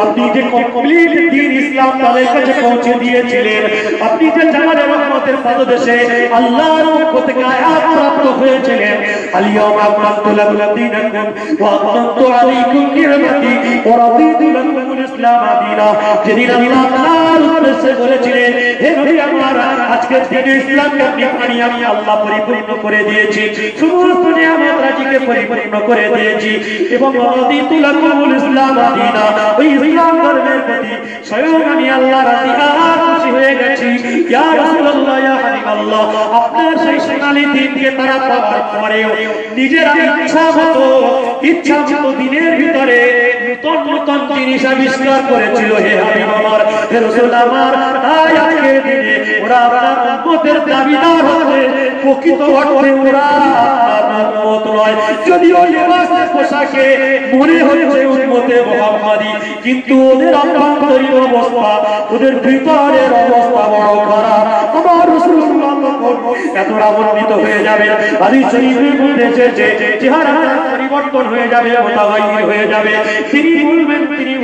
আপনি যে কমপ্লিট দ্বীন ইসলাম তাদের কাছে পৌঁছে দিয়েছিলেন, আপনি যে জামানের রহমতের পাদদেশে আল্লাহর পক্ষ থেকে আয়াত প্রাপ্ত হয়েছিলেন, আল-ইয়াওমা আকমালতু লাকুম দীনাকুম ওয়া আতমামতু আলাইকুম নি'মাতি ওয়া রাদিতু লাকুমুল ইসলাম দীনা, যেদিন আল্লাহ আপনার উদ্দেশ্যে বলেছিলেন হে নবী আমার, আজকে দ্বীন ইসলামকে আমি আল্লাহ পরিপূর্ণ করে দিয়েছি, সমস্ত নিয়ামত রাজিকে পরিপূর্ণ করে দিয়েছি, এবং রাদিতু লাকুমুল ইসলাম দীনা, ওই ইসলাম ধর্মের প্রতি স্বয়ং আমি আল্লাহ রাজি আর খুশি হয়ে গেছি। ইয়া রাসূলুল্লাহ, ইয়া হাবিবাল্লাহ, আপনার সেই সোনালী দ্বীনকে তারা পাওয়ার পরেও নিজেরা ইচ্ছা মতো দ্বীনের ভিতরে নতুন নতুন জিনিস আবিষ্কার করেছিল। হে হাবিব আমার, হে রাসূল আমার, তাই আজকের দিনে ওরা আপনার উম্মতের দাবিদার হবে, প্রকৃত অর্থে ওরা আপনার উম্মত নয়, যদিও লেবাসে পোশাকে মনে হচ্ছে উম্মতে মুহাম্মাদি, কিন্তু ওদের অভ্যন্তরীণ অবস্থা, ওদের ভিতরের অবস্থা বড় খারাপ। আমার রাসূলুল্লাহ এতটা বর্ণিত হয়ে যাবে, হাদিস শরীফের মধ্যে এসেছে চেহারা পরিবর্তন হয়ে যাবে, মুতাগায়্যির হয়ে যাবে। তিনি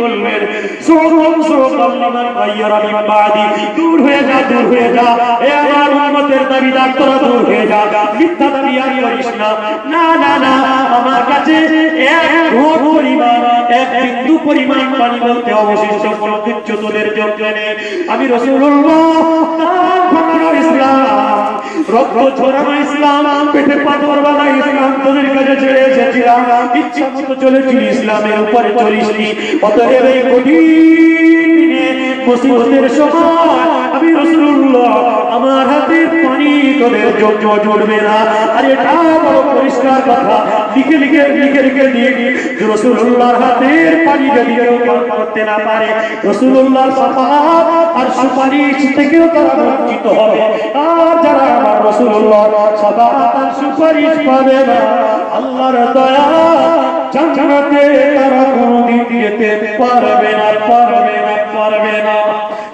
বলবেন সুবহান লিমান গায়্যারা মিন বাদি, দূর হয়ে যা, দূর হয়ে যা, এ আমার উম্মতের দাবিদার, তোরা দূর হয়ে যা, মিথ্যা দাবি আর করিস না। না না না, আমার কাছে এক ঘট পরিমাণ, এক বিন্দু পরিমাণ পানি বলতে অবশিষ্ট কোনো কিছু তোদের জন্য নেই। আমি রাসূলুল্লাহ ইসলাম, রক্ত ঝরানো ইসলাম, পেটে পাথর বাঁধা ইসলাম তোদের কাছে ছেড়ে এসেছিলাম, ইচ্ছা মতো চলেছি, ইসলামের উপরে চলিসনি। অতএব এই কঠিন দিনে মুসিবতের সময় আমি রাসূলুল্লাহ, আমার হাতের পানি তোদের জন্য জুড়বে না। আর এটা বড় পরিষ্কার কথা, লিখে লিখে লিখে লিখে দিয়ে রাসূলুল্লাহর হাতের পানি যদি কেউ করতে না পারে, রাসূলুল্লাহর শাফাআত আর সুপারিশ থেকেও তারা বঞ্চিত হবে। আর যারা আমার রাসূলুল্লাহর শাফাআত আর সুপারিশ পাবে না, আল্লাহর দয়া জান্নাতে তারা কোনদিন যেতে পারবে না, পারবে না, পারবে না।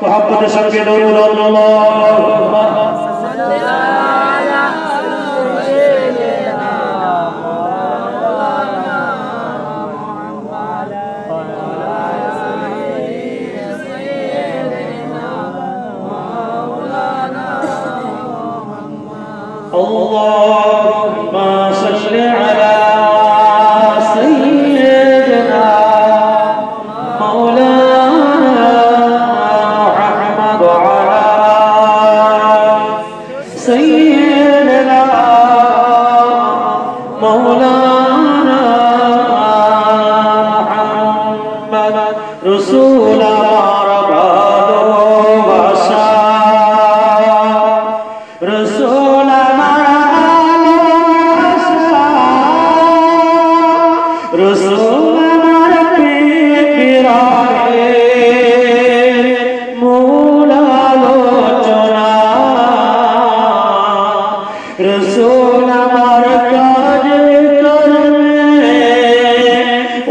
মুহাম্মদের সঙ্গে দরুদ আল্লাহুম্মা মৌলানা মুহাম্মদ রাসূল আমার ভালোবাসা রাসূল আমার ভালোবাসা রাসূল আমার প্রিয় মূল আলোচনা রাসূল আমার কাজ করবে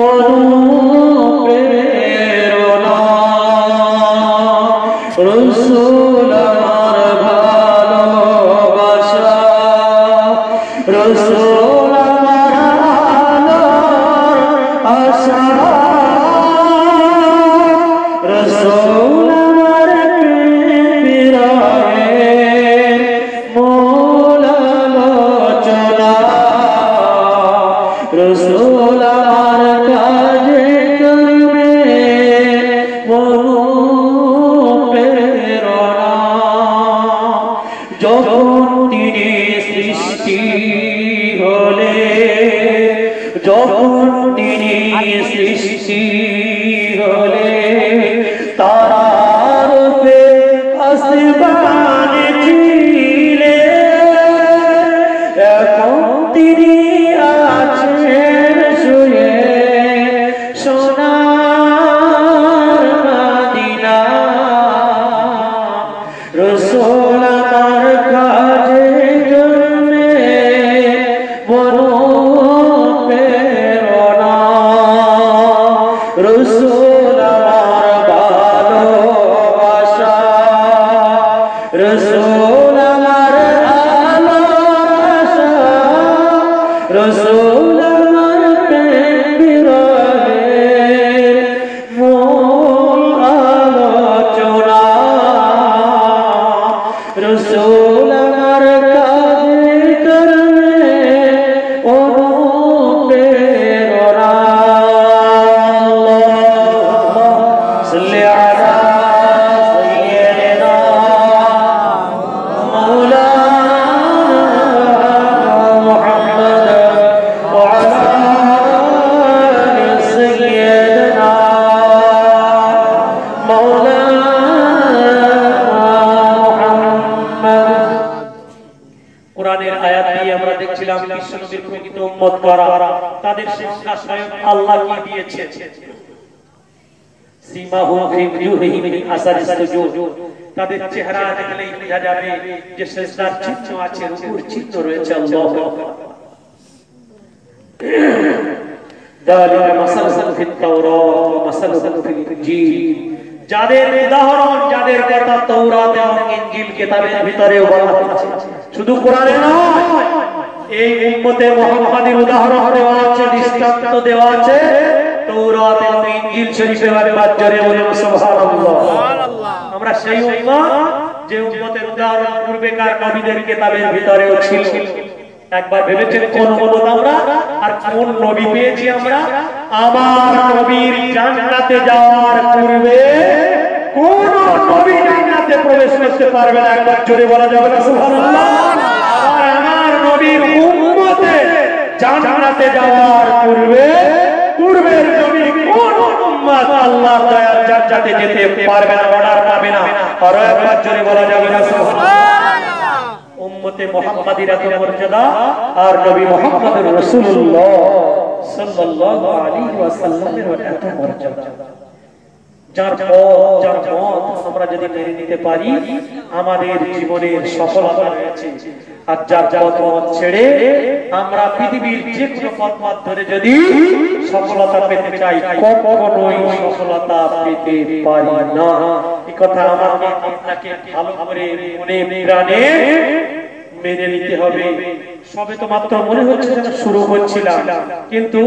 অনুপ্রেরণা রাসূল আমার ভালোবাসা রাসূল আমার আলোর আশা রাসূল আমার প্রিয় মূল আলোচনা রাসূল আমার কাজে করবে অনুপ্রেরণা যখন তিনি সৃষ্টি হলে যখন তিনি সৃষ্টি হলে তারার রূপে আসমানে ছিলেন এখন তিনি আছেন শুয়ে সোনার মদিনা রাসূল আমার কাজে করবে অনুপ্রেরণা রাসূল আমার ভালোবাসা রাসূল আমার আলোর আশা রাসূল আমার প্রেমের মূল আলোচনা রাসূল আমার কাজে করবে অনুপ্রেরণা আল্লাহুম্মা সাল্লি আলা সাইয়্যিদিনা মাওলানা মুহাম্মদ ওয়া আলা আলি সাইয়্যিদিনা মাওলানা মুহাম্মদ। কোরআনের আয়াত দিয়ে আমরা দেখছিলাম বিশ্বনবীর প্রকৃত উম্মত কারা, তাদের সংজ্ঞা স্বয়ং আল্লাহ কি দিয়েছে। সীমাহুম ফি উজুহিহিম মিন আসারিস সুজুদ, তাদের চেহারা দেখলেই বোঝা যাবে যে সিজদার চিহ্ন আছে, রুকুর চিহ্ন রয়েছে। আল্লাহু আকবার। যালিকা মাসালুহুম ফিত তাওরাত ওয়া মাসালুহুম ফিল ইনজিল, যাদের উদাহরণ, যাদের কথা তাওরাত এবং ইনজিল কিতাবের ভিতরেও বলা হয়েছে, শুধু কোরআনে নয়, এই উম্মতে মুহাম্মাদের উদাহরণ দেওয়া আছে, দৃষ্টান্ত দেওয়া আছে তাওরাত এবং ইনজিল শরীফের বাজারে। বলুন সুবহানাল্লাহ। আমরা সেই উম্মত যে উম্মতের উদাহরণ পূর্বেকার নবীদের কিতাবের ভিতরেও ছিল। একবার ভেবেছেন কোন উম্মত আমরা আর কোন নবী পেয়েছি আমরা? আমার নবীর জান্নাতে যাওয়ার পূর্বে কোন নবী জান্নাতে প্রবেশ করতে পারবে না। একবার জোরে বলা যাবে না সুবহানাল্লাহ? আর আমার নবীর উম্মতে জান্নাতে যাওয়ার পূর্বে পূর্বের নবী কোন উম্মত আল্লাহর দয়ার জান্নাতে যেতে পারবে না, অর্ডার পাবে না। আর একবার জোরে বলা যাবে না সুবহানাল্লাহ? উম্মতে মুহাম্মাদির এত মর্যাদা আর নবী মুহাম্মদুর রাসূলুল্লাহ সাল্লাল্লাহু আলাইহি ওয়াসাল্লামের এত মর্যাদা। যার মত আমরা যদি মেনে নিতে পারি আমাদের জীবনের সফলতা রয়েছে। আর যার পথ ছেড়ে আমরা পৃথিবীর যে কোনো পথ ধরে যদি সফলতা পেতে চাই, কখনোই সফলতা পেতে পারি না। এই কথা আমাকে আপনাকে ভালো করে মনে প্রাণে মেনে নিতে হবে। সবে তো মাত্র মনে হচ্ছে যেন শুরু করছিলাম, কিন্তু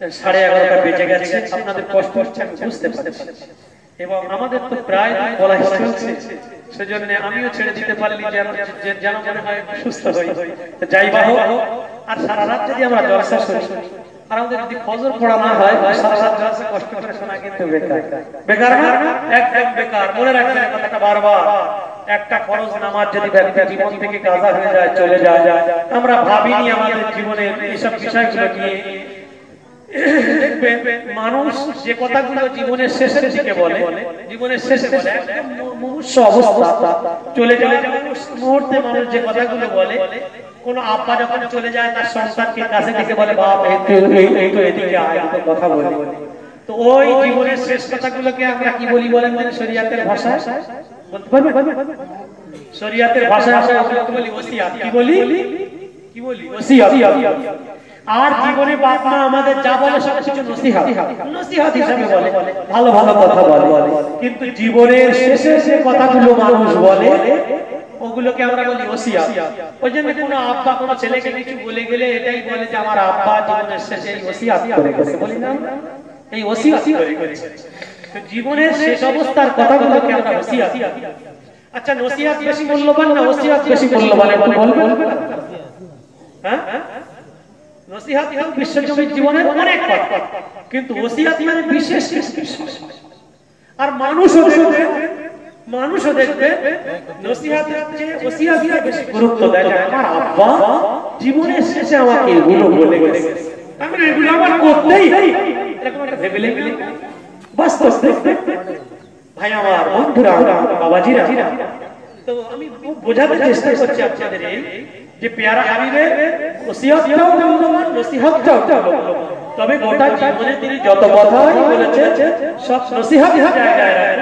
11:30 বেজে গেছে। আপনাদের কষ্ট হচ্ছে আমি বুঝতে পারছি, এবং আমাদের তো প্রায় বলা চলছে, সেজন্য আমিও ছেড়ে দিতে পারলি যেন মনে হয় সুস্থ হই। যাই বা হোক, আর সারা রাত যদি আমরা জলসা করি আর আমাদের যদি ফজর পড়া না হয় সারা রাত জালসা কষ্ট করে শোনা কিন্তু বেকার বেকার না একদম বেকার মনে রাখবেন কথাটা বারবার একটা ফরজ নামাজ যদি ব্যক্তি জীবন থেকে কাজা হয়ে যায় চলে যায় আমরা ভাবিনি আমাদের জীবনে এইসব বিষয়গুলো নিয়ে দেখবেন মানুষ যে কথাগুলো জীবনের শেষের দিকে বলে জীবনের শেষে বলে একদম মুমূর্ষ অবস্থা চলে যায় মুহূর্তে মানুষ যে কথাগুলো বলে কোন আব্বা যখন চলে যায় তার সন্তানকে কাছে ডেকে বলে বাপ এই তো এদিকে আয় তো কথা বলে তো ওই জীবনের শেষ কথাগুলোকে আমরা কি বলি বলেন মানে শরীয়তের ভাষায় বলতে পারবেন শরীয়তের ভাষায় আমরা বলি ওসিয়াত কি বলি ওসিয়াত আর জীবনে বাপ মা আমাদের যা বলে সব কিছু নসিহত হিসেবে বলে ভালো ভালো কথা বলে কিন্তু জীবনের শেষে যে কথাগুলো মানুষ বলে ওগুলোকে আমরা বলি ওসিয়াত ওই জন্য কোনো আব্বা কোনো ছেলেকে কিছু বলে গেলে এটাই বলে যে আমার আব্বা জীবনের শেষে এই ওসিয়াত করে গেছে বলি না এই ওসিয়াত করে গেছে তো জীবনের শেষ অবস্থার কথাগুলোকে আমরা ওসিয়াত আচ্ছা নসিহত বেশি মূল্যবান না ওসিয়াত বেশি মূল্যবান একটু বলবেন হ্যাঁ নসিহত হলো বিশ্বজনীন জীবনের অনেক কথা কিন্তু ওসিয়াত মানে বিশেষ আর মানুষও দেখবে নসিহতের চেয়ে ওসিয়াতকে বেশি গুরুত্ব দেয় আমার আব্বা জীবনের শেষে আমাকে এগুলো বলে গেছে আমি এগুলো আমার করতেই এরকম একটা ভেবে বাস্তব ভাই আমার বন্ধুরা বাবাজিরা তো আমি বোঝাতে চেষ্টা করছি আপনাদের যে পেয়ারা হাবিবের ওসিয়াতটাও মূল্যবান নসিহতটাও মূল্যবান তবে গোটা জীবনে তিনি যত কথাই বলেছেন সব নসিহতের জায়গায়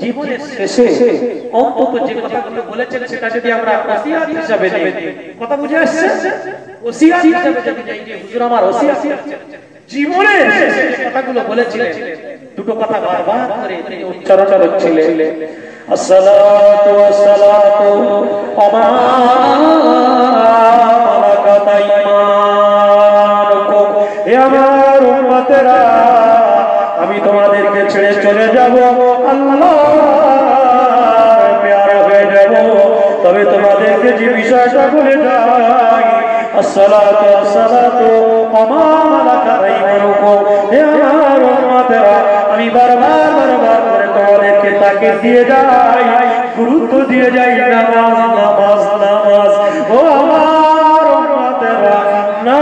জীবনের শেষে অন্তত যে কথাগুলো বলেছেন সেটা যদি আমরা ওসিয়াত হিসাবে নেই কথা বুঝে আসছে ওসিয়াত হিসাবে যদি নেই যে হুজুর আমার ওসিয়াত জীবনের শেষে যে কথাগুলো বলেছিলেন দুটো কথা বারবার করে তিনি উচ্চারণ করছিলেন আসসালাতু ওয়াসসালাতু আমা মালাকাত আইমানুকুম হে আমার উম্মতেরা আমি তোমাদেরকে ছেড়ে চলে যাব আল্লাহর প্যারা হয়ে যাব তবে তোমাদেরকে যে বিষয়টা বলে যাই আসসালাতু ওয়াসসালাতু আমা মালাকাত আইমানুকুম হে আমার উম্মতেরা আমি বারবার করে তোমাদেরকে তাকে দিয়ে যাই গুরুত্ব দিয়ে যাই নামাজ ও আমার উম্মতেরা না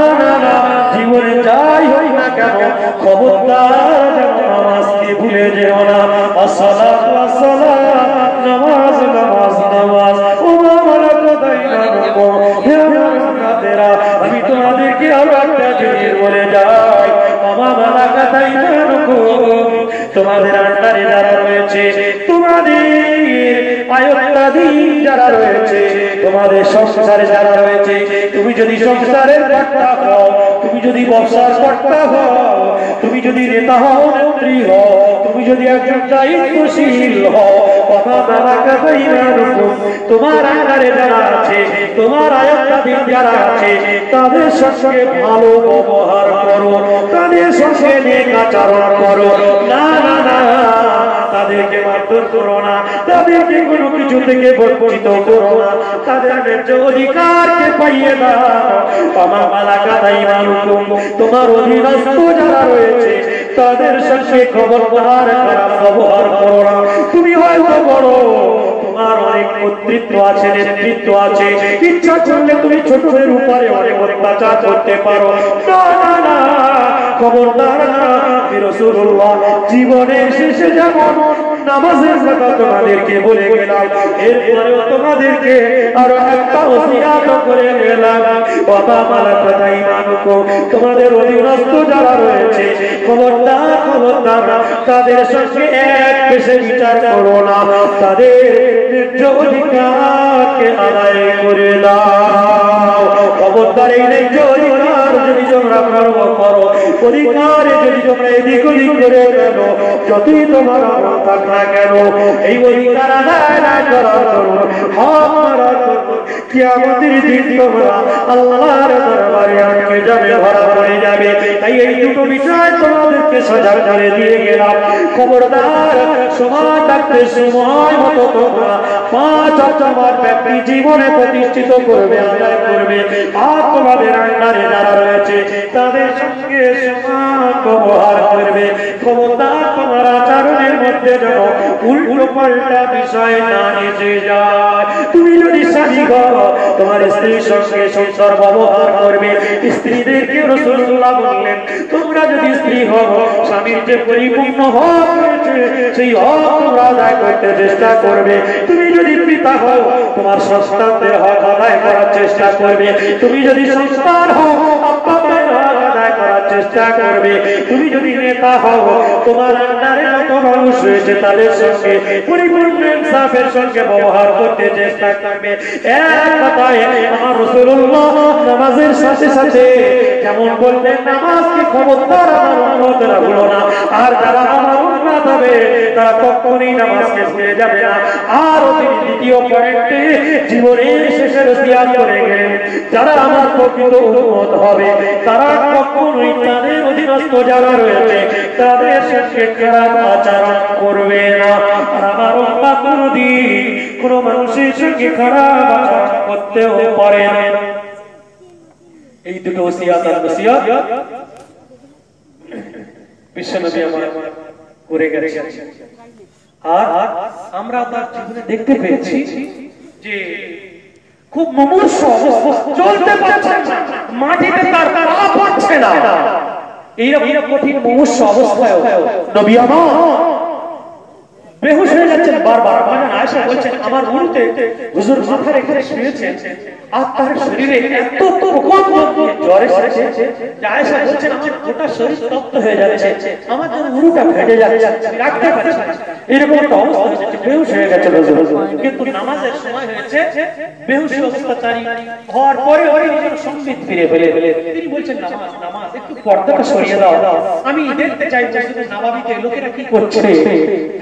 জীবনে যাই হই না কেন খবরদার যেন নামাজকে ভুলে যেও না আসসালাতু ওয়াসসালাম নামাজ ও মালাকাত আইমানুকুম হে আমার উম্মতেরা আমি তোমাদেরকে আরো একটা জিনিস বলে যাই আমা মালাকাত আইমানুকুম তোমাদের আন্ডারে যারা রয়েছে তোমাদের আয়ত্তাধীন যারা রয়েছে তোমাদের সংসারে যারা রয়েছে তুমি যদি সংসারের কর্তা হও তুমি যদি ব্যবসার কর্তা হও তুমি যদি নেতা হও নেত্রী হও তুমি যদি একজন দায়িত্বশীল হও তোমার আন্ডারে যারা আছে তোমার আয়ত্তাধীন যারা আছে তাদের সঙ্গে ভালো ব্যবহার করো তাদের সঙ্গে নেক আচরণ করো না তাদেরকে মারধর করো না তাদেরকে কোনো কিছু থেকে বঞ্চিত করো না তাদের ন্যায্য অধিকারকে পাইয়ে দাও আমার মালাকাত আইমানুকুম তোমার অধীনস্থ যারা রয়েছে তাদের সঙ্গে খবরদার খারাপ ব্যবহার করো না তুমি হয়তো বড় তোমার অনেক কর্তৃত্ব আছে নেতৃত্ব আছে ইচ্ছা করলে তুমি ছোটদের উপরে অনেক অত্যাচার করতে পারো না খবরদার রাসূলুল্লাহ জীবনের শেষে যেমন নামাজের কথা তোমাদেরকে বলে গেলাম এরপরেও তোমাদেরকে আরো একটা ওসিয়াত করে গেলাম বাবা মালাকাত আইমানুকুম তোমাদের অধীনস্থ যারা রয়েছে খবরদার তাদের সঙ্গে এক পেশে বিচার করো না তাদের ন্যায্য অধিকারকে আদায় করে দাও খবরদার এই ন্যায্য অধিকার যদি তোমরা করো অধিকারে যদি তোমরা এদিক ওদিক করে গেল যতই তোমার আমল থাক না কেন এই অধিকার আদায় না করার জন্য কিয়ামতের দিন তোমরা আল্লাহর দরবারে আটকে যাবে ধরা পড়ে যাবে তাই এই দুটো বিষয় তোমাদেরকে সজাগ করে দিয়ে গেলাম খবরদার সময় থাকতে সময় মতো তোমরা 5 ওয়াক্ত নামাজ ব্যক্তি জীবনে প্রতিষ্ঠিত করবে আদায় করবে করবে আর তোমাদের আন্ডারে যারা রয়েছে তাদের সঙ্গে সমান ব্যবহার করবে। খবরদার তোমার আচরণের মধ্যে যেন উল্টো পাল্টা বিষয় না এসে যায়। তুমি যদি স্বামী হও তোমার স্ত্রীর সঙ্গে সুন্দর ব্যবহার করবে। স্ত্রীদেরকে রাসূলুল্লাহ বললেন তোমরা যদি স্ত্রী হও স্বামীর যে পরিপূর্ণ হক রয়েছে সেই হক তোমরা আদায় করতে চেষ্টা করবে। তুমি যদি পিতা হও তোমার সন্তানদের হক আদায় করার চেষ্টা করবে। তুমি যদি সন্তান হও আব্বা মায়ের হক আদায় করার চেষ্টা করবে। তুমি যদি নেতা হও তোমার আন্ডারে যত মানুষ রয়েছে তাদের সঙ্গে পরিপূর্ণ ইনসাফের সঙ্গে ব্যবহার করতে চেষ্টা করবে। এক কথায় আমার রাসূলুল্লাহ নামাজের সাথে সাথে যেমন বললেন নামাজকে খবরদার আমার উম্মতরা ভুলো না। আর যারা আমার উম্মত হবে তারা কখনোই নামাজকে ভুলে যাবে না। আর তিনি দ্বিতীয় পয়েন্টে জীবনের শেষে ওসিয়ত করে গেলেন যারা আমার প্রকৃত উম্মত হবে তারা কখনোই তাদের অধীনস্থ যারা রয়েছে তাদের সঙ্গে খারাপ আচরণ করবে না। আর আমার উম্মত কোনদিন কোনো মানুষের সঙ্গে খারাপ আচরণ করতেও পারে না। এই দুটো ওসিয়ত আর নসিহত বিশ্বনবী আমার করে গেছেন। আর আমরা তার জীবনে দেখতে পেয়েছি যে খুব মুমূর্ষ চলতে পারছেন না, মাটিতে তার পা পড়ছে না। এইরকম কঠিন মুমূর্ষ অবস্থায় নবী আমার বেহুশ হয়ে যাচ্ছেন বারবার। আয়েশা বলছেন আমার উরুতে হুজুর মাথা রেখে শুয়েছেন আর তার শরীরে এত প্রকোপ জ্বর এসেছে যে আয়েশা বলছেন আমার গোটা শরীর তপ্ত হয়ে যাচ্ছে, আমার যেন উরুটা ফেটে যাচ্ছে, রাখতে পারছি না। এরকম একটা অবস্থা হয়েছে, বেহুশ হয়ে গেছে হুজুর। কিন্তু নামাজের সময় হয়েছে, বেহুশি অবস্থাচারী হওয়ার পরে সংবিত ফিরে ফেলে তিনি বলছেন নামাজ নামাজ একটু পর্দাটা সরিয়ে দাও, আমি দেখতে চাই মসজিদে নববীতে লোকেরা কি করছে।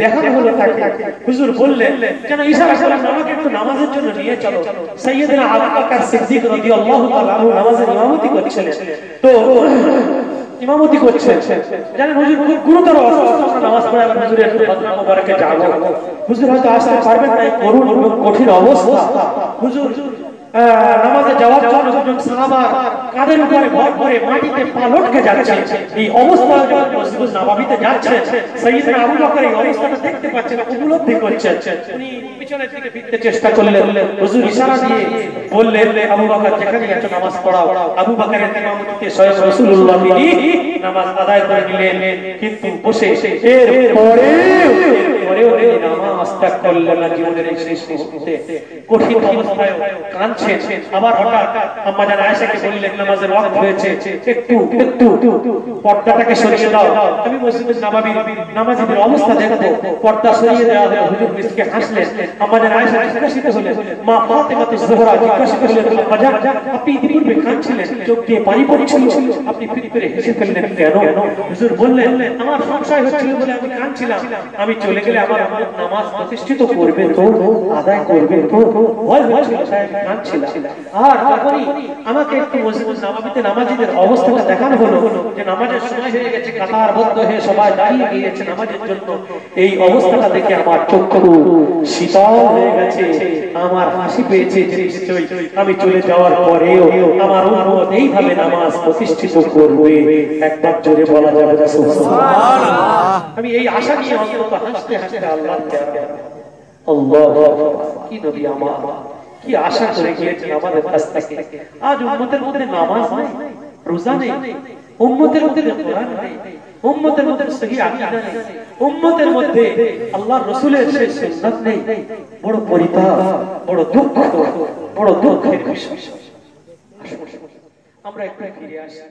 দেখানো হলো তাকে। হুজুর বললেন কেন ইশারা করলেন আমাকে একটু নামাজের জন্য নিয়ে চলো। সাইয়েদনা আবু বকর সিদ্দিক রাদিয়াল্লাহু তাআলা আনহু নামাজের ইমামতি করছিলেন। তো ইমামতি করছেন, জানেন হুজুর খুব গুরুতর অসুস্থ, আমরা নামাজ পড়ে আবার হুজুরের বদনা মোবারকে যাব। হুজুর হয়তো আসতে পারবেন না, করুণ এবং কঠিন অবস্থা। হুজুর নামাজে যাওয়ার জন্য যখন সাহাবা কাঁধের উপরে ভর করে মাটিতে পা লটকে যাচ্ছে, এই অবস্থায় যখন মসজিদ নববীতে যাচ্ছে সাইয়েদনা আবু বকর এই অবস্থাটা দেখতে পাচ্ছেন, উপলব্ধি করছেন। উনি পিছনের দিকে ফিরতে চেষ্টা করলেন। হুজুর ইশারা দিয়ে বললেন আবু বকর যেখানে যাচ্ছ নামাজ পড়াও। আবু বকরের ইমামতিতে স্বয়ং রাসূলুল্লাহ তিনি নামাজ আদায় করে নিলেন। কিন্তু বসে এর পরেও তিনি নামাজ ত্যাগ করলেন না। জীবনের এই শেষ মুহূর্তে কঠিন অবস্থায় কাঁদছেন। আবার হঠাৎ আম্মা জান আয়েশাকে বললেন নামাজের ওয়াক্ত হয়েছে, একটু পর্দাটাকে সরিয়ে দাও, আমি মসজিদে নববীর নামাজীদের অবস্থা দেখব। পর্দা সরিয়ে দেওয়া হলো। হুজুর মিসকে হাসলেন। আম্মা জান আয়েশা জিজ্ঞাসিত হলেন, মা ফাতেমাতুজ যোহরা জিজ্ঞাসিত হলেন, আম্মা জান আপনি ইতিপূর্বে কাঁদছিলেন, চোখ দিয়ে পানি পড়ছিল, আপনি ফিরে ফিরে হেসে ফেললেন কেন? হুজুর বললেন আমার সংশয় হচ্ছিল বলে আমি কাঁদছিলাম, আমি চলে গেলে আমার নামাজ প্রতিষ্ঠিত করবে তো, আদায় করবে তো, ভয় হচ্ছিল তাই কাঁদছিলাম। আর যখনই আমাকে একটু মসজিদে নববীতে নামাজীদের অবস্থাটা দেখানো হলো যে নামাজের সময় হয়ে গেছে, কাতারবদ্ধ হয়ে সবাই দাঁড়িয়ে গিয়েছে নামাজের জন্য, এই অবস্থাটা দেখে আমার চক্ষু শীতল হয়ে গেছে, আমার হাসি পেয়েছে যে নিশ্চয়ই আমি চলে যাওয়ার পরেও আমার উম্মত এইভাবে নামাজ প্রতিষ্ঠিত করবে। একবার জোরে বলা যাবে না সুবহানাল্লাহ। আমি এই আশা নিয়ে অন্তত হাসতে হাসতে আল্লাহর আল্লাহু কি নবী আমার কি আশা করে গিয়েছেন আমাদের কাছ থেকে। আজ উম্মতের মধ্যে নামাজ নেই, রোজা নেই, উম্মতের মধ্যে কোরআন নেই, উম্মতের মধ্যে সহি আকীদা নেই, উম্মতের মধ্যে আল্লাহর রাসূলের সেই সুন্নাত নেই। বড় পরিতাপ, বড় দুঃখ, বড় দুঃখের বিষয়। আমরা একটু ফিরে আসি।